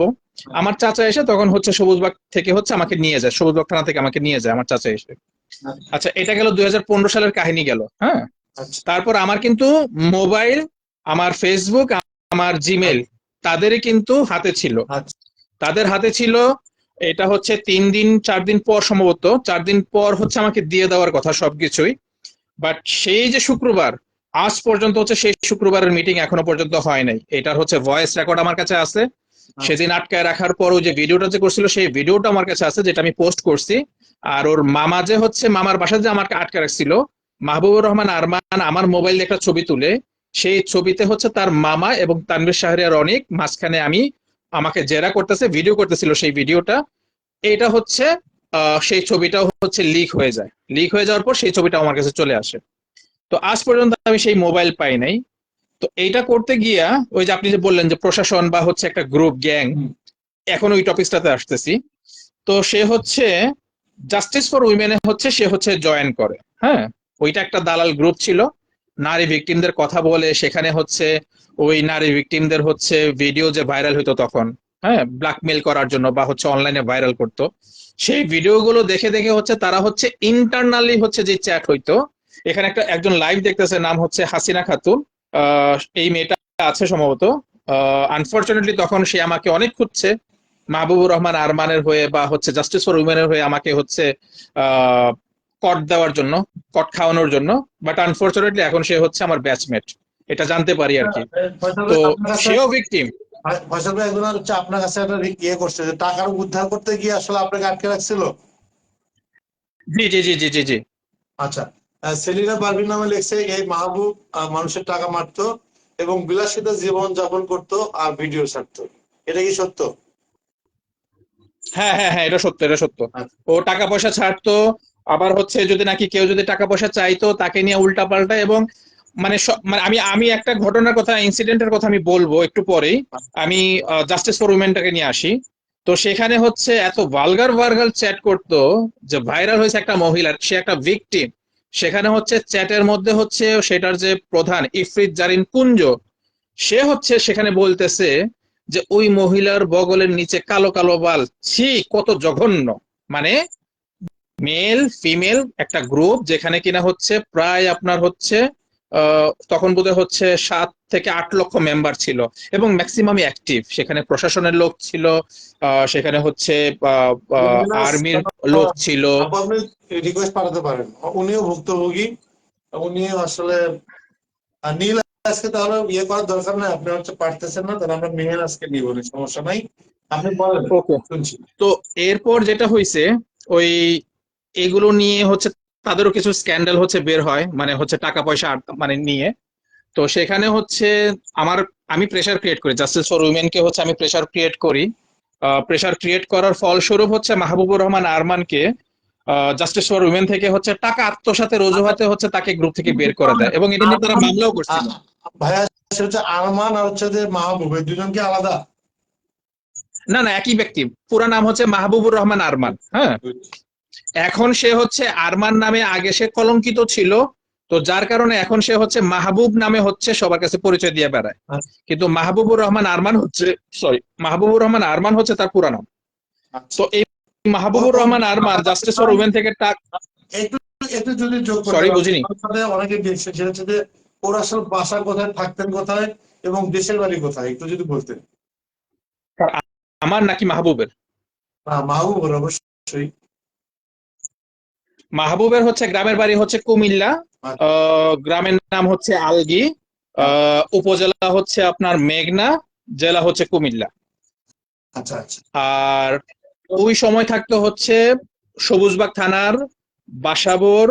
আমার চাচা এসে তখন হচ্ছে সবুজবাগ থেকে হচ্ছে আমাকে নিয়ে যায়, সবুজবাগ থানা থেকে আমাকে নিয়ে যায় আমার চাচা এসে। আচ্ছা, এটা গেল ২০১৫ সালের কাহিনী গেল। হ্যাঁ, তারপর আমার কিন্তু মোবাইল, আমার ফেসবুক, আমার জিমেল তাদেরই কিন্তু হাতে ছিল। তাদের হাতে ছিল এটা হচ্ছে 3 দিন 4 দিন পর, সম্ভবত 4 দিন পর হচ্ছে আমাকে দিয়ে দেওয়ার কথা সবকিছুই। বাট সেই যে শুক্রবার, আজ পর্যন্ত হচ্ছে সেই শুক্রবারের মিটিং এখনো পর্যন্ত হয় নাই। এটার হচ্ছে ভয়েস রেকর্ড আমার কাছে আছে। সেদিন আটকায় রাখার পর ওই যে ভিডিওটা যে করছিল সেই ভিডিওটা আমার কাছে আছে, যেটা আমি পোস্ট করছি। আর ওর মামা যে হচ্ছে, মামার বাসায় যে আমাকে আটকে রাখছিল, মাহবুবুর রহমান আরমান আমার মোবাইল দিয়ে একটা ছবি তুলে, সেই ছবিতে হচ্ছে তার মামা এবং তানভীর শাহরিয়ার অনেক মাঝখানে আমাকে জেরা করতেছে, ভিডিও করতেছিল সেই ভিডিওটা। এটা হচ্ছে সেই ছবিটাও হচ্ছে লিক হয়ে যাওয়ার পর সেই ছবিটা আমার কাছে চলে আসে। তো আজ পর্যন্ত আমি সেই মোবাইল পাই নাই। তো এইটা করতে গিয়া ওই যে আপনি যে বললেন যে প্রশাসন বা হচ্ছে একটা গ্রুপ গ্যাং, এখন ওই টপিকসটাতে আসতেছি। তো সে হচ্ছে জাস্টিস ফর উইমেনে হচ্ছে সে হচ্ছে জয়েন করে। হ্যাঁ, ওইটা একটা দালাল গ্রুপ ছিল, নারী ভিকটিমদের কথা বলে, সেখানে হচ্ছে ওই নারী ভিকটিমদের হচ্ছে ভিডিও যে ভাইরাল হইতো তখন, হ্যাঁ, ব্ল্যাকমেল করার জন্য বা হচ্ছে অনলাইনে ভাইরাল করতো, সেই ভিডিওগুলো দেখে দেখে হচ্ছে তারা হচ্ছে ইন্টারনালি হচ্ছে যে চ্যাট হইতো। এখানে একজন লাইভ দেখতেছে, নাম হচ্ছে হাসিনা খাতুন, এই মেয়েটা আছে সম্ভবত। আনফরচুনেটলি তখন সে আমাকে অনেক খুঁজছে মাহবুবুর রহমান আরমানের হয়ে বা হচ্ছে জাস্টিস ফর উইমেনের হয়ে, আমাকে হচ্ছে কট দেওয়ার জন্য, কট খাওয়ানোর জন্য। বাট আনফরচুনেটলি এখন সে হচ্ছে আমার ব্যাচমেট, এটা জানতে পারি আর কি। ফয়সাল তো ভাই, আপনার কাছে সেও ভিকটিম। ফয়সাল ভাই একজন হচ্ছে আপনার কাছে একটা ইয়ে করছে যে টাকা উদ্ধার করতে গিয়ে আসলে আপনাকে আটকে রাখছিল। জি জি জি জি জি জি। আচ্ছা, সেলিনা পারভীন নামে লিখছে এই মাহবুব মানুষের টাকা মারতো এবং বিলাসিতা জীবন যাপন করতো আর ভিডিও ছাড়তো। এটা কি সত্য? হ্যাঁ হ্যাঁ হ্যাঁ, এটা সত্য, এটা সত্য। আচ্ছা। ও টাকা পয়সা ছাড়তো, আবার হচ্ছে যদি নাকি কেউ যদি টাকা পয়সা চাইতো তাকে নিয়ে উল্টা পাল্টা। এবং মানে আমি আমি একটা ঘটনার কথা, ইনসিডেন্টের কথা আমি বলবো একটু পরেই। আমি জাস্টিস ফর উইমেনটাকে নিয়ে আসি। তো সেখানে হচ্ছে এত ভালগার ভালগার চ্যাট করতো, যে ভাইরাল হয়েছে একটা মহিলার, সে একটা ভিকটিম। সেখানে হচ্ছে চ্যাটের মধ্যে হচ্ছে সেটার যে প্রধান ইফরিত জারিন কুঞ্জ, সে হচ্ছে সেখানে বলতেছে যে ওই মহিলার বগলের নিচে কালো কালো বাল, ছি কত জঘন্য। মানে মেল ফিমেল একটা গ্রুপ, যেখানে কিনা হচ্ছে প্রায় আপনার হচ্ছে তখন বোধহয় হচ্ছে 7 থেকে 8 লক্ষ মেম্বার ছিল এবং ম্যাক্সিমামই অ্যাক্টিভ। সেখানে প্রশাসনের লোক ছিল, সেখানে হচ্ছে আর্মির লোক ছিল। আপু আপনি রিকোয়েস্ট পাঠাতে পারেন, উনিও ভুক্তভোগী। উনিও আসলে নীল আজকে তাহলে ইয়ে করার দরকার নাই, আপনি হচ্ছে পারতেছেন না, তাহলে আমরা মেহের আজকে নিব না, সমস্যা নাই, আপনি বলেন, ওকে। শুনছি। তো এরপর যেটা হয়েছে, ওই এগুলো নিয়ে হচ্ছে তাদেরও কিছু স্ক্যান্ডাল হচ্ছে বের হয়, মানে হচ্ছে টাকা পয়সা মানে নিয়ে। তো সেখানে হচ্ছে আমি প্রেসার ক্রিয়েট করি, জাস্টিস ফর উইমেনকে হচ্ছে আমি প্রেসার ক্রিয়েট করি। প্রেসার ক্রিয়েট করার ফলস্বরূপ হচ্ছে মাহবুবুর রহমান আরমানকে জাস্টিস ফর উইমেন থেকে হচ্ছে টাকা আত্মসাতের অজুহাতে হচ্ছে তাকে গ্রুপ থেকে বের করে দেয়, এবং এটা নিয়ে তারা মামলাও করছিল। ভাইয়া, সে হচ্ছে আরমান আর হচ্ছে যে মাহবুব, এই দুজন কি আলাদা? না না, একই ব্যক্তি, পুরা নাম হচ্ছে মাহবুবুর রহমান আরমান। হ্যাঁ, এখন সে হচ্ছে আরমান নামে, আগে সে কলঙ্কিত ছিল, তো যার কারণে এখন সে হচ্ছে মাহবুব নামে হচ্ছে সবার কাছে পরিচয় দিয়ে বেড়ায়। কিন্তু মাহবুবুর রহমান আরমান হচ্ছে, মাহবুবুর রহমান আরমান হচ্ছে তার পুরা নাম। তো এই Mahbubur Rahman Arman justice for women থেকে একটু একটু যদি যোগ করতে সরি পারেন, বুঝিনি। আমার সাথে অনেকে দেখছে, সেটা হচ্ছে যে ওর আসল বাসা কোথায়, থাকতেন কোথায় এবং দেশের বাড়ি কোথায়, একটু যদি বলতেন। আমার নাকি মাহবুবের? মাহবুব অবশ্যই। মাহবুবের হচ্ছে গ্রামের বাড়ি হচ্ছে কুমিল্লা, গ্রামের নাম হচ্ছে আলগি, উপজেলা হচ্ছে আপনার মেঘনা, জেলা হচ্ছে কুমিল্লা। আচ্ছা আচ্ছা। আর ওই সময় থাকতো হচ্ছে সবুজবাগ থানার বাসাবোর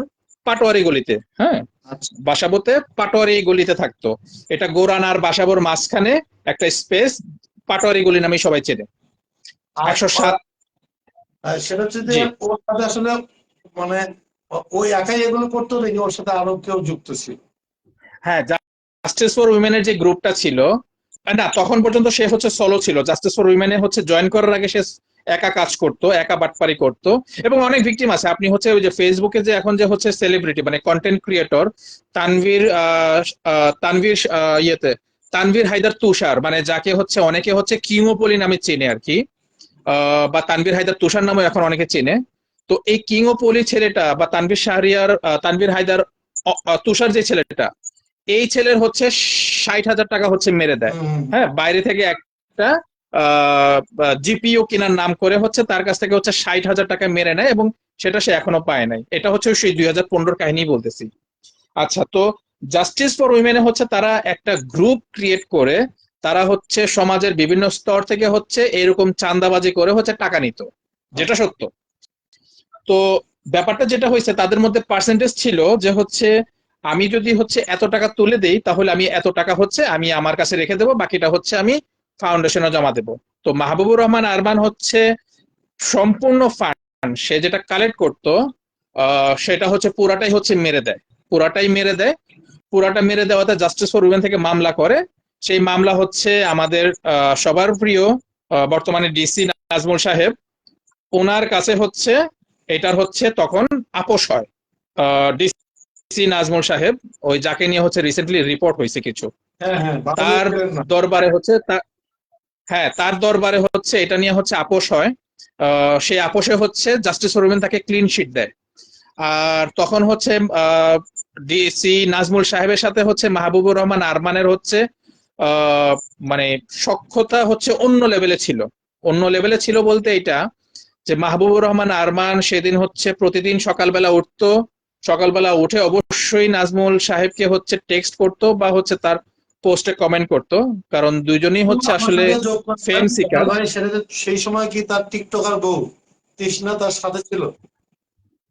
পাটোয়ারি গলিতে। হ্যাঁ, আচ্ছা। বাসাবোতে পাটোয়ারি গলিতে থাকতো। এটা গোরান আর বাসাবোর মাঝখানে একটা স্পেস, পাটোয়ারি গলি নামে সবাই চেনে। আর 107। সেটা হচ্ছে যে জি ওর সাথে আসলে মানে ওই একাই এগুলো করতো নাকি ওর সাথে আরো কেউ যুক্ত ছিল? হ্যাঁ, জাস্টিস ফর উইমেনের যে গ্রুপটা ছিল, না তখন পর্যন্ত সে হচ্ছে সলো ছিল। জাস্টিস ফর উইমেনে হচ্ছে জয়েন করার আগে সে একা কাজ করতো, একা বাটপারি করতো। এবং অনেক ভিকটিম আছে, আপনি হচ্ছে ওই যে ফেসবুকে যে এখন যে হচ্ছে সেলিব্রিটি মানে কন্টেন্ট ক্রিয়েটর তানভীর তানভীর ইয়েতে তানভীর হায়দার তুষার, মানে যাকে হচ্ছে অনেকে হচ্ছে কিংওপলি নামে চেনে আর কি, বা তানভীর হায়দার তুষার নামে এখন অনেকে চেনে। তো এই কিংওপলি ছেলেটা বা তানভীর শাহরিয়ার, তানভীর হায়দার তুষার যে ছেলেটা, এই ছেলের হচ্ছে 60,000 টাকা হচ্ছে মেরে দেয়। হ্যাঁ, বাইরে থেকে একটা জিপিও কেনার নাম করে হচ্ছে তার কাছ থেকে হচ্ছে 60,000 টাকা মেরে নেয়, এবং সেটা সে এখনো পায় নাই। এটা হচ্ছে সেই 2015 কাহিনী বলতেছি। আচ্ছা, তো জাস্টিস ফর উইমেনে হচ্ছে তারা একটা গ্রুপ ক্রিয়েট করে তারা হচ্ছে সমাজের বিভিন্ন স্তর থেকে হচ্ছে এরকম চাঁদাবাজি করে হচ্ছে টাকা নিত, যেটা সত্য। তো ব্যাপারটা যেটা হয়েছে, তাদের মধ্যে পার্সেন্টেজ ছিল যে হচ্ছে আমি যদি হচ্ছে এত টাকা তুলে দেই তাহলে আমি এত টাকা হচ্ছে আমি আমার কাছে রেখে দেবো, বাকিটা হচ্ছে আমি ফাউন্ডেশনে জমা দেবো। তো মাহবুবুর রহমান আরমান হচ্ছে সম্পূর্ণ ফান্ড সে যেটা কালেক্ট করতো সেটা হচ্ছে পুরাটাই হচ্ছে মেরে দেয়, পুরাটাই মেরে দেয়। পুরাটা মেরে দেওয়াতে জাস্টিস ফর উইমেন থেকে মামলা করে। সেই মামলা হচ্ছে আমাদের সবার প্রিয় বর্তমানে ডিসি নাজমুল সাহেব, ওনার কাছে হচ্ছে এটার হচ্ছে তখন আপোষ হয়। ডিসি নাজমুল সাহেব, ওই যাকে নিয়ে হচ্ছে রিসেন্টলি রিপোর্ট হয়েছে কিছু, হ্যাঁ হ্যাঁ, তার বাংলাদেশ ছিলেন না। দরবারে হচ্ছে হ্যাঁ, তার দরবারে হচ্ছে এটা নিয়ে হচ্ছে আপোষ হয়। সেই আপোষে হচ্ছে জাস্টিস ফর উইমেন তাকে ক্লিন শিট দেয়। আর তখন হচ্ছে ডিসি নাজমুল সাহেবের সাথে হচ্ছে মাহবুবুর রহমান আরমানের হচ্ছে আহ, মানে সখ্যতা হচ্ছে অন্য লেভেলে ছিল। অন্য লেভেলে ছিল বলতে এটা যে মাহবুবুর রহমান আরমান সেদিন হচ্ছে প্রতিদিন সকালবেলা উঠতো, সকালবেলা উঠে অবশ্যই নাজমুল সাহেবকে হচ্ছে টেক্সট করতো বা হচ্ছে তার পোস্টে কমেন্ট করতো, কারণ দুইজনই হচ্ছে আমার আসলে সাথে যোগ ফেম করেন সিকার। ভাই, সেটা সেই সময় কি তার টিকটকার বউ তৃষ্ণা তার সাথে ছিল?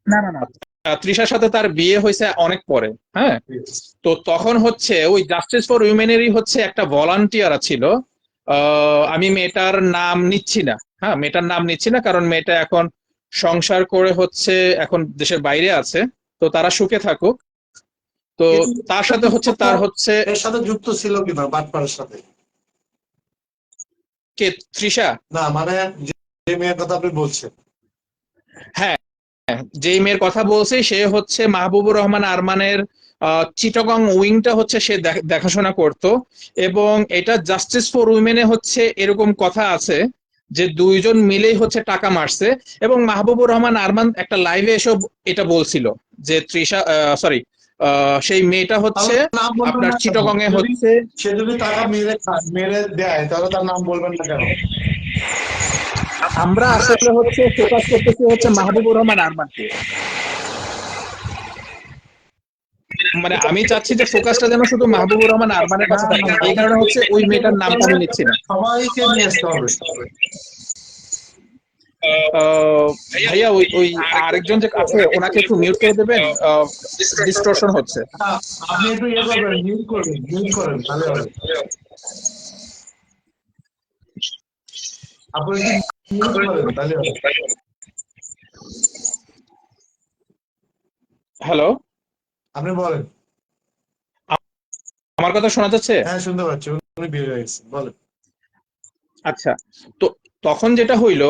না না না, তৃষার সাথে তার বিয়ে হয়েছে অনেক পরে। হ্যাঁ, তো তখন হচ্ছে ওই জাস্টিস ফর উইমেনেরই হচ্ছে একটা ভলান্টিয়ার ছিল। আমি মেয়েটার নাম নিচ্ছি না, হ্যাঁ মেয়েটার নাম নিচ্ছি না, কারণ মেয়েটা এখন সংসার করে হচ্ছে এখন দেশের বাইরে আছে। তো তারা সুখে থাকুক। তো তার সাথে হচ্ছে তার হচ্ছে এর সাথে যুক্ত ছিল কিনা বাটপাড়ের সাথে? কে, তৃষা? না মানে যে মেয়ের কথা আপনি বলছেন। হ্যাঁ, যেই মেয়ের কথা বলছি সে হচ্ছে মাহবুবুর রহমান আরমানের চিটাগং উইংটা হচ্ছে সে দেখাশোনা করত। এবং এটা জাস্টিস ফর উইমেনে হচ্ছে এরকম কথা আছে যে দুইজন মিলেই হচ্ছে টাকা মারছে। এবং মাহবুবুর রহমান আরমান একটা লাইভে এসব এটা বলছিল যে তৃষা, সরি, সেই মেয়েটা হচ্ছে তাহলে নাম বলবেন আপনার না কেন? চিটাগং এ যদি হচ্ছে। সে যদি টাকা মেরে দেয় তাহলে তার নাম বলবেন না কেন? আমরা আসলে হচ্ছে ফোকাস করতেছি হচ্ছে মাহবুবুর রহমান আরমানকে, মানে আমি চাচ্ছি যে ফোকাসটা যেন শুধু মাহবুবুর রহমান আরমানের না কাছে থাকে, না, এই কারণে হচ্ছে ওই মেয়েটার নামটা আমি নিচ্ছি না। সবাইকে নিয়ে আসতে হবে। ভাইয়া, ওই ওই আরেকজন যে আছে ওনাকে একটু মিউট করে দেবেন, ডিস্টরশন হচ্ছে। হ্যাঁ, আপনি একটু ইয়ে করবেন, মিউট করেন তাহলে হবে। আপনি একটু মিউট করেন তাহলে হবে। হ্যালো, আপনি বলেন। আমার কথা শোনা যাচ্ছে? হ্যাঁ শুনতে পাচ্ছি, উনি বের হয়ে গেছে, বলেন। আচ্ছা, তো তখন যেটা হইলো,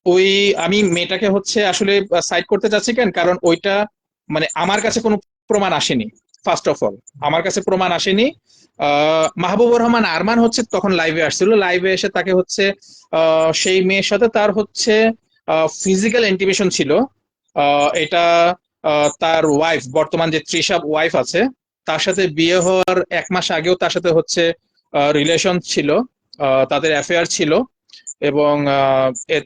ওই আমি মেয়েটাকে হচ্ছে আসলে সাইড করতে চাচ্ছি কেন, কারণ ওইটা মানে আমার কাছে কোনো প্রমাণ আসেনি। ফার্স্ট অফ অল আমার কাছে প্রমাণ আসেনি। মাহবুবুর রহমান আরমান হচ্ছে তখন লাইভে আসছিল, লাইভে এসে তাকে হচ্ছে সেই মেয়ের সাথে তার হচ্ছে ফিজিক্যাল ইন্টিমেশন ছিল। এটা তার ওয়াইফ, বর্তমান যে তৃষা ওয়াইফ আছে, তার সাথে বিয়ে হওয়ার 1 মাস আগেও তার সাথে হচ্ছে রিলেশন ছিল, তাদের অ্যাফেয়ার ছিল। এবং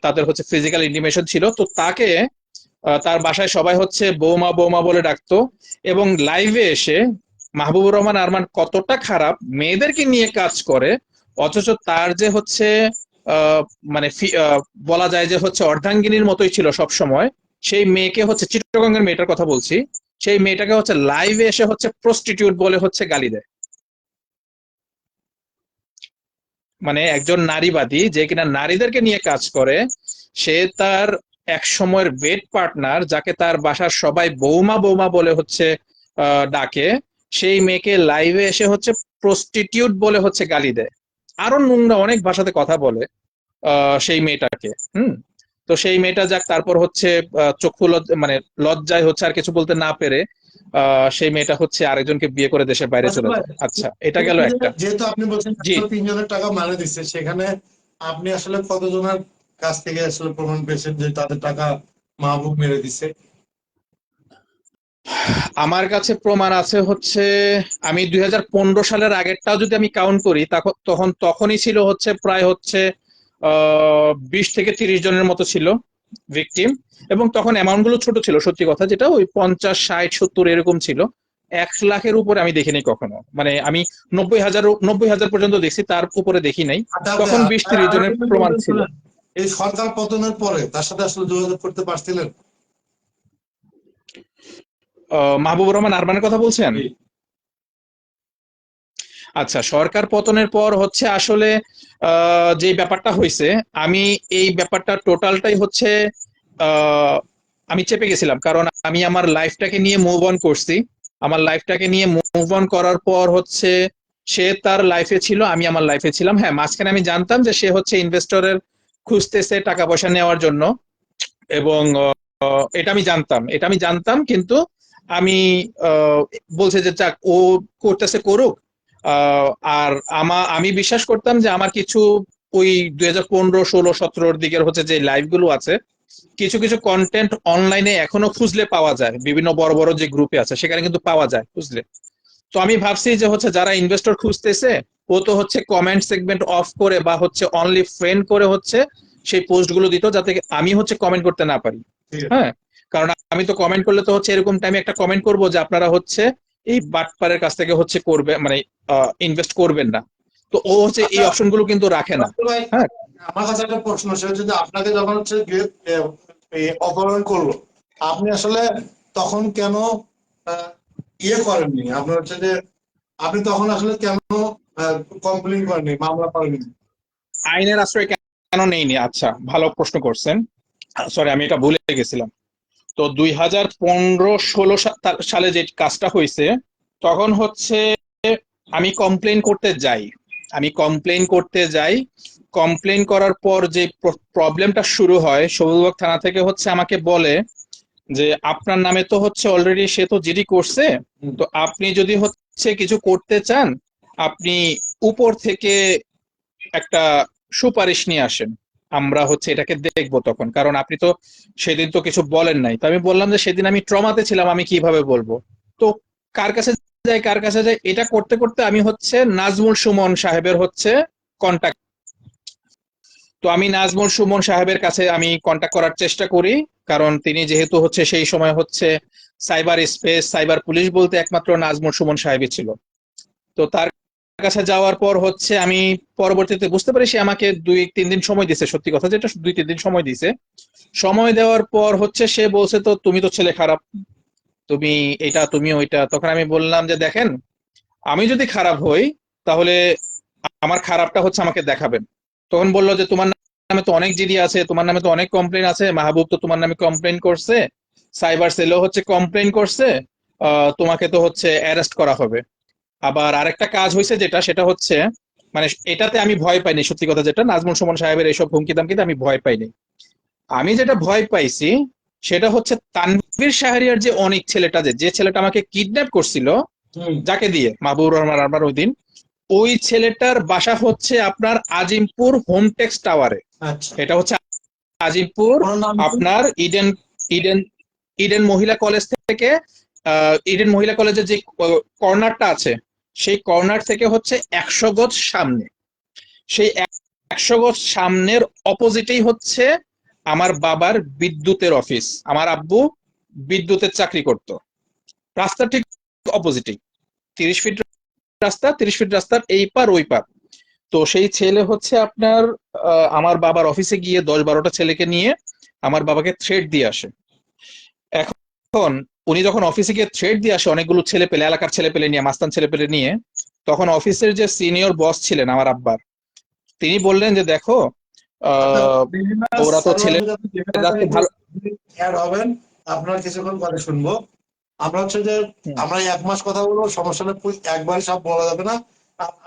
তাদের হচ্ছে ফিজিক্যাল ইন্টিমেশন ছিল। তো তাকে তার বাসায় সবাই হচ্ছে বৌমা বৌমা বলে ডাকতো। এবং লাইভে এসে মাহবুবুর রহমান আরমান কতটা খারাপ মেয়েদেরকে নিয়ে কাজ করে, অথচ তার যে হচ্ছে আহ, মানে বলা যায় যে হচ্ছে অর্ধাঙ্গিনীর মতোই ছিল সব সময়। সেই মেয়েকে হচ্ছে, চিত্তরঞ্জনের মেয়েটার কথা বলছি, সেই মেয়েটাকে হচ্ছে লাইভে এসে হচ্ছে প্রস্টিটিউট বলে হচ্ছে গালি দেয়। মানে একজন নারীবাদী যে কিনা নারীদেরকে নিয়ে কাজ করে, সে তার এক সময়ের বেড পার্টনার যাকে তার বাসার সবাই বৌমা বৌমা বলে হচ্ছে ডাকে, সেই মেয়েকে লাইভে এসে হচ্ছে প্রস্টিটিউট বলে হচ্ছে গালি দেয়। আরো নোংরা অনেক ভাষাতে কথা বলে সেই মেয়েটাকে। তো সেই মেয়েটা যাক তারপর হচ্ছে চক্ষু মানে লজ্জায় হচ্ছে আর কিছু বলতে না পেরে সেই মেয়েটা হচ্ছে আরেকজনকে বিয়ে করে দেশের বাইরে আচ্ছা চলে ভাই, যায়। আচ্ছা, এটা গেল একটা। যেহেতু আপনি বলছেন জি, 3 জনের টাকা মানে দিচ্ছে, সেখানে আপনি আসলে কতজনের কাছ থেকে আসলে প্রমাণ পেয়েছেন যে তাদের টাকা মাহবুব মেরে দিচ্ছে? আমার কাছে প্রমাণ আছে হচ্ছে, আমি 2015 সালের আগেরটাও যদি আমি কাউন্ট করি তখনই ছিল হচ্ছে প্রায় হচ্ছে 20 থেকে 30 জনের মতো ছিল ভিকটিম, এবং তখন অ্যামাউন্ট গুলো ছোট ছিল, সত্যি কথা যেটা ওই 50, 60, 70 এরকম ছিল। 1 লাখের উপরে আমি দেখিনি কখনো, মানে আমি 90,000 পর্যন্ত দেখছি, তার উপরে দেখি নাই। আচ্ছা, তখন 20-30 আর জনের একটা প্রমাণ বিষয় ছিল। শুনেন, এই সরকার পতনের পরে তার সাথে আসলে যোগাযোগ করতে পারছিলেন? মাহবুবুর রহমান আরমানের কথা বলছেন? জি। আচ্ছা, সরকার পতনের পর হচ্ছে আসলে যে ব্যাপারটা হয়েছে, আমি এই ব্যাপারটা টোটালটাই হচ্ছে আহ, আমি চেপে গেছিলাম, কারণ আমি আমার লাইফটাকে নিয়ে মুভ অন করছি। আমার লাইফটাকে নিয়ে মুভ অন করার পর হচ্ছে সে তার লাইফে ছিল, আমি আমার লাইফে ছিলাম। হ্যাঁ, মাঝখানে আমি জানতাম যে সে হচ্ছে ইনভেস্টরের খুঁজতেছে টাকা পয়সা নেওয়ার জন্য, এবং এটা আমি জানতাম, কিন্তু আমি আহ, বলছে যে যাক, ও করতেছে করুক। আহ, আর আমি বিশ্বাস করতাম যে আমার কিছু ওই 2015, 16, 17 দিকের হচ্ছে যে লাইভ গুলো আছে, কিছু কিছু কন্টেন্ট অনলাইনে এখনো খুঁজলে পাওয়া যায়, বিভিন্ন বড় বড় যে গ্রুপে আছে সেখানে কিন্তু পাওয়া যায় বুঝলে। তো আমি ভাবছি যে হচ্ছে যারা ইনভেস্টর খুঁজতেছে, ও তো হচ্ছে কমেন্ট সেগমেন্ট অফ করে বা হচ্ছে অনলি ফ্রেন্ড করে হচ্ছে সেই পোস্ট গুলো দিত, যাতে আমি হচ্ছে কমেন্ট করতে না পারি। ঠিক আছে। হ্যাঁ, কারণ আমি তো কমেন্ট করলে তো হচ্ছে এরকম টাইমে একটা কমেন্ট করব যে আপনারা হচ্ছে এই বাটপারের কাছ থেকে হচ্ছে করবে, মানে ইনভেস্ট করবেন না। তো ও হচ্ছে এই আচ্ছা, অপশন গুলো কিন্তু রাখে না। ডক্টর ভাই, হ্যাঁ, আমার কাছে একটা প্রশ্ন, সেটা হচ্ছে যে আপনাকে যখন হচ্ছে অপহরণ করলো, আপনি আসলে তখন কেন আহ, ইয়ে করেননি? আপনার হচ্ছে যে আপনি তখন আসলে কেন কমপ্লেন করেননি, মামলা করেননি? আইনের আশ্রয় কেন নেইনি? আচ্ছা, ভালো প্রশ্ন করছেন। সরি, আমি এটা ভুলে গেছিলাম। তো 2015-16 সালে যে কাজটা হয়েছে, তখন হচ্ছে আমি কমপ্লেন করতে যাই। কমপ্লেন করার পর যে প্রবলেমটা শুরু হয়, সবুজবাগ থানা থেকে হচ্ছে আমাকে বলে যে আপনার নামে তো হচ্ছে অলরেডি সে তো জিডি করছে, তো আপনি যদি হচ্ছে কিছু করতে চান, আপনি উপর থেকে একটা সুপারিশ নিয়ে আসেন, আমরা হচ্ছে এটাকে দেখবো তখন, কারণ আপনি তো সেদিন তো কিছু বলেন নাই। তো আমি বললাম যে সেদিন আমি ট্রমাতে ছিলাম, আমি কিভাবে বলবো। তো কার কাছে যাই এটা করতে করতে আমি হচ্ছে নাজমুল সুমন সাহেবের হচ্ছে কন্টাক্ট। তো আমি নাজমুল সুমন সাহেবের কাছে আমি কন্টাক্ট করার চেষ্টা করি, কারণ তিনি যেহেতু হচ্ছে সেই সময় হচ্ছে সাইবার স্পেস, সাইবার পুলিশ বলতে একমাত্র নাজমুল সুমন সাহেবই ছিল। তো তার কাছে যাওয়ার পর হচ্ছে আমি পরবর্তীতে বুঝতে পারি সে আমাকে 2-3 দিন সময় দিছে, সত্যি কথা যেটা 2-3 দিন সময় দিছে। সময় দেওয়ার পর হচ্ছে সে বলছে, তো তুমি তো ছেলে খারাপ, তুমি এটা তুমি ওইটা। তখন আমি বললাম যে দেখেন, আমি যদি খারাপ হই তাহলে আমার খারাপটা হচ্ছে আমাকে দেখাবেন। তখন বললো যে তোমার নামে তো অনেক জিডি আছে, তোমার নামে তো অনেক কমপ্লেন আছে, মাহবুব তো তোমার নামে কমপ্লেন করছে, সাইবার সেলও হচ্ছে কমপ্লেন করছে, তোমাকে তো হচ্ছে অ্যারেস্ট করা হবে। আবার আরেকটা কাজ হয়েছে যেটা, সেটা হচ্ছে মানে এটাতে আমি ভয় পাইনি, সত্যি কথা যেটা, নাজমুল সুমন সাহেবের এইসব হুমকি দামকিতে আমি ভয় পাইনি। আমি যেটা ভয় পাইছি সেটা হচ্ছে তানভীর শাহরিয়ার যে অনেক ছেলেটা, যে ছেলেটা আমাকে কিডন্যাপ করছিল, হুম। যাকে দিয়ে মাহবুবুর রহমান আরমান ওই দিন, ওই ছেলেটার বাসা হচ্ছে আপনার আজিমপুর হোমটেক্স টাওয়ারে। আচ্ছা, এটা হচ্ছে আজিমপুর ওনার নাম কি? আপনার ইডেন ইডেন ইডেন মহিলা কলেজ থেকে, ইডেন মহিলা কলেজের যে কর্নারটা আছে, সেই কর্নার থেকে হচ্ছে 100 গজ সামনে, সেই 100 গজ সামনের অপোজিটেই হচ্ছে আমার বাবার বিদ্যুতের অফিস। আমার আব্বু বিদ্যুতের চাকরি করত, রাস্তা ঠিক অপোজিটেই। 30 ফিট রাস্তা, 30 ফিট রাস্তার এই পার ওই পার। তো সেই ছেলে হচ্ছে আপনার আমার বাবার অফিসে গিয়ে 10-12টা ছেলেকে নিয়ে আমার বাবাকে থ্রেট দিয়ে আসে। এখন উনি যখন অফিসে গিয়ে থ্রেট দিয়ে আসে অনেকগুলো ছেলে পেলে, এলাকার ছেলে পেলে নিয়ে, মাস্তান ছেলে পেলে নিয়ে, তখন অফিসের যে সিনিয়র বস ছিলেন আমার আব্বার, তিনি বললেন যে দেখো, আচ্ছা, আহ, বিভিন্ন ওরা তো সার্ভার ছেলেরা আপনি যেখানে তো ভালো। অ্যাড হবেন, আপনার কিছুক্ষণ পরে শুনবো। আমরা হচ্ছে যে হুম। আমরা 1 মাস কথা বলবো, সমস্যা নেই, একবারই সব বলা যাবে না।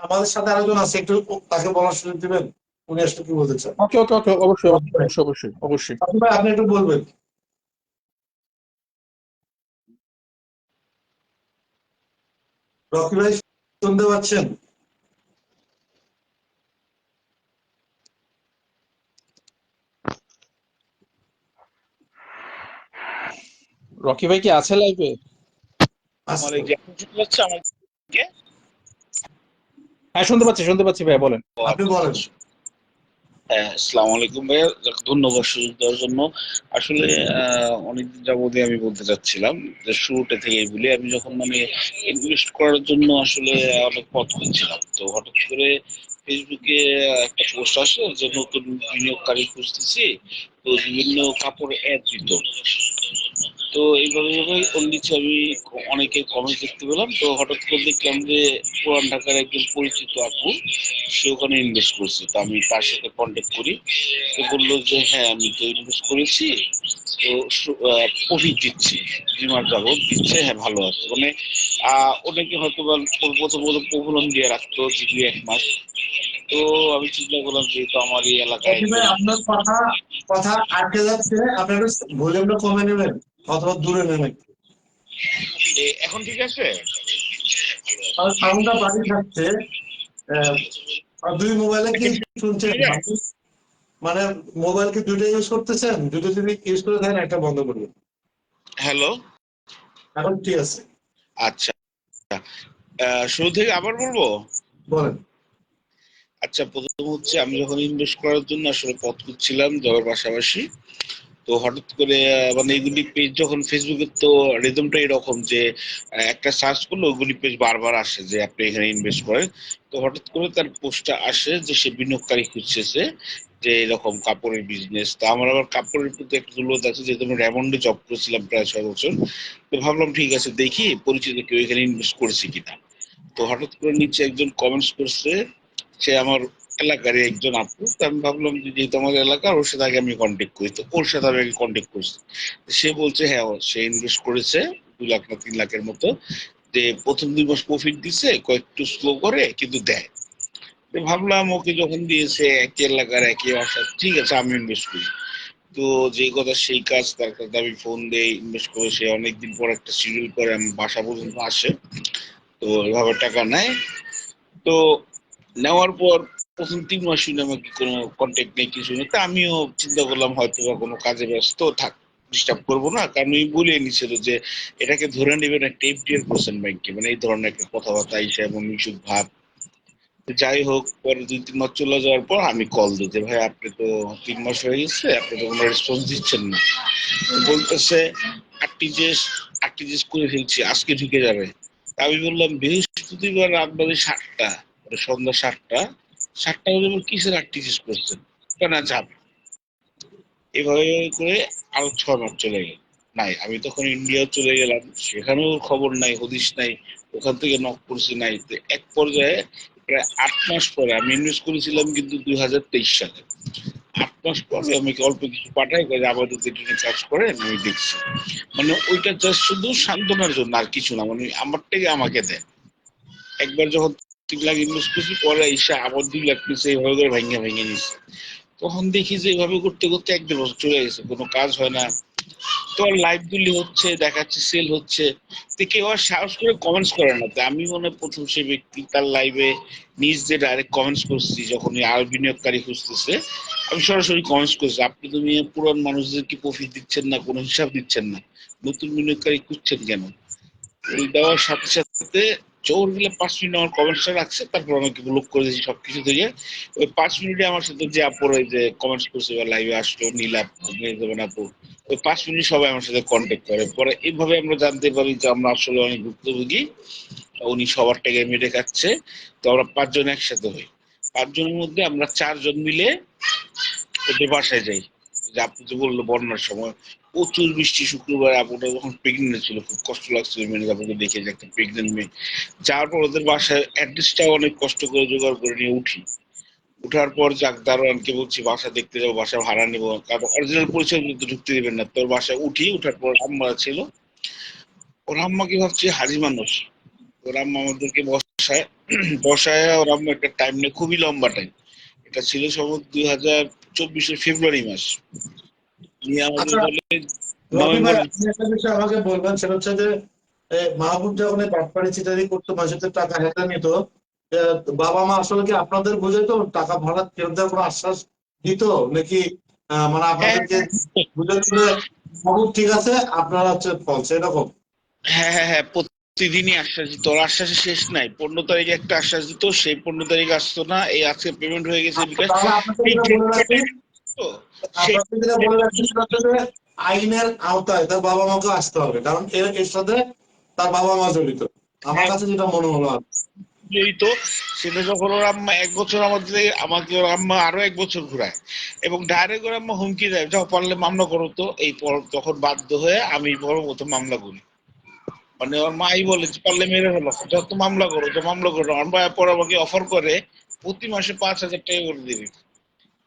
আমাদের সাথে আরেকজন আছে, একটু তাকে বলার সুযোগ দিবেন, উনি আসলে কি বলতে চান। ওকে ওকে ওকে, অবশ্যই রকি ভাই, অবশ্যই অবশ্যই অবশ্যই। রকি ভাই, আপনি একটু বলবেন। রকি ভাই, শুনতে পাচ্ছেন? রকি ভাই কি আছে লাইভে? আচ্ছা, হ্যাঁ, শুনতে পাচ্ছি ভাই, বলেন। আপনি বলেন। হ্যাঁ, আসসালামু আলাইকুম ভাইয়া, ধন্যবাদ সুযোগ দেওয়ার জন্য। আসলে অনেকদিন যাবতীয় আমি বলতে চাচ্ছিলাম যে শুরুটা থেকেই বলি, আমি যখন মানে ইনভেস্ট করার জন্য আসলে অনেক পথ খুঁজছিলাম, তো হঠাৎ করে ফেসবুকে একটা পোস্ট আসে যে নতুন বিনিয়োগকারী খুঁজতেছি, তো বিভিন্ন কাপড় অ্যাড দিত। তো এইভাবে ভাবে ওর নিচে আমি অনেকের কমেন্ট দেখতে পেলাম, তো হঠাৎ করে দেখলাম যে পুরান ঢাকার একজন পরিচিত আপু, সে ওখানে ইনভেস্ট করছে। তো আমি তার সাথে কন্ট্যাক্ট করি, তো বললো যে হ্যাঁ আমি তো ইনভেস্ট করেছি, তো প্রফিট দিচ্ছে, 2 মাস যাবত দিচ্ছে, হ্যাঁ ভালো আছে মানে। অনেকে হয়তো বা প্রথম প্রথম প্রবলন দিয়ে রাখতো যে 2-1 মাস। তো আমি চিন্তা করলাম যেহেতু আমার এই এলাকায় রকি ভাই, একজন। আপনার কথা কথা আটকে যাচ্ছে, আপনি একটু ভলিউমটা কমে নেবেন অথবা দূরে নেবেন। এখন ঠিক আছে? আর সাউন্ডটা বাড়ি থাকছে। আহ, আর দুই মোবাইলে কি এখন শুনছেন ঠিক আছে? আপনি? মানে মোবাইল কি দুটো ইউজ করতেছেন? দুটো যদি ইউজ করে থাকেন একটা বন্ধ করবেন। হ্যালো। এখন ঠিক আছে, আচ্ছা, শুরু থেকে আবার বলবো। বলেন। আচ্ছা, প্রথম হচ্ছে আমি যখন ইনভেস্ট করার জন্য আসলে পথ খুঁজছিলাম জবের পাশাপাশি, তো হঠাৎ করে মানে এইগুলি পেজ যখন ফেসবুকের তো রিদমটা এরকম যে একটা সার্চ করলে ওইগুলি পেজ বারবার আসে যে আপনি এখানে ইনভেস্ট করেন। তো হঠাৎ করে তার পোস্টটা আসে যে সে বিনিয়োগকারী খুঁজছে, যে এরকম কাপড়ের বিজনেস। তো আমার আবার কাপড়ের প্রতি একটা দুর্বলতা আছে, যেহেতু আমি রেমন্ডে জব করেছিলাম প্রায় 6 বছর। তো ভাবলাম ঠিক আছে, দেখি পরিচিত কেউ এখানে ইনভেস্ট করেছে কিনা। তো হঠাৎ করে নিচে একজন কমেন্টস করছে, সে আমার এলাকারই একজন আপু। তো আমি ভাবলাম যে যেহেতু আমাদের এলাকার, ওর সাথে আগে আমি কন্ট্যাক্ট করি, তো ওর সাথে আমি কন্ট্যাক্ট করছি। সে বলছে হ্যাঁ সে ইনভেস্ট করেছে 2 লাখ না 3 লাখের মতো, যে প্রথম 2 মাস প্রফিট দিছে, কয়েকটু স্লো করে কিন্তু দেয়। তো ভাবলাম ওকে যখন দিয়েছে একই এলাকার একই বাসা, ঠিক আছে আমি ইনভেস্ট করি। তো যে কথা সেই কাজ, তার কাছে আমি ফোন দিয়ে ইনভেস্ট করে সে অনেকদিন পর একটা শিডিউল করে আমার বাসা পর্যন্ত আসে, তো এভাবে টাকা নেয়। তো নেওয়ার পর প্রথম 3 মাস শুনে আমাকে কোনো কন্ট্যাক্ট নেই, কিছু নেই। তা আমিও চিন্তা করলাম হয়তো বা কোনো কাজে ব্যস্ত থাক, ডিস্টার্ব করবো না, কারণ ওই বলে নিছিল যে এটাকে ধরে নেবেন একটা এফডিআর পার্সেন্ট ব্যাংকে, মানে এই ধরনের একটা কথাবার্তা আইসা এবং মিশুক ভাব। তো যাই হোক, পরে 2-3 মাস চলে যাওয়ার পর আমি কল দিই যে ভাই আপনি তো 3 মাস হয়ে গেছে, আপনি তো কোনো রেসপন্স দিচ্ছেন না। তো বলতেছে আরটিজিএস আরটিজিএস করে ফেলছি, আজকে ঢুকে যাবে। তা আমি বললাম বৃহস্পতিবার রাত বাজে 7টা, মানে সন্ধ্যা 7টা বাজে আমার কিসের আরটিজিএস করছেন? না যাবে। এভাবে করে আরো 6 মাস চলে গেল। নাই, আমি তখন ইন্ডিয়াও চলে গেলাম, সেখানেও খবর নাই হদিস নাই। ওখান থেকে নক করছি, নাই। তো এক পর্যায়ে প্রায় 8 মাস পরে আমি ইনভেস্ট করেছিলাম কিন্তু 2023 সালে। 8 মাস পরে আমাকে অল্প কিছু পাঠায় করে আপাতত এটা নিয়ে কাজ করে, আমি দেখছি। মানে ওইটা জাস্ট শুধু সান্ত্বনার জন্য, আর কিছু না, মানে আমার থেকে আমাকে দেয়। একবার যখন 3 লাখ ইনভেস্ট করছি, পরে এসে আবার 2 লাখ নিচ্ছে, এইভাবে করে ভেঙে ভেঙে নিচ্ছে। তখন দেখি যে এইভাবে করতে করতে 1-1.5 বছর চলে গেছে, কোনো কাজ হয় না। তো লাইভ গুলি হচ্ছে, দেখাচ্ছে সেল হচ্ছে, তো কেউ আর সাহস করে কমেন্টস করে না। তো আমি মনে হয় প্রথম সেই ব্যক্তি তার লাইভে নিজ যে ডাইরেক্ট কমেন্টস করছি, যখন আর বিনিয়োগকারী খুঁজতেছে আমি সরাসরি কমেন্টস করছি, আপনি তো মেয়ে পুরান মানুষদেরকে প্রফিট দিচ্ছেন না, কোনো হিসাব দিচ্ছেন না, নতুন বিনিয়োগকারী খুঁজছেন কেন? এই দেওয়ার সাথে সাথে জোর গেলে 5 মিনিট আমার কমেন্টসটা রাখছে, তারপর আমাকে ব্লক করে দিয়েছি সবকিছু থেকে। ওই 5 মিনিটে আমার সাথে যে আপুর যে কমেন্টস করছে বা লাইভে আসলো, নীলাপ দেবেন আপু, ওই 5 মিনিট সবাই আমার সাথে কন্ট্যাক্ট করে। পরে এইভাবে আমরা জানতে পারি যে আমরা আসলে অনেক ভুক্তভোগী, উনি সবার টাকা মেরে খাচ্ছে। তো আমরা 5 জন একসাথে হই, 5 জনের মধ্যে আমরা 4 জন মিলে ওদের বাসায় যাই। যে আপনি যে বললো বন্যার সময় প্রচুর বৃষ্টি, শুক্রবার আপুটা যখন প্রেগনেন্ট ছিল, খুব কষ্ট লাগছিল মেয়ে আপুকে দেখে যে একটা প্রেগনেন্ট মেয়ে। যাওয়ার পর ওদের বাসায় অ্যাড্রেসটাও অনেক কষ্ট করে জোগাড় করে নিয়ে উঠি। উঠার পর যাক দারোয়ানকে বলছি বাসা দেখতে যাবো, বাসা ভাড়া নেবো, কারণ অরিজিনাল পরিচয় কিন্তু ঢুকতে দিবেন না। তোর বাসায় উঠি, উঠার পর আম্মা ছিল, ওর আম্মাকে ভাবছি হাজি মানুষ। ওর আম্মা আমাদেরকে বসায় বসায়, ওর আম্মা একটা টাইম নেই, খুবই লম্বা টাইম। এটা ছিল সম্ভবত 2024-এর ফেব্রুয়ারি মাস। নিয়ে আমাদের আচ্ছা বলে রকি ভাই, নভেম্বর। আপনি একটা বিষয় আমাকে বলবেন, সেটা হচ্ছে যে মাহবুব যখন এই বাটপাড়ি চিটারি করতো, মানুষের থেকে টাকা হেঁটে নিত, বাবা মা আসলে কি আপনাদের বুঝাইতো, টাকা ভাড়া ফেরত দেওয়ার কোনো আশ্বাস দিত নাকি? মানে হ্যাঁ, আপনাদেরকে বুঝাইতো যে মাহবুব ঠিক আছে, আপনারা হচ্ছে ফলস এরকম? হ্যাঁ, হ্যাঁ, হ্যাঁ, প্রতিদিনই আশ্বাস দিত, ওর আশ্বাসের শেষ নাই। 15 তারিখে একটা আশ্বাস দিত, সেই 15 তারিখ আসতো না, এই আজকে পেমেন্ট হয়ে গেছে বিকাশ, তাহলে আপনাকে এই যেটা বলে রাখি, তো সেই আপনাকে যেটা বলে রাখছি সেটা হচ্ছে যে আইনের আওতায় তার বাবা মাকে আসতে হবে, কারণ এর সাথে তার বাবা মা জড়িত। আমার কাছে যেটা মনে হলো আর কি। জড়িত। সেটা যখন ওর আম্মা 1 বছর আমাকে ওর আম্মা আরো 1 বছর ঘুরায় এবং ডাইরেক্ট ওর আম্মা হুমকি দেয়, যখন পারলে মামলা করো তো। এই পর তখন বাধ্য হয়ে আমি বড় মতো মামলা করি। মানে ওর মাই বলে যে পারলে মেরে ফেলো, যত মামলা করো তো মামলা করো। আমার ভাই পর আমাকে অফার করে প্রতি মাসে 5,000 টাকা করে দিবি।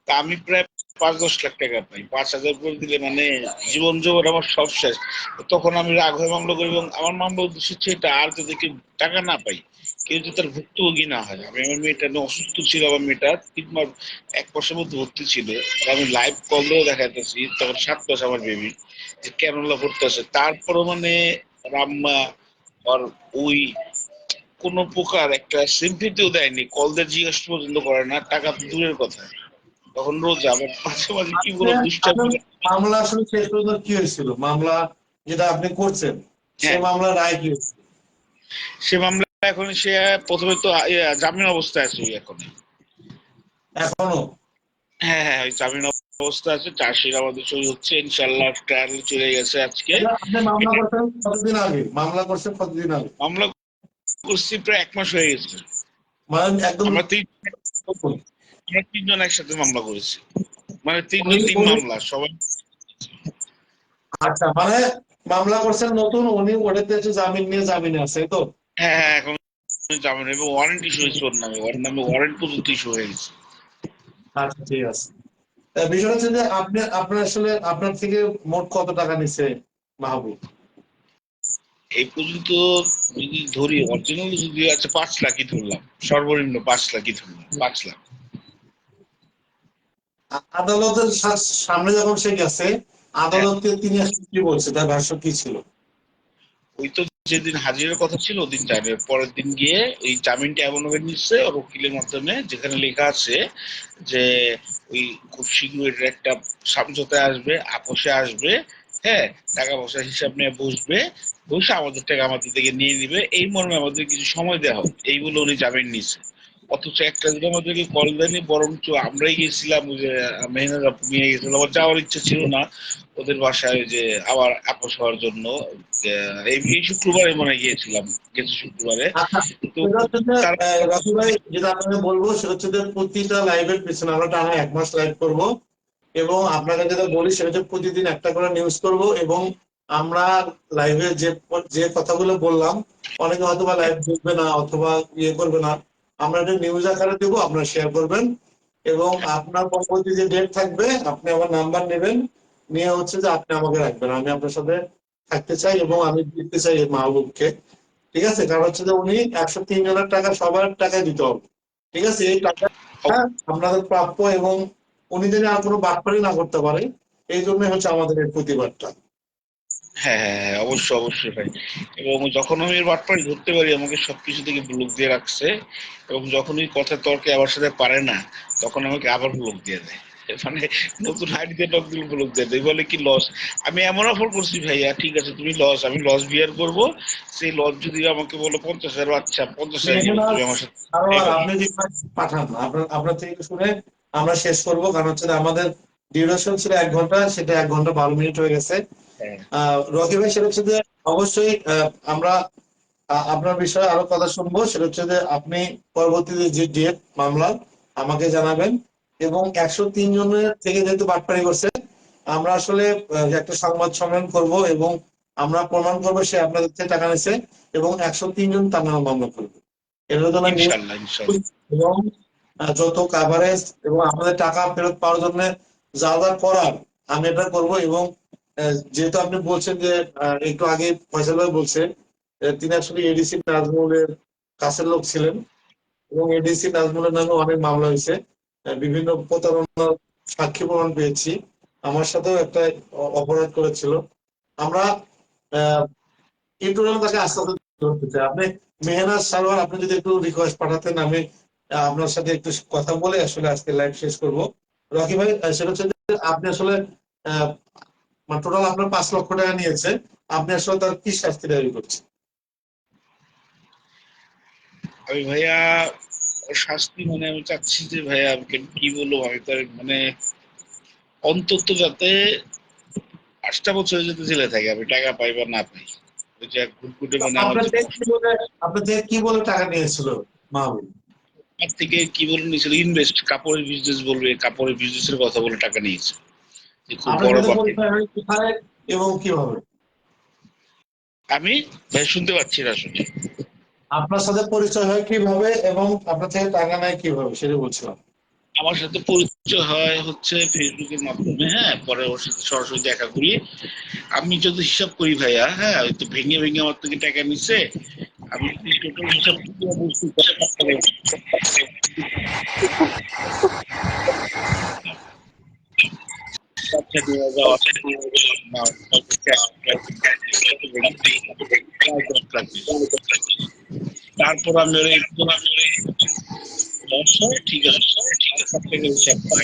তা আমি প্রায় 5-10 লাখ টাকা পাই। 5,000 করে দিলে মানে জীবন জগৎ আমার সব শেষ। তখন আমি রাগ হয়ে মামলা করি এবং আমার মামলা উদ্দেশ্য হচ্ছে এটা, আর যদি কেউ টাকা না পাই, কেউ যদি তার ভুক্তভোগী না হয়। আমি আমার মেয়েটা নিয়ে অসুস্থ ছিল, আমার মেয়েটা 3 মাস 1 মাসের মধ্যে ভর্তি ছিল। আমি লাইভ কল দিয়েও দেখাইতেছি, তখন 7 মাস আমার বেবি, যে কেন করতেছে। তারপরও মানে রাম্মা আর ওই কোন প্রকার একটা সিম্পিটিও দেয়নি, কল দিয়ে জিজ্ঞেস পর্যন্ত করে না, টাকা তো দূরের কথা। তখন রোজ আবার মাঝে মাঝে কি বলো আপনার দুষ্টামি। মামলা আসলে শেষ পর্যন্ত কি হয়েছিল? মামলা যেটা আপনি করছেন, সেই হ্যাঁ, মামলার রায় কি হয়েছিল? সে মামলা এখন সে প্রথমে তো জামিন অবস্থায় আছে ওই এখন। এখনো? হ্যাঁ হ্যাঁ, ওই জামিন অবস্থা আছে, চার্জশিট আমাদের সই হচ্ছে ইনশাল্লাহ, ট্রায়াল চলে গেছে আজকে। এটা আপনি মামলা এটা করছেন কতদিন আগে? মামলা করছেন কতদিন আগে? মামলা করছি প্রায় 1 মাস হয়ে গেছে। মানে একদম আমরা তিন নতুন? আমরা 3 জন একসাথে মামলা করেছি, মানে উনি 3 জন 3 উনি মামলা সবাই। আচ্ছা, মানে মামলা করছেন নতুন, উনি ওটাতে হচ্ছে জামিন নিয়ে জামিনে আছে, এই তো? হ্যাঁ হ্যাঁ, এখন জামিন এবং ওয়ারেন্ট ইস্যু হয়েছে ওর নামে ওয়ারেন্ট পর্যন্ত ইস্যু হয়ে গেছে। আচ্ছা, ঠিক আছে। বিষয় হচ্ছে যে আপনি আপনার আসলে আপনার থেকে মোট কত টাকা নিছে মাহবুব? এই পর্যন্ত যদি ধরি অরিজিনাল যদি আছে 5 লাখই ধরলাম, সর্বনিম্ন 5 লাখই ধরলাম, 5 লাখ। আদালতের সামনে যখন সে গেছে, হ্যাঁ, আদালতকে তিনি আসলে কি বলছে, তার ভাষ্য কি ছিল? ওই তো যেদিন হাজিরার কথা ছিল ওদিন জামিন, পরের দিন গিয়ে ওই জামিনটা এমন ভাবে নিচ্ছে ওর উকিলের মাধ্যমে, যেখানে লেখা আছে যে ওই খুব শীঘ্রই এটার একটা সমঝোতায় আসবে, আপোষে আসবে। হ্যাঁ, টাকা পয়সার হিসাব নিয়ে বসবে, বসে আমাদের টাকা আমাদের থেকে নিয়ে নিবে, এই মর্মে আমাদের কিছু সময় দেওয়া হোক, এইগুলো উনি জামিন নিচ্ছে। অথচ একটা দিন আমাদেরকে কল দেয়নি, বরঞ্চ আমরাই গেছিলাম, ওই যে মেহনাজ আপু নিয়ে গেছিল। আমার যাওয়ার ইচ্ছে ছিল না ওদের বাসায়, যে আবার আপোষ হওয়ার জন্য। এই শুক্রবারে মনে হয় গিয়েছিলাম, গেছে শুক্রবারে। আচ্ছা, তো সেটা হচ্ছে যে তারা রাফি ভাই, যেটা আপনাকে বলবো সেটা হচ্ছে যে প্রতিটা লাইভের পিছনে আমরা টানা 1 মাস লাইভ করব, এবং আপনাকে যেটা বলি সেটা হচ্ছে প্রতিদিন একটা করে নিউজ করব, এবং আমরা লাইভে যে যে কথাগুলো বললাম, অনেকে হয়তো বা লাইভ দেখবে না অথবা ইয়ে করবে না, আমরা এটা নিউজ আকারে দেবো, আপনারা শেয়ার করবেন। এবং আপনার পরবর্তী যে ডেট থাকবে আপনি আমার নাম্বার নেবেন, নিয়ে হচ্ছে যে আপনি আমাকে রাখবেন, আমি আপনার সাথে থাকতে চাই এবং আমি দিতে চাই এই মাহবুবকে। ঠিক আছে? কারণ হচ্ছে যে উনি 103 জনের টাকা সবার টাকায় দিতে হবে। ঠিক আছে? এই টাকা আপনাদের প্রাপ্য, এবং উনি যদি আর কোনো বাটপারি না করতে পারে, এই জন্যই হচ্ছে আমাদের এই প্রতিবাদটা। হ্যাঁ হ্যাঁ হ্যাঁ, অবশ্যই অবশ্যই ভাই। এবং যখন আমি এর বাটপাড়ি ধরতে পারি আমাকে সবকিছু থেকে ব্লক দিয়ে রাখছে, এবং যখন ওই কথা তর্কে আমার সাথে পারে না তখন আমাকে আবার ব্লক দিয়ে দেয়। মানে নতুন আইডি দিয়ে টক দিলে ব্লক দিয়ে দেয়, বলে কি লস। আমি এমন অফার করছি, ভাইয়া ঠিক আছে তুমি লস, আমি লস বিয়ার করবো। সেই লস যদি আমাকে বলো 50,000, আচ্ছা 50,000 গেলে মেহনাজ তুমি আমার সাথে সারোয়ার, এবার। আপনি যে পাঠান, আপনার আপনার থেকে শুনে আমরা শেষ করব, কারণ হচ্ছে যে আমাদের ডিউরেশন ছিল 1 ঘন্টা, সেটা 1 ঘন্টা 12 মিনিট হয়ে গেছে। হ্যাঁ রকি ভাই, সেটা হচ্ছে যে অবশ্যই আমরা আপনার বিষয়ে আরো কথা শুনবো, সেটা হচ্ছে যে আপনি পরবর্তীতে যে ডেট মামলার আমাকে জানাবেন। এবং 103 জনের থেকে যেহেতু বাটপাড়ি করছে, আমরা আসলে একটা সংবাদ সম্মেলন করব, এবং আমরা প্রমাণ করবো সে আপনাদের থেকে টাকা নিছে, এবং 103 জন তার নামে মামলা করবে। এর জন্য নিউজ ইনশাল্লাহ ইনশাল্লাহ। এবং যত কাভারেজ এবং আমাদের টাকা ফেরত পাওয়ার জন্য যা যা করার আমি এটা করব। এবং যেহেতু আপনি বলছেন যে একটু আগে ফয়সাল ভাই বলছে, তিনি আসলে এডিসি নাজমুলের কাছের লোক ছিলেন, এবং এডিসি নাজমুলের নামে অনেক মামলা হয়েছে, বিভিন্ন প্রতারণার সাক্ষী প্রমাণ পেয়েছি। আমার সাথেও একটা অপরাধ করেছিল। আমরা এই টোটাল তাকে আস্তে আস্তে ধরতে চাই। আপনি মেহনাজ সারোয়ার, আপনি যদি একটু রিকোয়েস্ট পাঠাতেন, আমি আপনার সাথে একটু কথা বলে আসলে আজকে লাইভ শেষ করব। রকি ভাই, সেটা হচ্ছে যে আপনি আসলে আহ, মানে টোটাল আপনার 5 লক্ষ টাকা নিয়েছে, আপনি আসলে তার কি শাস্তি দাবি করছেন? আমি ভাইয়া ওর শাস্তি মানে আমি চাচ্ছি যে ভাইয়া আমাকে কি বলবো, আমি তো মানে অন্তত যাতে 5টা বছর যাতে জেলে থাকে, আমি টাকা পাই বা না পাই। ওই যে এক ঘুটঘুটে মানে আমার আপনার যে থেকে কষ্ট, কি বলে আপনার থেকে কি বলে টাকা নিয়েছিল মাহবুব? তার থেকে কি বলে নিয়েছিল, ইনভেস্ট, কাপড়ের বিজনেস বলবে, কাপড়ের বিজনেসের কথা বলে টাকা নিয়েছে, যে খুব আপনার বড় সাথে বাকি। পরিচয় হয় কোথায় এবং কিভাবে? আমি ভাই শুনতে পাচ্ছি না আসলে। আপনার সাথে পরিচয় হয় কিভাবে এবং আপনার থেকে টাকা নেয় কিভাবে সেটা বলছিলাম। আমার সাথে পরিচয় হয় হচ্ছে ফেসবুকের মাধ্যমে, হ্যাঁ, পরে ওর সাথে সরাসরি দেখা করি। আমি যদি হিসাব করি ভাইয়া, হ্যাঁ, ওই তো ভেঙে ভেঙে আমার থেকে টাকা নিচ্ছে। আমি যদি টোটাল হিসাব করি, অবশ্যই 10 লাখ টাকা বাচ্চা নিয়ে যাওয়া, না, প্রায় 10 লাখ নিচ্ছে। তারপর আমি ওর একদম 10 হয়, ঠিক আছে, 5 লাখ টাকা হিসাব করে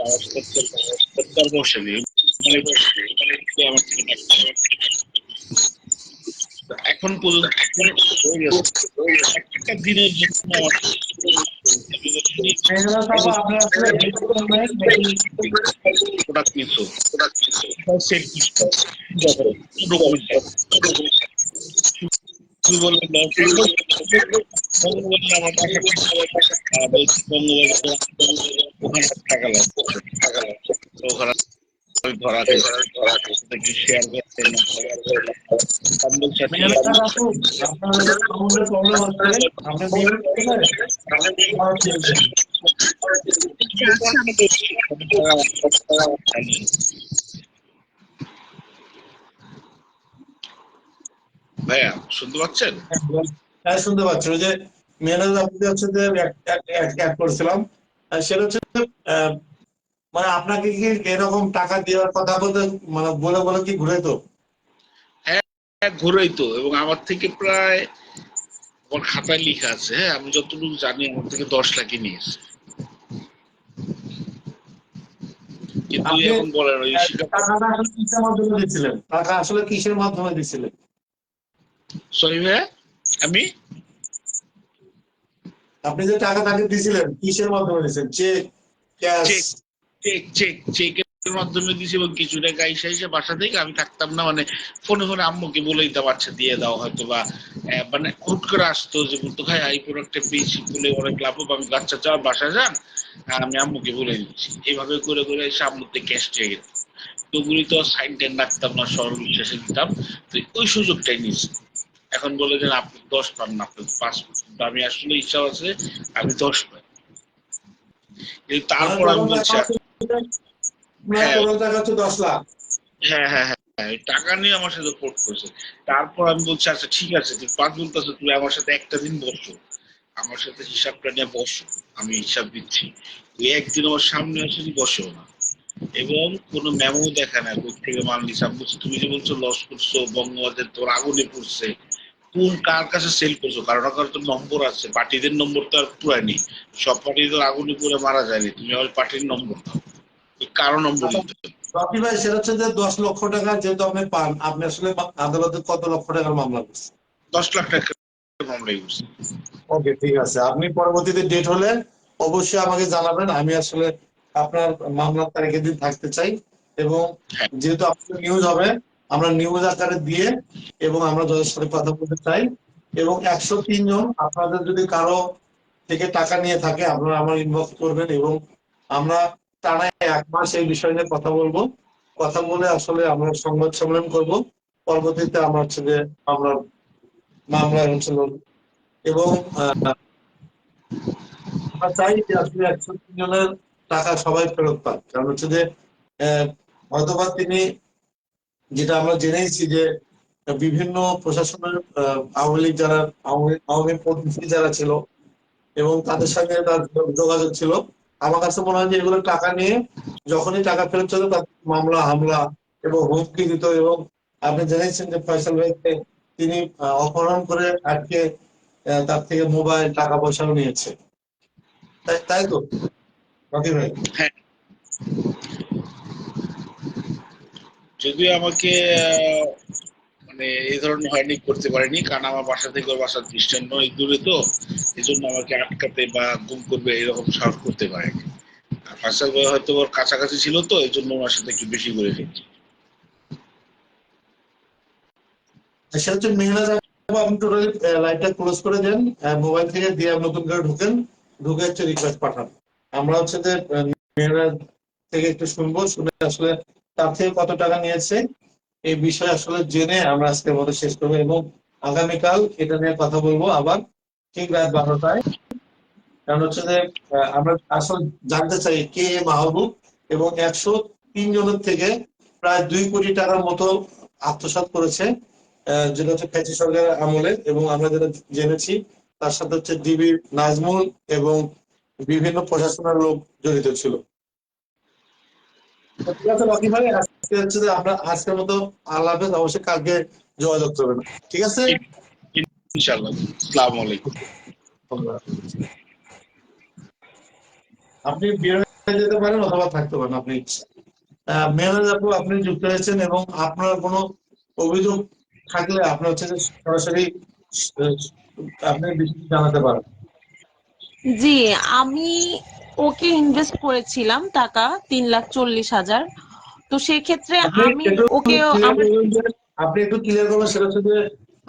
আমার সাথে বসে নেই, মানে আমার থেকে টাকা নেয়। এখন পর্যন্ত হয়ে গেছে একটা দিনের জন্য আমার মেহনাত আপা, আপনার আসলে হেল্প করবেন নাকি? প্রোডাক্ট নিছো, সেট ডকুমেন্ট কি বলবো, বঙ্গবন্ধু আমার বাসা বলছি, বঙ্গবন্ধু ওখানে টাকা লাগবে, ওখানে আমি ধরা খাইছি, কি শেয়ার করতে না, আমি বলছি আচ্ছা, মেহনাত আপু, আপনার হচ্ছে সাউন্ডের প্রবলেম হচ্ছে, আপনি মিউট করে আবার বলবেন। ভাইয়া শুনতে পাচ্ছেন? হ্যাঁ, শুনতে পাচ্ছি। ওই যে মেহনাত আপু যে হচ্ছে যে অ্যাড করেছিলাম, সেটা হচ্ছে আহ, মানে আপনাকে কি এরকম টাকা দেওয়ার কথা বলতে মানে বলে বলে কি ঘুরে তো? হ্যাঁ, ঘুরেই তো, এবং আমার থেকে প্রায়, আমার খাতায় লেখা আছে, হ্যাঁ, আমি যতটুকু জানি আমার থেকে 10 লাখই নিয়েছে। কিন্তু আপনি এখন বলেন ওই সেটা, টাকাটা আসলে কিসের মাধ্যমে দিচ্ছিলেন? টাকা আসলে কিসের মাধ্যমে দিচ্ছিলেন? সরি ভাইয়া, আমি আপনি যে টাকা তাকে দিছিলেন কিসের মাধ্যমে দিচ্ছেন? Check, cash? চেক চেকের মাধ্যমে দিছি, এবং কিছু টাকা আইসা আইসা বাসা থেকে, আমি থাকতাম না, মানে ফোনে ফোনে আম্মুকে বলে দিতাম, আচ্ছা দিয়ে দাও হয়তো, বা মানে হুট করে আসতো যে বলতো ভাই এই প্রোডাক্টটা পেয়েছি বলে অনেক লাভ হবে, আমি আচ্ছা যাও বাসায় যান, আর আমি আম্মুকে বলে দিচ্ছি, এইভাবে করে করে এসে আম্মুতে ক্যাশ চেয়ে গেছে। তো ওগুলি তো সাইন টেন রাখতাম না, সরল বিশ্বাসে দিতাম। তো ওই সুযোগটাই নিয়েছি। এখন বলে যে আপনি 10 পান না, আপনি 5 পান, কিন্তু আমি আসলে ইচ্ছা আছে আমি 10 পাই। কিন্তু মানে তারপর আমি টোটাল টাকা বলছি হচ্ছে, হ্যাঁ, টোটাল টাকা হচ্ছে 10 লাখ। হ্যাঁ, হ্যাঁ, হ্যাঁ, হ্যাঁ, এই টাকা নিয়ে আমার সাথে কোর্ট করেছে। তারপর আমি বলছি আচ্ছা ঠিক আছে, তুমি 5 বলতেছো, তুমি আমার সাথে একটা দিন বসো, আমার সাথে হিসাবটা নিয়ে বসো, আমি হিসাব দিচ্ছি। তুই একদিন আমার সামনে আসেনি, বসেও না, এবং কোনো মেমো দেখা না কোথা থেকে মাল নিছে। আমি বলছি তুমি যে বলছো লস করছো, বঙ্গবাজার তোর আগুনে পড়ছে, কোন কার কাছে সেল করছো, কারো না কারো তো নম্বর আছে, পার্টিদের নম্বর তো আর পুরায়নি, সব পার্টি তো আগুনে পুড়ে মারা যায়নি, তুমি আমার পার্টির নম্বর দাও, কারো নম্বর আচ্ছা, দিতে। রকি ভাই, সেটা হচ্ছে যে 10 লক্ষ টাকা যেহেতু আপনি পান, আপনি আসলে আদালতে কত লক্ষ টাকার মামলা করছেন? 10 লাখ টাকা মামলা করছে। ওকে, ঠিক আছে। আপনি পরবর্তীতে ডেট হলে অবশ্যই আমাকে জানাবেন। আমি আসলে আপনার মামলার তারিখের দিন থাকতে চাই, এবং হ্যাঁ, যেহেতু আপনার নিউজ হবে, আমরা নিউজ আকারে দিয়ে এবং আমরা যাদের সাথে কথা বলতে চাই, এবং 103 জন আপনাদের যদি কারো থেকে টাকা নিয়ে থাকে আপনারা আমার ইনবক্স করবেন, এবং আমরা টানা 1 মাস এই বিষয় নিয়ে কথা বলবো। কথা বলে আসলে আমরা সংবাদ সম্মেলন করব। পরবর্তীতে আমরা হচ্ছে যে আমরা মামলা হচ্ছে, এবং আমরা চাই যে আসলে 103 জনের টাকা সবাই ফেরত পাক। কারণ হচ্ছে যে আহ, হয়তোবা তিনি, যেটা আমরা জেনেছি যে বিভিন্ন প্রশাসনের আওয়ামী লীগ যারা, আওয়ামী প্রতিনিধি যারা ছিল এবং তাদের সঙ্গে তার যোগাযোগ ছিল। আমার কাছে মনে হয় যে এগুলো টাকা নিয়ে যখনই টাকা ফেরত চলে তার মামলা হামলা এবং হুমকি দিত, এবং আপনি জেনেছেন যে ফয়সাল ভাইকে তিনি অপহরণ করে আজকে তার থেকে মোবাইল, টাকা পয়সাও নিয়েছে। তাই তাই তো রকি ভাই? হ্যাঁ, যদিও আমাকে মানে এই ধরনের হয়নি, করতে পারিনি, কারণ আমার বাসা থেকে ওর বাসা দৃষ্টান্ত অনেক দূরে, তো এই জন্য আমাকে আটকাতে বা গুম করবে এরকম সাহস করতে পারেনি। আর ফাঁসার ভয় হয়তো ওর কাছাকাছি ছিল, তো এই জন্য ওনার সাথে একটু বেশি করে ফেলছি। সেটা হচ্ছে মেহনাজ আপু, আপনি টোটালি লাইটটা ক্লোজ করে দেন, মোবাইল থেকে দিয়ে নতুন করে ঢুকেন, ঢুকে হচ্ছে রিকোয়েস্ট পাঠান। আমরা হচ্ছে যে মেহনাজ থেকে একটু শুনবো, শুনে আসলে তার থেকে কত টাকা নিয়েছে এই বিষয়ে আসলে জেনে আমরা আজকের মতো শেষ করবো, এবং আগামীকাল এটা নিয়ে কথা বলবো আবার ঠিক রাত 12টায়। কারণ হচ্ছে যে আমরা আসলে জানতে চাই কে মাহবুব, এবং 103 জনের থেকে প্রায় 2 কোটি টাকার মতো আত্মসাৎ করেছে, যেটা হচ্ছে ফ্যাসি সরকারের আমলে। এবং আমরা যেটা জেনেছি তার সাথে হচ্ছে ডিবি নাজমুল এবং বিভিন্ন প্রশাসনের লোক জড়িত ছিল। তো ঠিক আছে রকি ভাই, আজকে হচ্ছে যে আমরা আজকের মতো আল্লাহ হাফেজ, অবশ্যই কালকে যোগাযোগ করবেন, ঠিক আছে? ইনশাআল্লাহ। আসসালামু আলাইকুম। আপনি বের হয়ে যেতে পারেন অথবা থাকতে পারেন, আপনি মেহনাজ আপু, আপনি যুক্ত হয়েছেন এবং আপনার কোনো অভিযোগ থাকলে আপনি হচ্ছে যে সরাসরি আহ, আপনি বিষয়টি জানাতে পারেন। জি, আমি ওকে ইনভেস্ট করেছিলাম টাকা 3,40,000। তো সেক্ষেত্রে আপনি আমি একটু ওকে ক্লিয়ার আমার করবেন যে আপনি একটু ক্লিয়ার করবেন সেটা হচ্ছে যে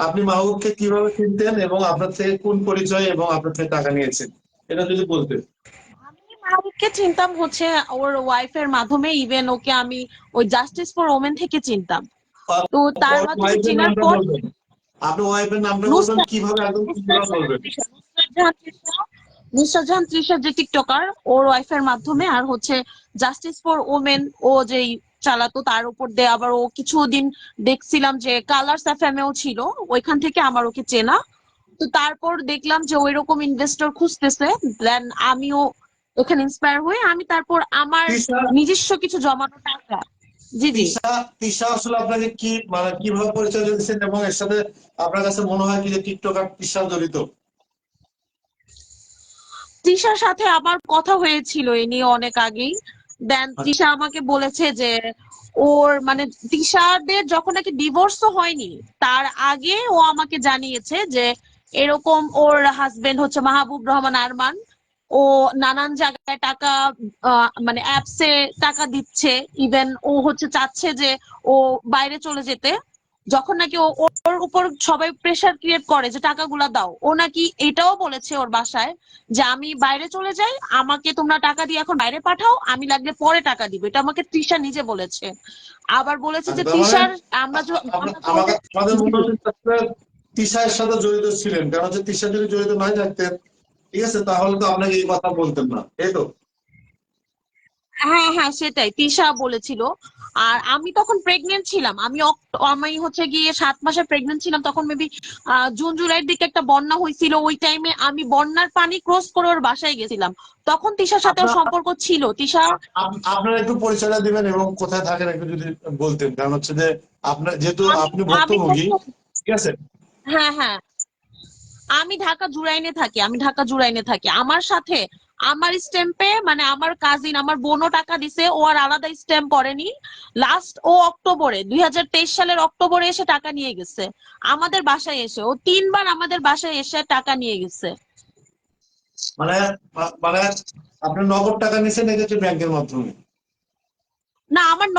আপনি মাহবুবকে কিভাবে চিনতেন এবং আপনার থেকে কোন পরিচয় এবং আপনার থেকে টাকা নিয়েছেন, এটা যদি বলতেন। আমি মাহবুবকে চিনতাম হচ্ছে ওর ওয়াইফের মাধ্যমে, ইভেন ওকে আমি ওই জাস্টিস ফর ওমেন থেকে চিনতাম। তো তার মাধ্যমে ওয়াইফের চেনার নামটা পর বলবেন, আপনি ওয়াইফের নামটা বলবেন, নুসরাত কিভাবে একদম নুসরাত কিভাবে জাহান বলবেন। তৃষা নুসরাত জাহান তৃষা যে টিকটকার, ওর ওয়াইফের মাধ্যমে, আর হচ্ছে জাস্টিস ফর ওমেন ও যেই চালাতো তার উপর দিয়ে আবার ও কিছুদিন দেখছিলাম যে কালার্স এফএমএও ছিল, ওইখান থেকে আমার ওকে চেনা। তো তারপর দেখলাম যে ওইরকম ইনভেস্টর খুঁজতেছে, দেন আমিও এখানে ইন্সপায়ার হয়ে আমি তারপর আমার তিশা নিজস্ব কিছু জমানো টাকা। জি জি। তিশা তিশা আসলে আপনাকে কি মানে কিভাবে পরিচয় দিয়েছেন, এবং এর সাথে আপনার কাছে মনে হয় কি যে টিকটকার তিশা জড়িত? তৃষার সাথে আমার কথা হয়েছিল এ নিয়ে অনেক আগেই। দেন তৃষা আমাকে বলেছে যে ওর মানে তৃষাদের যখন নাকি ডিভোর্সও হয়নি তার আগে ও আমাকে জানিয়েছে যে এরকম ওর হাজবেন্ড হচ্ছে মাহবুব রহমান আরমান, ও নানান জায়গায় টাকা মানে অ্যাপসে টাকা দিচ্ছে, ইভেন ও হচ্ছে চাচ্ছে যে ও বাইরে চলে যেতে। যখন নাকি ওর উপর সবাই প্রেসার ক্রিয়েট করে যে টাকাগুলা দাও, ও নাকি এটাও বলেছে ওর বাসায় যে আমি বাইরে চলে যাই, আমাকে তোমরা টাকা দিয়ে এখন বাইরে পাঠাও, আমি লাগলে পরে টাকা দিব। এটা আমাকে তৃষা নিজে বলেছে। আবার বলেছে যে তার মানে তৃষার আমরা আমরা যে আমাকে ওদের আমাদের মনে হচ্ছে আপনারা তিশার সাথে জড়িত ছিলেন, কারণ হচ্ছে তিশা যদি জড়িত নাই থাকতেন, ঠিক আছে, তাহলে তো আপনাকে এই কথা বলতেন না, এই তো। হ্যাঁ হ্যাঁ সেটাই তৃষা বলেছিল। আর আমি তখন প্রেগনেন্ট ছিলাম, আমি হচ্ছে গিয়ে 7 মাসে প্রেগনেন্ট ছিলাম, তখন মেবি জুন জুলাইয়ের দিকে একটা বন্যা হয়েছিল, ওই টাইমে আমি বন্যার পানি ক্রস করে ওর বাসায় গেছিলাম, তখন তৃষার সাথে ওর আপনার সম্পর্ক ছিল। তৃষা আপনারা একটু পরিচয়টা দিবেন এবং কোথায় থাকেন একটু যদি বলতেন, কারণ হচ্ছে যে আপনার যেহেতু আমি আপনি আমি ভুক্তভোগী, ঠিক আছে। হ্যাঁ হ্যাঁ আমি ঢাকা জুরাইনে থাকি, আমি ঢাকা জুরাইনে থাকি। আমার সাথে আমার স্ট্যাম্পে মানে আমার কাজিন আমার বোনও টাকা দিছে, ও আর আলাদা স্ট্যাম্প করেনি। লাস্ট ও অক্টোবরে 2023 সালের অক্টোবরে এসে টাকা নিয়ে গেছে আমাদের বাসায় এসে, ও 3বার আমাদের বাসায় এসে টাকা নিয়ে গেছে। মানে মানে আপনি নগদ টাকা নিছেন নাকি হচ্ছে ব্যাংকের মাধ্যমে? না, আমার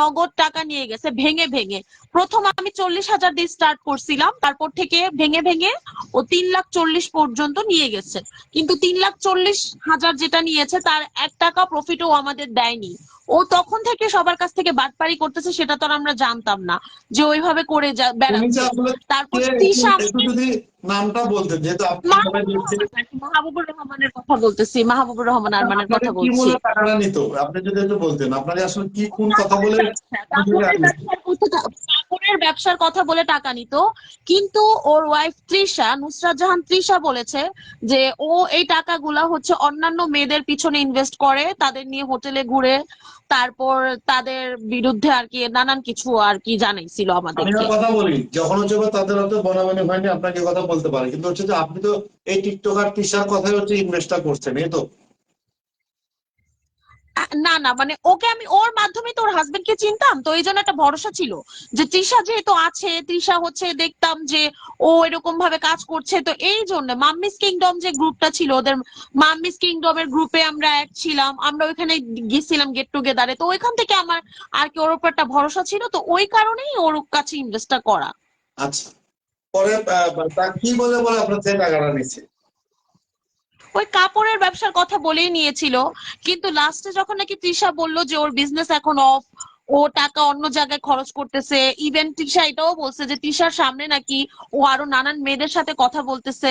নগদ টাকা নিয়ে গেছে ভেঙে ভেঙে। প্রথম আমি 40,000 দিয়ে স্টার্ট করছিলাম, তারপর থেকে ভেঙে ভেঙে ও 3,40,000 পর্যন্ত নিয়ে গেছে। কিন্তু 3,40,000 যেটা নিয়েছে তার 1 টাকা প্রফিটও আমাদের দেয়নি। ও তখন থেকে সবার কাছ থেকে বাটপারি করতেছে, সেটা তো আর আমরা জানতাম না যে ওইভাবে করে উনি যে বেড়াচ্ছে। আসলে তারপর কে, একটু তৃষা একটু আমাকে যদি নামটা বলতেন, যেহেতু আপনি সবাই মাহবুবুর দেখছেন। রহমান, মাহবুবুর রহমানের কথা বলতেছি, মাহবুবুর রহমান আরমানের আপনাকে কথা কি বলছি। বলে টাকাটা নিত, আপনি যদি একটু বলতেন আপনাকে আসলে কি কোন কথা বলে কাপড়ের ব্যবসার কথা বলে টাকা নিত। কিন্তু ওর ওয়াইফ তৃষা, নুসরাত জাহান তৃষা বলেছে যে ও এই টাকাগুলা হচ্ছে অন্যান্য মেয়েদের পিছনে ইনভেস্ট করে, তাদের নিয়ে হোটেলে ঘুরে, তারপর তাদের বিরুদ্ধে আর কি নানান কিছু আর কি জানাইছিল আমি আমাদেরকে। আর কথা বলি, যখন হচ্ছে বা তাদের হয়তো বনাবনি হয়নি আপনাকে কথা বলতে পারে, কিন্তু হচ্ছে যে আপনি তো এই টিকটকার তিশার কথাই হচ্ছে ইনভেস্টটা করছেন, এই তো। না না, মানে ওকে আমি ওর মাধ্যমে তো ওর হাজবেন্ডকে চিনতাম, তো এই জন্য একটা ভরসা ছিল যে তৃষা যেহেতু আছে, তৃষা হচ্ছে দেখতাম যে ও এরকম ভাবে কাজ করছে, তো এই জন্য মাম্মিস কিংডম যে গ্রুপটা ছিল ওদের, মাম্মিস কিংডমের গ্রুপে আমরা এক ছিলাম, আমরা ওইখানে গেছিলাম গেট টুগেদারে, তো ওইখান থেকে আমার আর কি ওর উপর একটা ভরসা ছিল, তো ওই কারণেই ওর কাছে ইনভেস্টটা করা। আচ্ছা, পরে তা কি বলে বলে আপনার থেকে টাকাটা নিচ্ছে? ওই কাপড়ের ব্যবসার কথা বলেই নিয়েছিল, কিন্তু লাস্টে যখন নাকি তৃষা বললো যে ওর বিজনেস এখন অফ, ও টাকা অন্য জায়গায় খরচ করতেছে, ইভেন তৃষা এটাও বলছে যে তৃষার সামনে নাকি ও আরো নানান মেয়েদের সাথে কথা বলতেছে,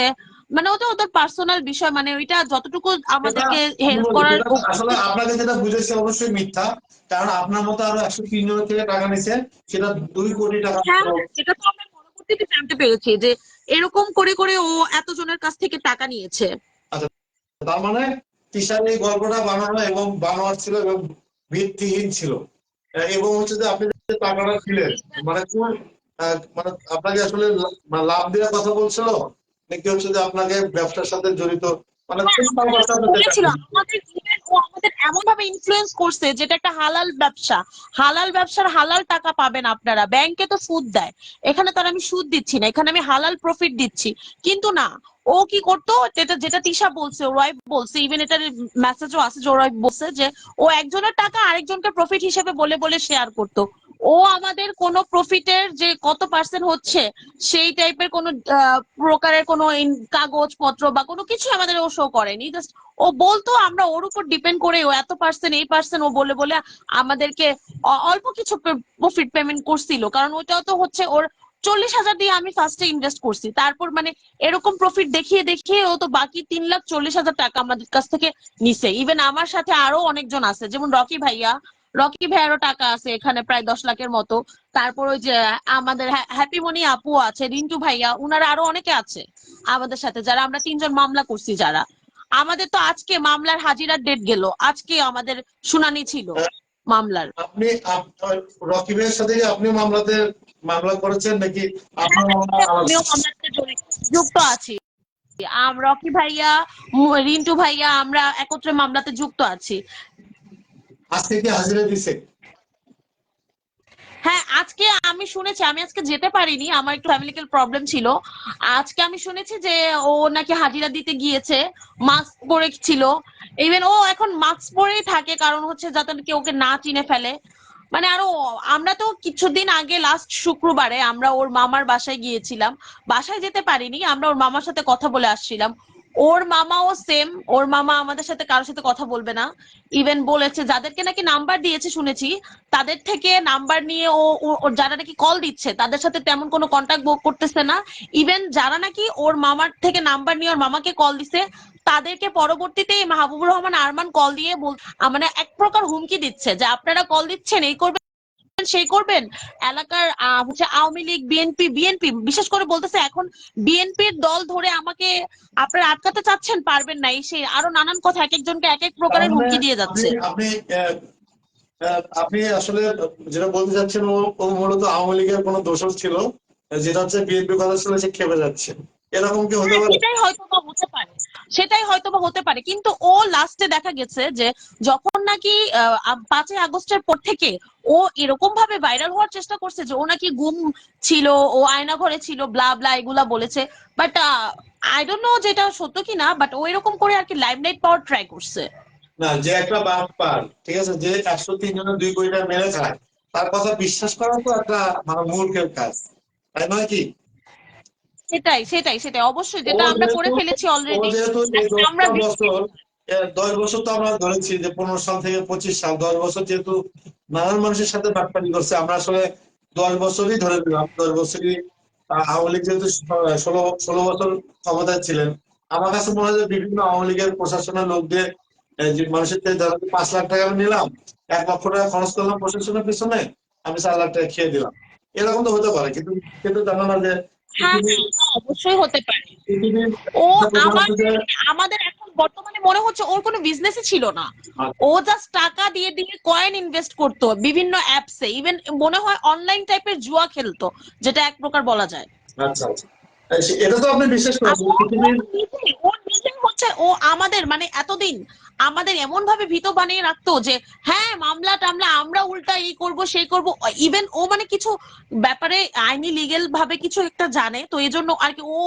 মানে ওটা ওদের পার্সোনাল বিষয়, মানে ওইটা যতটুকু আমাদেরকে হেল্প করার আসলে আপনাকে যেটা বুঝেছে অবশ্যই মিথ্যা, কারণ আপনার মতো আরো 103 জনের থেকে টাকা নিছে, সেটা 2 কোটি টাকা। হ্যাঁ, এটা তো আমরা পরবর্তীতে জানতে পেরেছি যে এরকম করে করে ও এতজনের কাছ থেকে টাকা নিয়েছে। তার মানে তিশার এই গল্পটা বানানো এবং বানোয়ার ছিল এবং ভিত্তিহীন ছিল। এবং হচ্ছে যে আপনি যে টাকাটা দিলেন, মানে কোন মানে আপনাকে আসলে মানে লাভ দেওয়ার কথা বলছিল নাকি হচ্ছে যে আপনাকে ব্যবসার সাথে জড়িত, মানে কোন পারপাসে আপনি বলেছিল আমাদের, even ও আমাদের এমন ভাবে ইনফ্লুয়েন্স করছে যেটা একটা হালাল ব্যবসা, হালাল ব্যবসার হালাল টাকা পাবেন আপনারা, ব্যাংকে তো সুদ দেয়, এখানে তো আর আমি সুদ দিচ্ছি না, এখানে আমি হালাল প্রফিট দিচ্ছি, কিন্তু না, ও কি করতো, যেটা যেটা তিশা বলছে, ওর ওয়াইফ বলছে, ইভেন এটার মেসেজও আছে যে ওর ওয়াইফ বলছে যে ও একজনের টাকা আরেকজনকে প্রফিট হিসেবে বলে বলে শেয়ার করতো, ও আমাদের কোনো প্রফিটের যে কত পার্সেন্ট হচ্ছে সেই টাইপের কোনো প্রকারের কোনো কাগজ পত্র বা কোনো কিছু আমাদের ও শো করেনি, জাস্ট ও বলতো, আমরা ওর উপর ডিপেন্ড করে ও এত পার্সেন্ট এই পার্সেন্ট ও বলে বলে আমাদেরকে অল্প কিছু প্রফিট পেমেন্ট করছিল, কারণ ওটাও তো হচ্ছে ওর 40,000 দিয়ে আমি ফার্স্টে ইনভেস্ট করছি, তারপর মানে এরকম প্রফিট দেখিয়ে দেখিয়ে ও তো বাকি 3,40,000 টাকা আমাদের কাছ থেকে নিছে। ইভেন আমার সাথে আরো অনেকজন আছে, যেমন রকি ভাইয়ারও টাকা আছে এখানে প্রায় 10 লাখের মতো, তারপর ওই যে আমাদের হ্যাপি মনি আপু আছে, রিন্টু ভাইয়া, উনারা আরো অনেকে আছে আমাদের সাথে, যারা আমরা 3জন মামলা করছি যারা, আমাদের তো আজকে মামলার হাজিরার ডেট গেল, আজকে আমাদের শুনানি ছিল মামলার। আপনি রকিবের সাথে কি আপনি মামলা করেছেন নাকি আপনার মামলা আমিও আলাদা? মামলাতে যুক্ত আছি, রকি ভাইয়া, রিন্টু ভাইয়া, আমরা একত্রে মামলাতে যুক্ত আছি। আজকে কি হাজিরা দিছে? হ্যাঁ, আজকে আমি শুনেছি, আমি আজকে যেতে পারিনি, আমার একটু ফ্যামিলিক্যাল প্রবলেম ছিল, আজকে আমি শুনেছি যে ও নাকি হাজিরা দিতে গিয়েছে, মাস্ক পরে ছিল, ইভেন ও এখন মাস্ক পরেই থাকে, কারণ হচ্ছে যাতে কেউ ওকে না চিনে ফেলে, মানে আরো আমরা তো কিছুদিন আগে লাস্ট শুক্রবারে আমরা ওর মামার বাসায় গিয়েছিলাম, বাসায় যেতে পারিনি, আমরা ওর মামার সাথে কথা বলে আসছিলাম, ওর মামাও সেম, ওর মামা আমাদের সাথে কারোর সাথে কথা বলবে না, ইভেন বলেছে যাদেরকে নাকি নাম্বার দিয়েছে শুনেছি তাদের থেকে নাম্বার নিয়ে ওর যারা নাকি কল দিচ্ছে তাদের সাথে তেমন কোনো কন্টাক্ট করতেছে না, ইভেন যারা নাকি ওর মামার থেকে নাম্বার নিয়ে ওর মামাকে কল দিছে তাদেরকে পরবর্তীতে মাহবুবুর রহমান আরমান কল দিয়ে মানে এক প্রকার হুমকি দিচ্ছে যে আপনারা কল দিচ্ছেন, এই করবেন সেই করবেন, এলাকার হচ্ছে আওয়ামী লীগ, বিএনপি বিশেষ করে বলতেছে এখন বিএনপির দল ধরে আমাকে আপনারা আটকাতে চাচ্ছেন, পারবেন না, এই সেই আরো নানান কথা, এক একজনকে এক এক প্রকারের হুমকি দিয়ে যাচ্ছে। আপনি আপনি আসলে যেটা বলতে চাচ্ছেন ও মূলত আওয়ামী লীগের কোনো দোষর ছিল, যেটা হচ্ছে বিএনপি কথা শুনে সে খেপে যাচ্ছে, এরকম কি হতে পারে? সেটাই হয়তোবা হতে পারে, কিন্তু ও লাস্টে দেখা গেছে যে যখন নাকি 5ই আগস্টের পর থেকে ও এরকম ভাবে ভাইরাল হওয়ার চেষ্টা করছে যে ও নাকি গুম ছিল, ও আয়না ঘরে ছিল, ব্লা ব্লা এগুলা বলেছে, বাট আই ডোন্ট নো যেটা সত্য কিনা, বাট ও এরকম করে আর কি লাইমলাইট পাওয়ার ট্রাই করছে। না, যে একটা বাটপার, ঠিক আছে, যে 103 জনের 2 কোটি টাকা মেরে খায়, তার কথা বিশ্বাস করা তো একটা মানে মূর্খের কাজ, তাই নয় কি? সেটাই অবশ্যই, যেটা আমরা করে ফেলেছি ও অলরেডি, যেহেতু এই আমরা 10 বছর তো আমরা ধরেছি যে 15 সাল থেকে 25 সাল, 10 বছর যেহেতু নানান মানুষের সাথে বাটপারি করছে, আমরা আসলে 10 বছরই ধরে নিলাম, 10 বছরই আওয়ামী লীগ যেহেতু 16 বছর ক্ষমতায় ছিলেন, আমার কাছে মনে হয় যে বিভিন্ন আওয়ামী লীগের প্রশাসনের লোক দিয়ে যে মানুষের থেকে ধরো 5 লাখ টাকা আমি নিলাম, 1 লক্ষ টাকা খরচ করলাম প্রশাসনের পিছনে, আমি 4 লাখ টাকা খেয়ে দিলাম, এরকম তো হতে পারে, কিন্তু কিন্তু জানো না যে হ্যাঁ, অবশ্যই হতে পারে। পৃথিবীর ও আমাদের এখন বর্তমানে মনে হচ্ছে ওর কোনো বিজনেসই ছিল না, ও জাস্ট টাকা দিয়ে দিয়ে কয়েন ইনভেস্ট করতো বিভিন্ন অ্যাপসে, ইভেন মনে হয় অনলাইন টাইপের জুয়া খেলতো, যেটা এক প্রকার বলা যায়। আচ্ছা আচ্ছা, এটা তো আপনি বিশ্বাস করেন ও নিজে হচ্ছে ও আমাদের মানে এতদিন আমাদের এমন ভাবে ভীত বানিয়ে রাখতো যে হ্যাঁ মামলা টামলা আমরা উল্টা এই করব সেই করব। ইভেন ও মানে কিছু ব্যাপারে আইনি লিগেল ভাবে কিছু একটা জানে, তো এই জন্য আর কি ও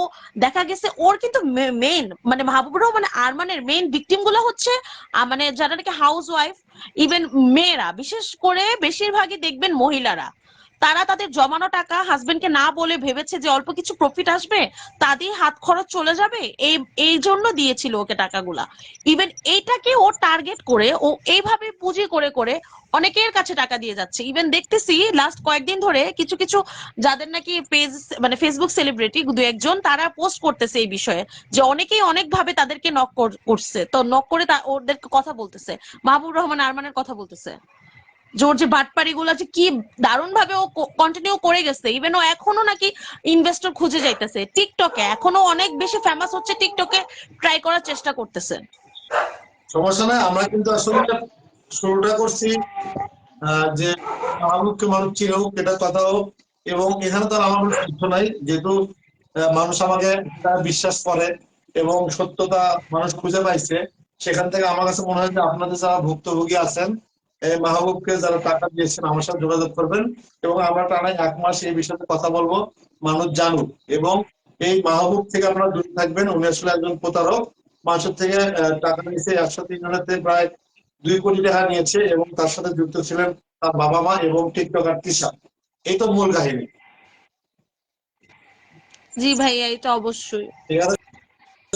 দেখা গেছে ওর কিন্তু মেইন মানে মাহবুবুর রহমান আরমানের মেইন ভিকটিম গুলো হচ্ছে মানে যারা নাকি হাউস ওয়াইফ, ইভেন মেয়েরা, বিশেষ করে বেশিরভাগই দেখবেন মহিলারা, তারা তাদের জমানো টাকা হাজবেন্ডকে না বলে ভেবেছে যে অল্প কিছু প্রফিট আসবে, তাদের হাত খরচ চলে যাবে, এই এই জন্য দিয়েছিল ওকে টাকাগুলা। ইভেন এইটাকে ও টার্গেট করে ও এইভাবে পুঁজি করে করে অনেকের কাছে টাকা দিয়ে যাচ্ছে। ইভেন দেখতেছি লাস্ট কয়েকদিন ধরে কিছু কিছু যাদের নাকি পেজ মানে ফেসবুক সেলিব্রিটি দু একজন তারা পোস্ট করতেছে এই বিষয়ে যে অনেকেই অনেক ভাবে তাদেরকে নক করছে, তো নক করে ওদের কথা বলতেছে, মাহবুবুর রহমান আরমানের কথা বলতেছে যে ওর যে বাটপারি গুলা যে কি দারুণ ভাবে ও কন্টিনিউ করে গেছে। ইভেন ও এখনো নাকি ইনভেস্টর খুঁজে যাইতেছে টিকটকে, এখনো অনেক বেশি ফেমাস হচ্ছে, টিকটকে ট্রাই করার চেষ্টা করতেছে। সমস্যা নাই, আমরা কিন্তু আসলে শুরুটা করছি যে মাহবুবকে মানুষ চিনুক, এটা কথা হোক। এবং এখানে তো আর আমার কোনো তথ্য নাই, যেহেতু মানুষ আমাকে বিশ্বাস করে এবং সত্যতা মানুষ খুঁজে পাইছে, সেখান থেকে আমার কাছে মনে হয় যে আপনাদের যারা ভুক্তভোগী আছেন, এই মাহবুবকে যারা টাকা দিয়েছেন আমার সাথে যোগাযোগ করবেন এবং আমরা টানা 1 মাস এই বিষয়ে কথা বলবো, মানুষ জানুক। এবং এই মাহবুব থেকে আপনারা দূরে থাকবেন, উনি আসলে একজন প্রতারক। মানুষের থেকে টাকা নিয়েছে 103 জনের প্রায় 2 কোটি টাকা নিয়েছে এবং তার সাথে যুক্ত ছিলেন তার বাবা মা এবং টিকটকার তৃষা। এই তো মূল কাহিনী। জি ভাইয়া, এটা অবশ্যই। ঠিক আছে,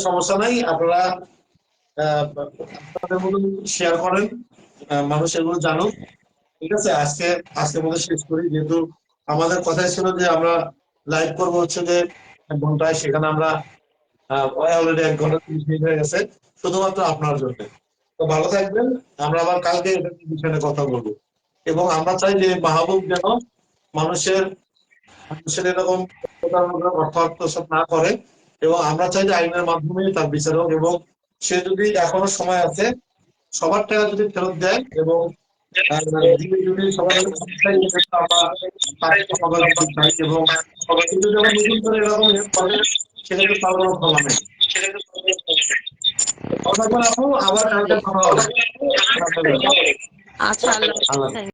সমস্যা নাই, আপনারা আপনাদের মতো শেয়ার করেন, মানুষ এগুলো জানুক। ঠিক আছে, আজকের মতো শেষ করি, যেহেতু আমাদের কথাই ছিল যে আমরা লাইভ করবো হচ্ছে যে 1 ঘন্টায়, সেখানে আমরা অলরেডি 1 ঘন্টা 30 মিনিট হয়ে গেছে শুধুমাত্র আপনার জন্য। তো ভালো থাকবেন, আমরা আবার কালকে এটা বিষয়ে কথা বলবো। এবং আমরা চাই যে মাহবুব যেন মানুষের এরকম অর্থ আত্মসাৎ না করে, এবং আমরা চাই যে আইনের মাধ্যমে তার বিচার হোক। এবং সে যদি এখনো সময় আছে, সবার টাকা যদি ফেরত দেয় এবং যদি সবার আমরা তাকে সহযোগিতা চাই, এবং কিন্তু যখন নতুন করে এরকম করে সেক্ষেত্রে তার কোনো ক্ষমা নেই। আপু আবার কালকে কথা হবে। আচ্ছা, আল্লাহ আল্লাহ হাফেজ।